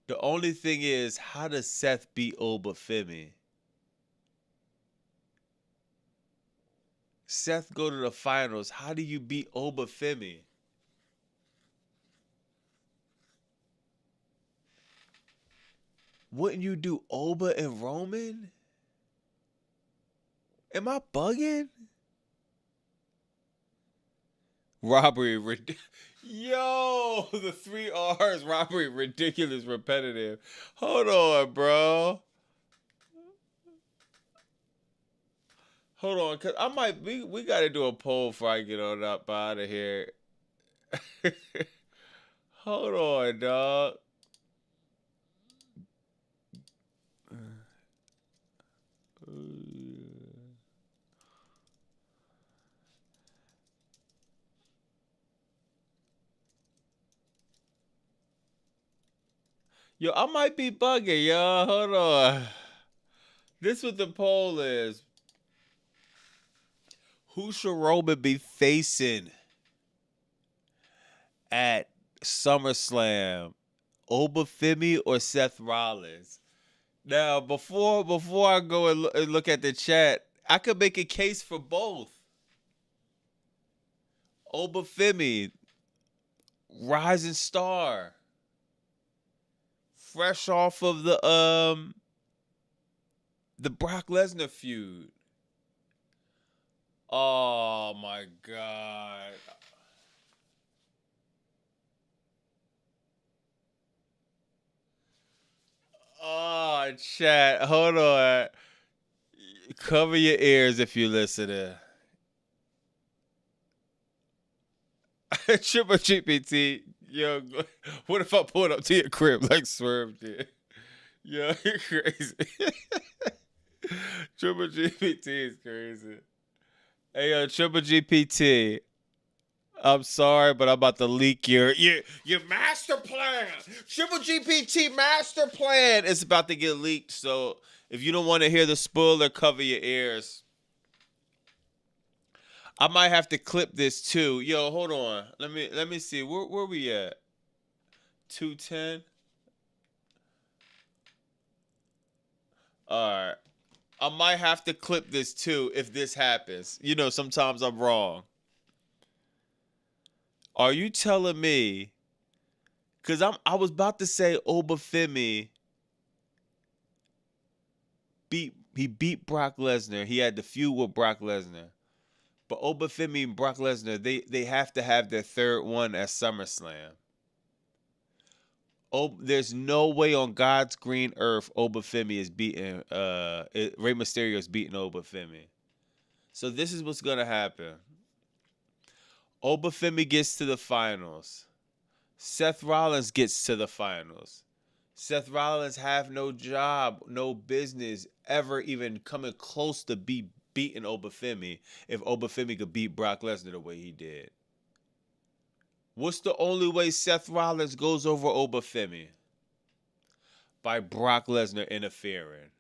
The only thing is, how does Seth beat Obafemi? Seth go to the finals. How do you beat Obafemi? Wouldn't you do Oba and Roman? Am I bugging? Robbery. Yo, the 3 R's. Robbery, ridiculous, repetitive. Hold on, bro. Hold on, cause we gotta do a poll before I get on up out of here. Hold on, dog. Yo, I might be bugging, y'all. Hold on. This what the poll is. Who should Roman be facing at SummerSlam? Obafemi or Seth Rollins? Now, before I go and look at the chat, I could make a case for both. Obafemi, rising star, fresh off of the Brock Lesnar feud. Oh my God. Oh, chat. Hold on. Cover your ears if you listening. Triple GPT. Yo, what if I pulled up to your crib like Swerve did? Yo, you're crazy. Triple GPT is crazy. Hey, yo, Triple GPT. I'm sorry, but I'm about to leak your master plan. Triple GPT master plan is about to get leaked. So if you don't want to hear the spoiler, cover your ears. I might have to clip this too. Yo, hold on. Let me see. Where we at? 210. All right. I might have to clip this too if this happens. You know, sometimes I'm wrong. Are you telling me? Cause I was about to say Obafemi beat Brock Lesnar. He had the feud with Brock Lesnar. But Obafemi and Brock Lesnar, they have to have their third one at SummerSlam. There's no way on God's green earth Obafemi is beating Rey Mysterio is beating Obafemi. So this is what's gonna happen. Obafemi gets to the finals. Seth Rollins gets to the finals. Seth Rollins have no job, no business ever even coming close to beating Obafemi if Obafemi could beat Brock Lesnar the way he did. What's the only way Seth Rollins goes over Obafemi? by Brock Lesnar interfering.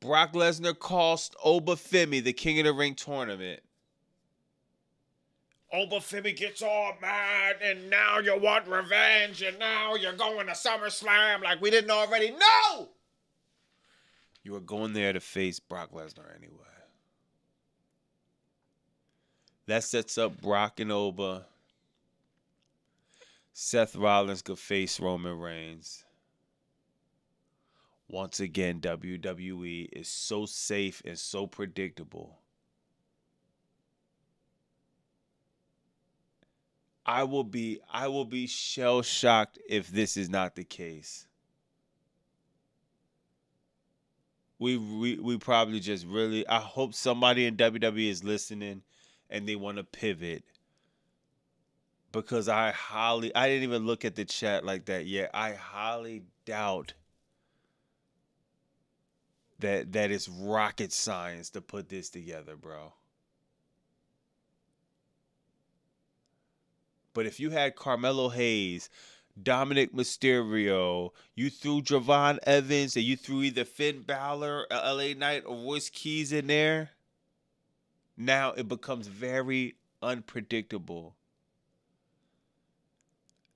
Brock Lesnar cost Obafemi the King of the Ring tournament. Obafemi gets all mad, and now you want revenge, and now you're going to SummerSlam like we didn't already know. You were going there to face Brock Lesnar anyway. That sets up Brock and Oba. Seth Rollins could face Roman Reigns. Once again, WWE is so safe and so predictable. I will be shell shocked if this is not the case. We probably just really, I hope somebody in WWE is listening and they want to pivot, because I didn't even look at the chat like that yet. I highly doubt that it's rocket science to put this together, bro. But if you had Carmelo Hayes, Dominic Mysterio, you threw Javon Evans, and you threw either Finn Balor, LA Knight, or Royce Keys in there, now it becomes very unpredictable.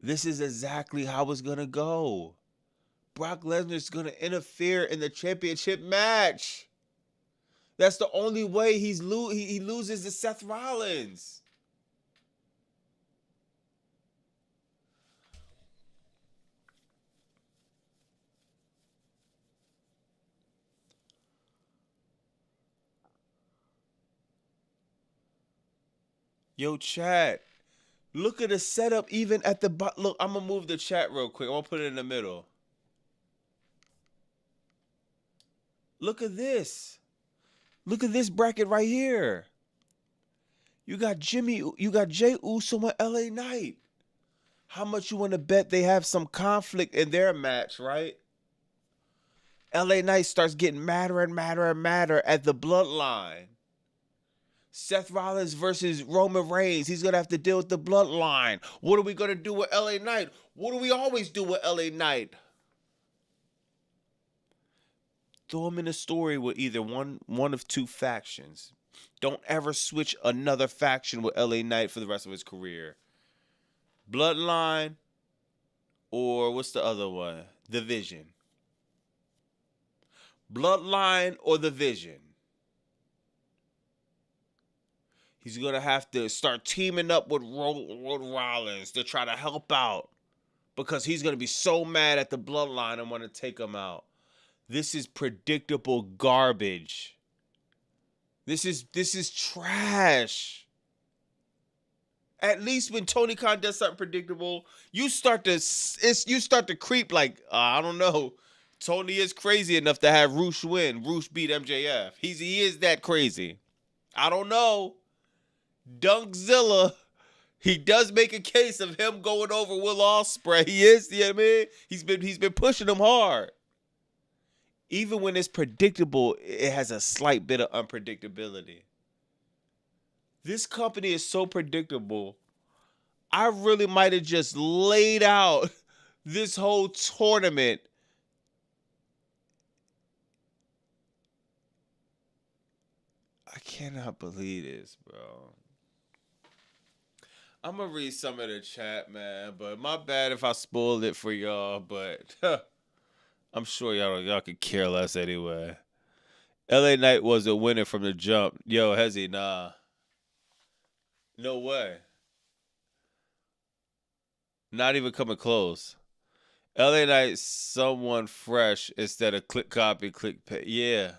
This is exactly how it's going to go. Brock Lesnar is going to interfere in the championship match. That's the only way he loses to Seth Rollins. Yo, chat. Look at the setup even at the bottom. Look, I'm going to move the chat real quick. I'm going to put it in the middle. Look at this. Look at this bracket right here. You got Jey Uso and LA Knight. How much you want to bet they have some conflict in their match, right? LA Knight starts getting madder and madder and madder at the bloodline. Seth Rollins versus Roman Reigns. He's going to have to deal with the bloodline. What are we going to do with LA Knight? What do we always do with LA Knight? Throw him in a story with either one of two factions. Don't ever switch another faction with LA Knight for the rest of his career. Bloodline, or what's the other one? The Vision. Bloodline or the Vision. He's going to have to start teaming up with Rollins to try to help out, because he's going to be so mad at the bloodline and want to take him out. This is predictable garbage. This is trash. At least when Tony Khan does something predictable, you start to creep like, I don't know. Tony is crazy enough to have Roosh win. Roosh beat MJF. He is that crazy. I don't know. Dunkzilla, he does make a case of him going over Will Ospreay. He is, you know what I mean? He's been pushing him hard. Even when it's predictable, it has a slight bit of unpredictability. This company is so predictable. I really might have just laid out this whole tournament. I cannot believe this, bro. I'm going to read some of the chat, man, but my bad if I spoiled it for y'all, but I'm sure y'all could care less anyway. LA Knight was a winner from the jump. Yo, Hezzy, nah. No way. Not even coming close. LA Knight, someone fresh instead of click copy, click paste. Yeah.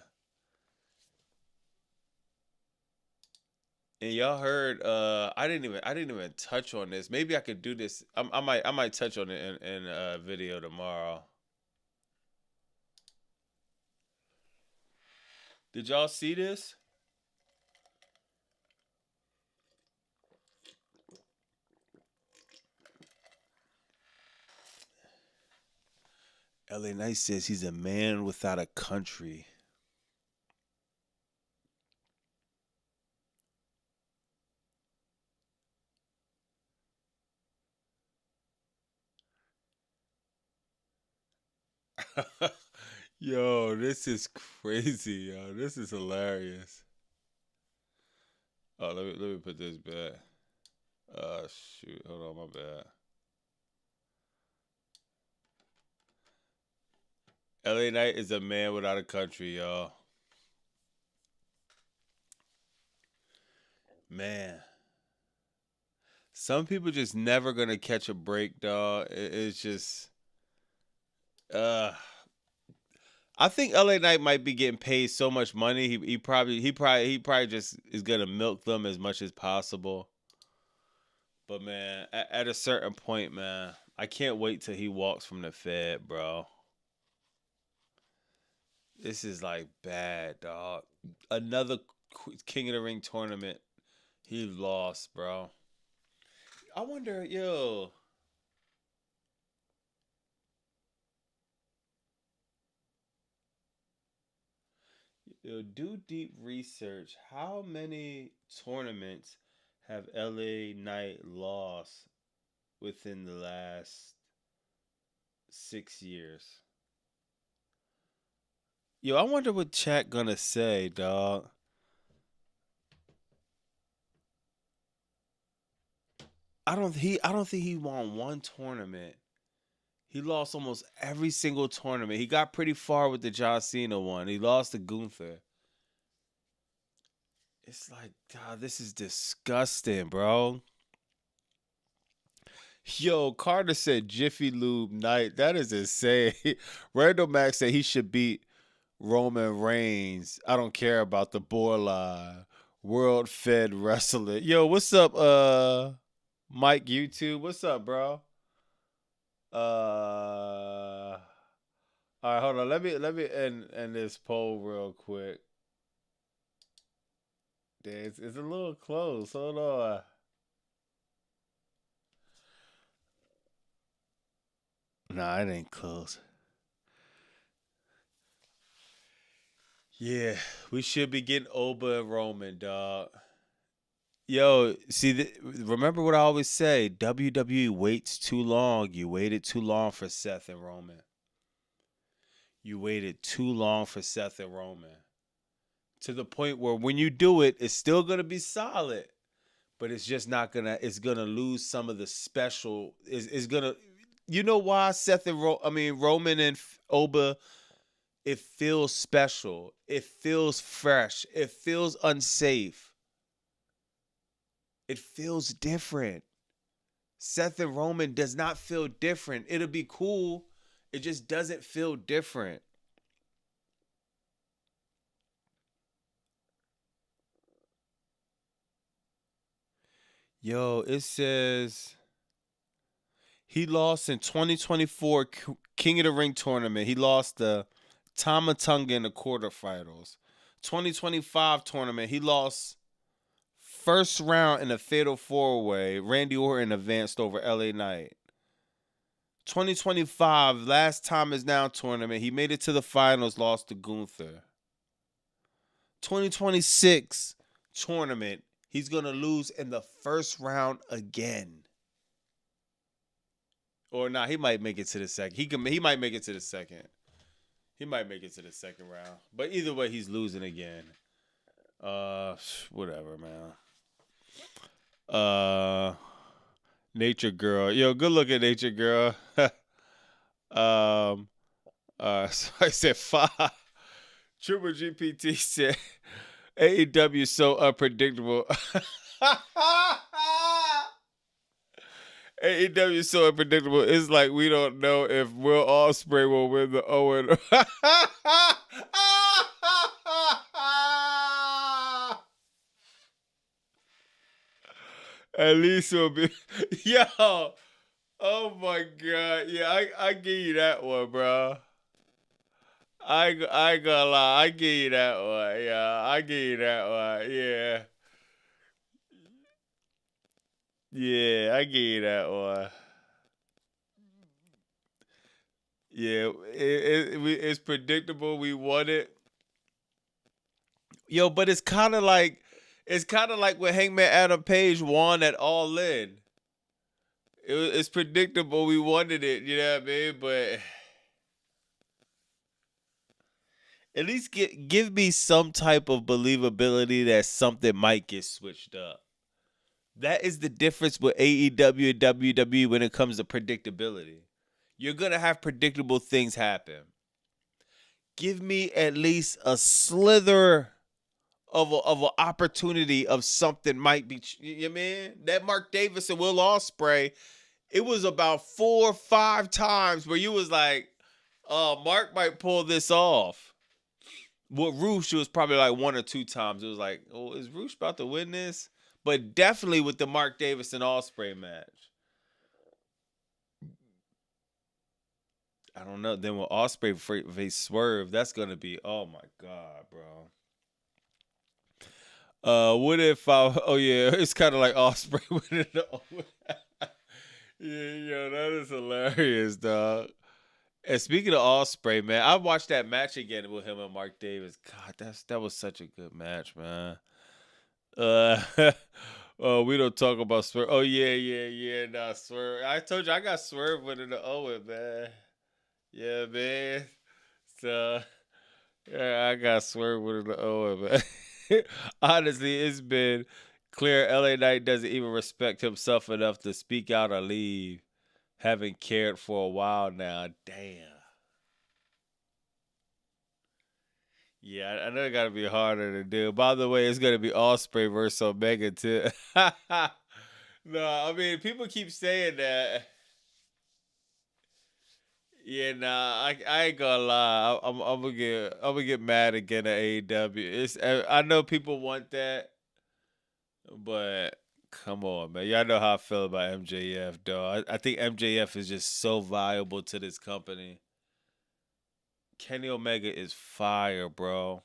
And y'all heard, I didn't even touch on this. Maybe I could do this. I might touch on it in a video tomorrow. Did y'all see this? LA Knight says he's a man without a country. Yo, this is crazy, yo. This is hilarious. Oh, let me put this back. Shoot, hold on, my bad. LA Knight is a man without a country, y'all. Man. Some people just never gonna catch a break, dog. It's just I think LA Knight might be getting paid so much money. He probably just is gonna milk them as much as possible. But man, at a certain point, man, I can't wait till he walks from the Fed, bro. This is like bad, dog. Another King of the Ring tournament, he lost, bro. I wonder, do deep research. How many tournaments have LA Knight lost within the last 6 years? Yo, I wonder what chat gonna say, dog. I don't think he won one tournament. He lost almost every single tournament. He got pretty far with the John Cena one. He lost to Gunther. It's like, God, this is disgusting, bro. Yo, Carter said Jiffy Lube Knight. That is insane. Randall Max said he should beat Roman Reigns. I don't care about the borderline. World Fed Wrestling. Yo, what's up, Mike YouTube? What's up, bro? All right, hold on. Let me end this poll real quick. It's a little close. Hold on. Nah, it ain't close. Yeah, we should be getting Oba and Roman, dog. Yo, see, remember what I always say? WWE waits too long. You waited too long for Seth and Roman. You waited too long for Seth and Roman. To the point where when you do it, it's still going to be solid. But it's just not going to, it's going to lose some of the special. It's going to, you know why Roman and Oba, it feels special. It feels fresh. It feels unsafe. It feels different. Seth and Roman does not feel different. It'll be cool. It just doesn't feel different. Yo, it says he lost in 2024 King of the Ring tournament. He lost the Tama Tonga in the quarterfinals. 2025 tournament, he lost first round in a fatal four-way. Randy Orton advanced over LA Knight. 2025 last time is now tournament. He made it to the finals, lost to Gunther. 2026 tournament, he's gonna lose in the first round again. Or not, he might make it to the second. He might make it to the second. He might make it to the second round. But either way, he's losing again. Whatever, man. Nature Girl. Yo, good looking Nature Girl. So I said 5. Triple GPT said AEW is so unpredictable. AEW is so unpredictable. It's like we don't know if Will Ospreay will win the Owen. At least it'll be. Yo. Oh my God. Yeah, I give you that one, bro. I ain't gonna lie. I give you that one. Yeah, I give you that one. Yeah. Yeah, I give you that one. Yeah, it's predictable. We won it. Yo, but it's kind of like when Hangman Adam Page won at All In. It's predictable. We wanted it. You know what I mean? But At least give me some type of believability that something might get switched up. That is the difference with AEW and WWE when it comes to predictability. You're going to have predictable things happen. Give me at least a slither of an opportunity of something might be, you know what I mean? That Mark Davis and Will Ospreay, it was about 4 or 5 times where you was like, Mark might pull this off. With Roosh, it was probably like 1 or 2 times. It was like, oh, is Roosh about to win this? But definitely with the Mark Davis and Ospreay match. I don't know. Then with Ospreay face Swerve, that's gonna be, oh my God, bro. What if oh yeah, it's kind of like Ospreay winning the yeah, yo, that is hilarious, dog. And speaking of Ospreay, man, I watched that match again with him and Mark Davis. God, that was such a good match, man. We don't talk about Swerve. Oh yeah. Nah, Swerve. I told you I got Swerve winning the Owen, man. Yeah, man. So yeah, I got Swerve winning the Owen, man. Honestly, it's been clear LA Knight doesn't even respect himself enough to speak out or leave. Haven't cared for a while now. Damn. Yeah, I know it gotta be harder to do. By the way, it's gonna be Ospreay versus Omega too. No, I mean people keep saying that. Yeah, nah, I ain't gonna lie. I'm gonna get mad again at AEW. I know people want that, but come on, man. Y'all know how I feel about MJF, dog. I think MJF is just so valuable to this company. Kenny Omega is fire, bro.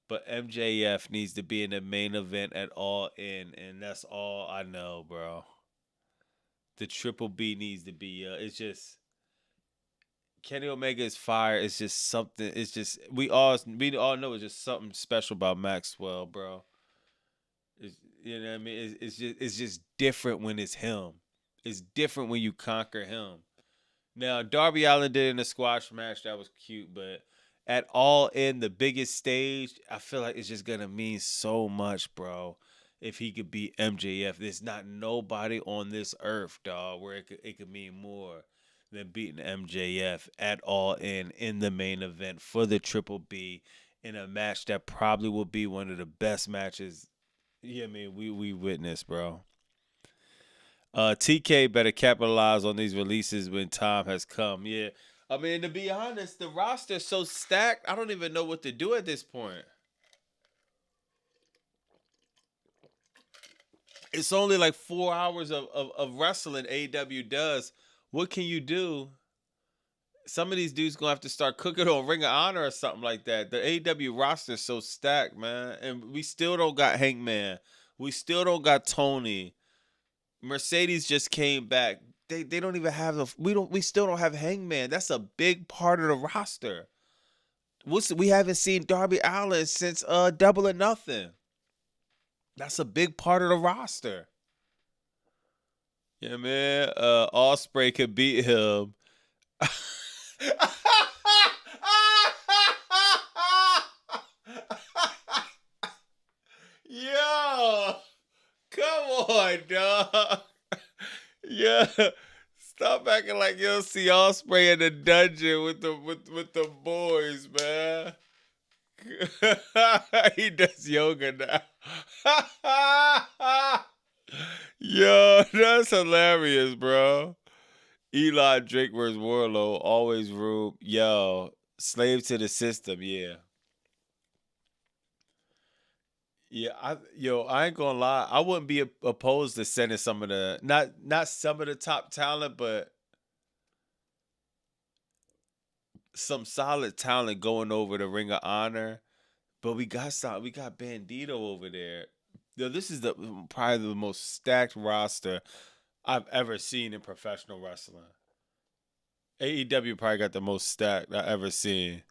But MJF needs to be in the main event at All In, and that's all I know, bro. The Triple B needs to be. It's just Kenny Omega is fire. It's just something. It's just we all know it's just something special about Maxwell, bro. You know what I mean? It's just different when it's him. It's different when you conquer him. Now Darby Allin did in a squash match that was cute, but at All In the biggest stage, I feel like it's just gonna mean so much, bro. If he could beat MJF, there's not nobody on this earth, dog, where it could mean more than beating MJF at All In the main event for the Triple B in a match that probably will be one of the best matches. Yeah, I mean we witnessed, bro. TK better capitalize on these releases when time has come. Yeah, I mean to be honest, the roster's so stacked. I don't even know what to do at this point. It's only like 4 hours of wrestling AEW does. What can you do? Some of these dudes gonna have to start cooking on Ring of Honor or something like that. The AEW roster is so stacked, man, and we still don't got Hangman. We still don't got Tony. Mercedes just came back. They don't even have we still don't have Hangman. That's a big part of the roster. We haven't seen Darby Allin since Double or Nothing. That's a big part of the roster. Yeah, man. Ospreay could beat him. Yo, come on, dog. Yeah, stop acting like you don't see Ospreay in the dungeon with the boys, man. He does yoga now. Yo, that's hilarious, bro. Eli Drake versus Warlow, always rude. Yo, slave to the system, yeah. Yeah, I ain't gonna lie. I wouldn't be opposed to sending some of the not some of the top talent, but some solid talent going over the Ring of Honor. But we got Bandito over there. Yo, this is probably the most stacked roster I've ever seen in professional wrestling. AEW probably got the most stacked I've ever seen.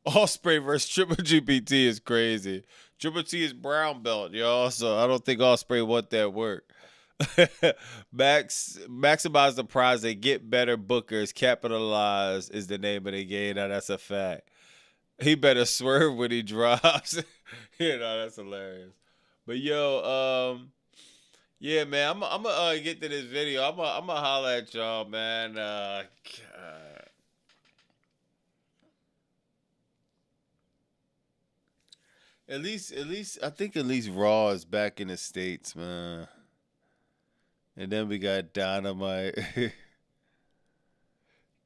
Ospreay versus Triple GPT is crazy. Triple T is brown belt, y'all. So I don't think Ospreay want that work. Maximize the prize. They get better bookers. Capitalize is the name of the game. Now that's a fact. He better swerve when he drops. That's hilarious. But yeah, man, I'm gonna get to this video. I'm gonna holler at y'all, man. At least, I think at least Raw is back in the States, man. And then we got Dynamite.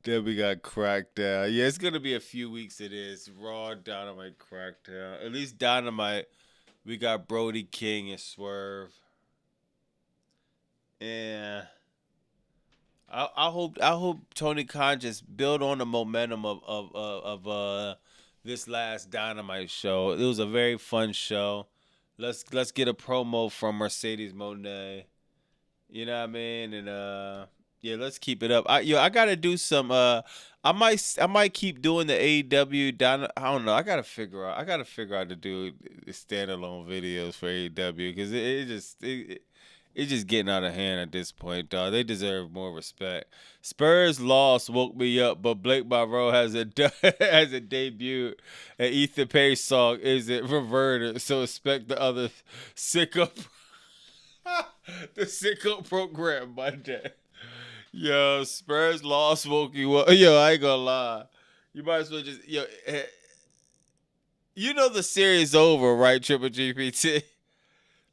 Then we got Crackdown. Yeah, it's gonna be a few weeks. It is Raw, Dynamite, Crackdown. At least Dynamite, we got Brody King and Swerve. And I hope Tony Khan just build on the momentum of this last Dynamite show. It was a very fun show. Let's get a promo from Mercedes Moné. You know what I mean? And yeah, let's keep it up. I gotta do some. I might keep doing the AEW. I don't know. I gotta figure out to do standalone videos for AEW because it's just getting out of hand at this point, dog. They deserve more respect. Spurs loss woke me up, but Blake Monroe has a debut, and Ethan Page song isn't reverted. So expect the other sicko, the sicko program Monday. Yo, Spurs loss woke you up. Yo, I ain't gonna lie. You might as well just you know the series over, right? Triple GPT.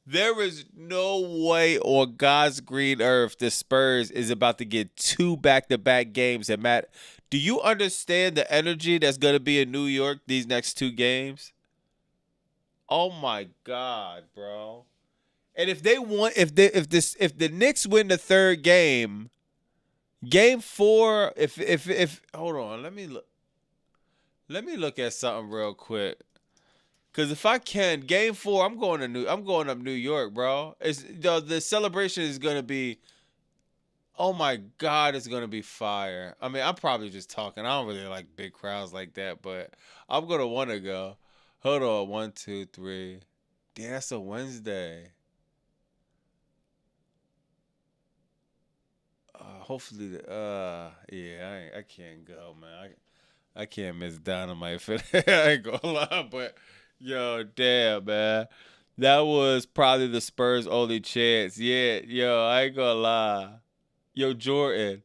There is no way on God's green earth the Spurs is about to get 2 back-to-back games. And Matt, do you understand the energy that's going to be in New York these next 2 games? Oh my God, bro! And if the Knicks win the 3rd game, Game 4, if hold on, let me look at something real quick. Cause if I can, Game 4, I'm going up New York, bro. It's the celebration is gonna be, oh my God, it's gonna be fire. I mean, I'm probably just talking. I don't really like big crowds like that, but I'm gonna want to go. Hold on, 1, 2, 3. Damn, that's a Wednesday. Hopefully, yeah, I can't go, man. I can't miss Dynamite for that. I ain't gonna lie, but. Yo, damn, man. That was probably the Spurs' only chance. Yeah, yo, I ain't gonna lie. Yo, Jordan,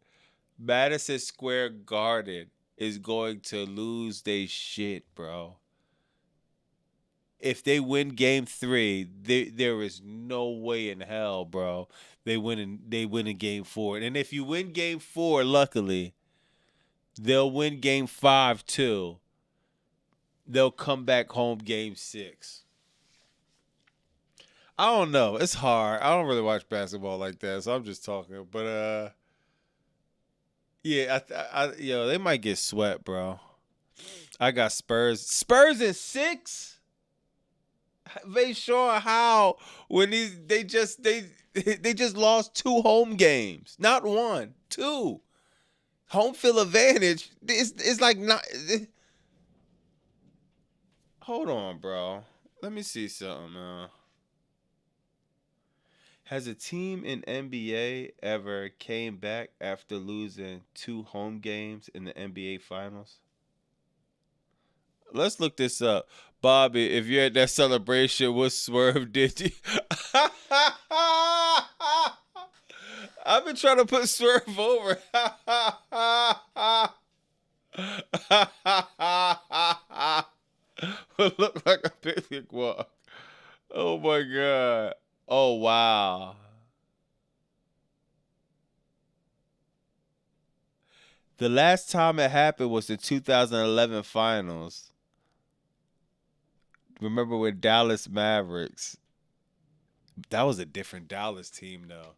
Madison Square Garden is going to lose their shit, bro. If they win Game 3, there is no way in hell, bro. They win in Game 4. And if you win Game 4, luckily, they'll win Game 5 too. They'll come back home Game 6. I don't know. It's hard. I don't really watch basketball like that, so I'm just talking. But yeah, they might get swept, bro. I got Spurs. Spurs in 6. They sure how when they just lost 2 home games, not 1, 2. Home field advantage. It's like not. Hold on, bro. Let me see something. Has a team in NBA ever came back after losing 2 home games in the NBA Finals? Let's look this up. Bobby, if you're at that celebration, what swerve did you? I've been trying to put Swerve over. Would look like a picnic walk. Oh my God. Oh wow. The last time it happened was the 2011 finals. Remember with Dallas Mavericks? That was a different Dallas team though.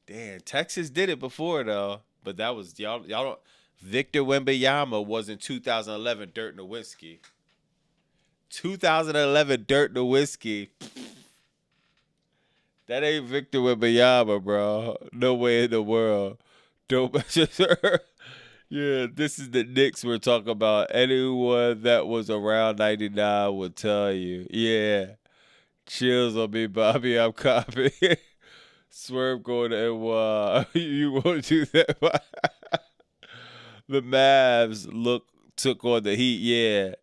Damn, Texas did it before though. But that was y'all don't Victor Wembanyama was in 2011 Dirk Nowitzki. 2011 Dirk Nowitzki. That ain't Victor Wembanyama, bro. No way in the world. Don't yeah, this is the Knicks we're talking about. Anyone that was around 99 will tell you. Yeah. Chills on me, Bobby. I'm copying. Swerve going to NY. You won't do that. The Mavs took on the Heat. Yeah.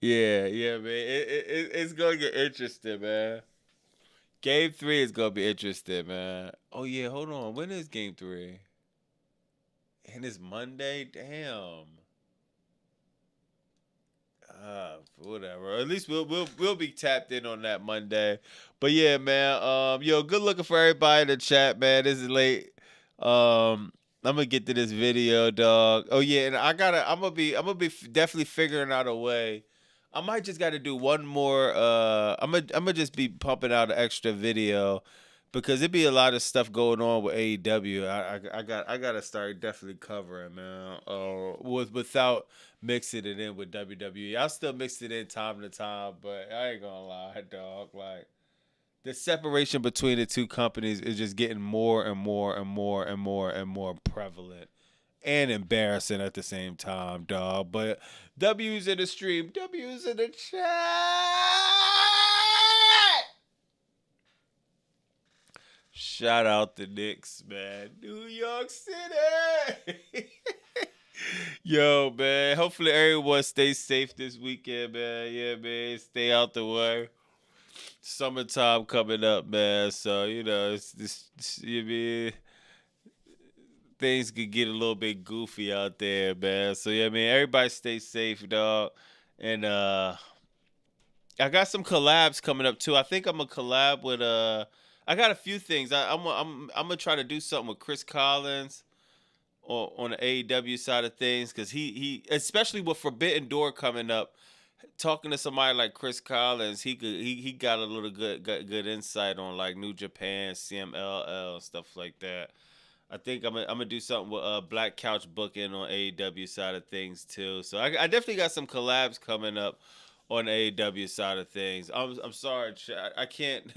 Yeah, man. It's gonna get interesting, man. Game 3 is gonna be interesting, man. Oh yeah, hold on. When is Game 3? And it's Monday. Damn. Whatever. At least we'll be tapped in on that Monday. But yeah, man. Yo, good looking for everybody in the chat, man. This is late. I'm gonna get to this video, dog. Oh yeah, and I'm gonna be definitely figuring out a way. I might just got to do one more. I'm gonna just be pumping out an extra video because it be a lot of stuff going on with AEW. I gotta start definitely covering, man. Without mixing it in with WWE. I'll still mix it in time to time, but I ain't gonna lie, dog. Like the separation between the two companies is just getting more and more and more and more and more prevalent and embarrassing at the same time, dog. But W's in the stream, W's in the chat. Shout out the Knicks, man. New York City. Yo, man. Hopefully everyone stays safe this weekend, man. Yeah, man. Stay out the way. Summertime coming up, man. So, you mean, things could get a little bit goofy out there, man. So, yeah, man, everybody stay safe, dog. And I got some collabs coming up too. I think I'm gonna collab with I got a few things. I'm gonna try to do something with Chris Collins on the AEW side of things because he especially with Forbidden Door coming up. Talking to somebody like Chris Collins, he got a little good insight on like New Japan, CMLL, stuff like that. I think I'm gonna do something with Black Couch Booking on AEW side of things too. So I definitely got some collabs coming up on the AEW side of things. I'm sorry, I can't.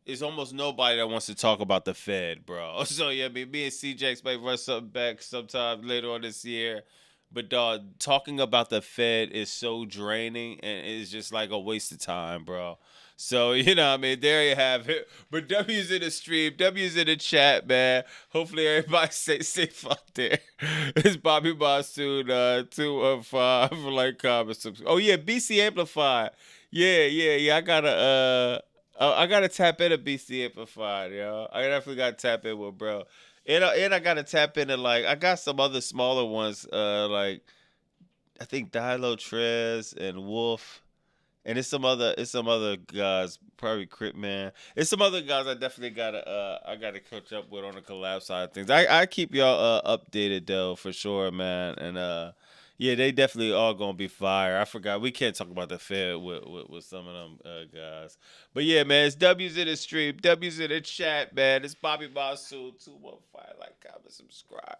It's almost nobody that wants to talk about the Fed, bro. So yeah, me and CJX might run something back sometime later on this year. But dog, talking about the Fed is so draining and it's just like a waste of time, bro. So, what I mean, there you have it. But W's in the stream, W's in the chat, man. Hopefully everybody stay safe out there. It's Bobby Bassoon, 215 like, comment, subscribe. Oh yeah, BC Amplified. Yeah. I gotta tap into BC Amplified, yo. I definitely gotta tap in with bro. And I gotta tap into like I got some other smaller ones, like I think Dilo Trez and Wolf. And it's some other guys, probably Crip Man. It's some other guys I definitely gotta catch up with on the collab side of things. I keep y'all updated though for sure, man. And yeah, they definitely all gonna be fire. I forgot we can't talk about the Fed with some of them guys. But yeah, man, it's W's in the stream, W's in the chat, man. It's Bobby Masu 215. Like, comment, subscribe.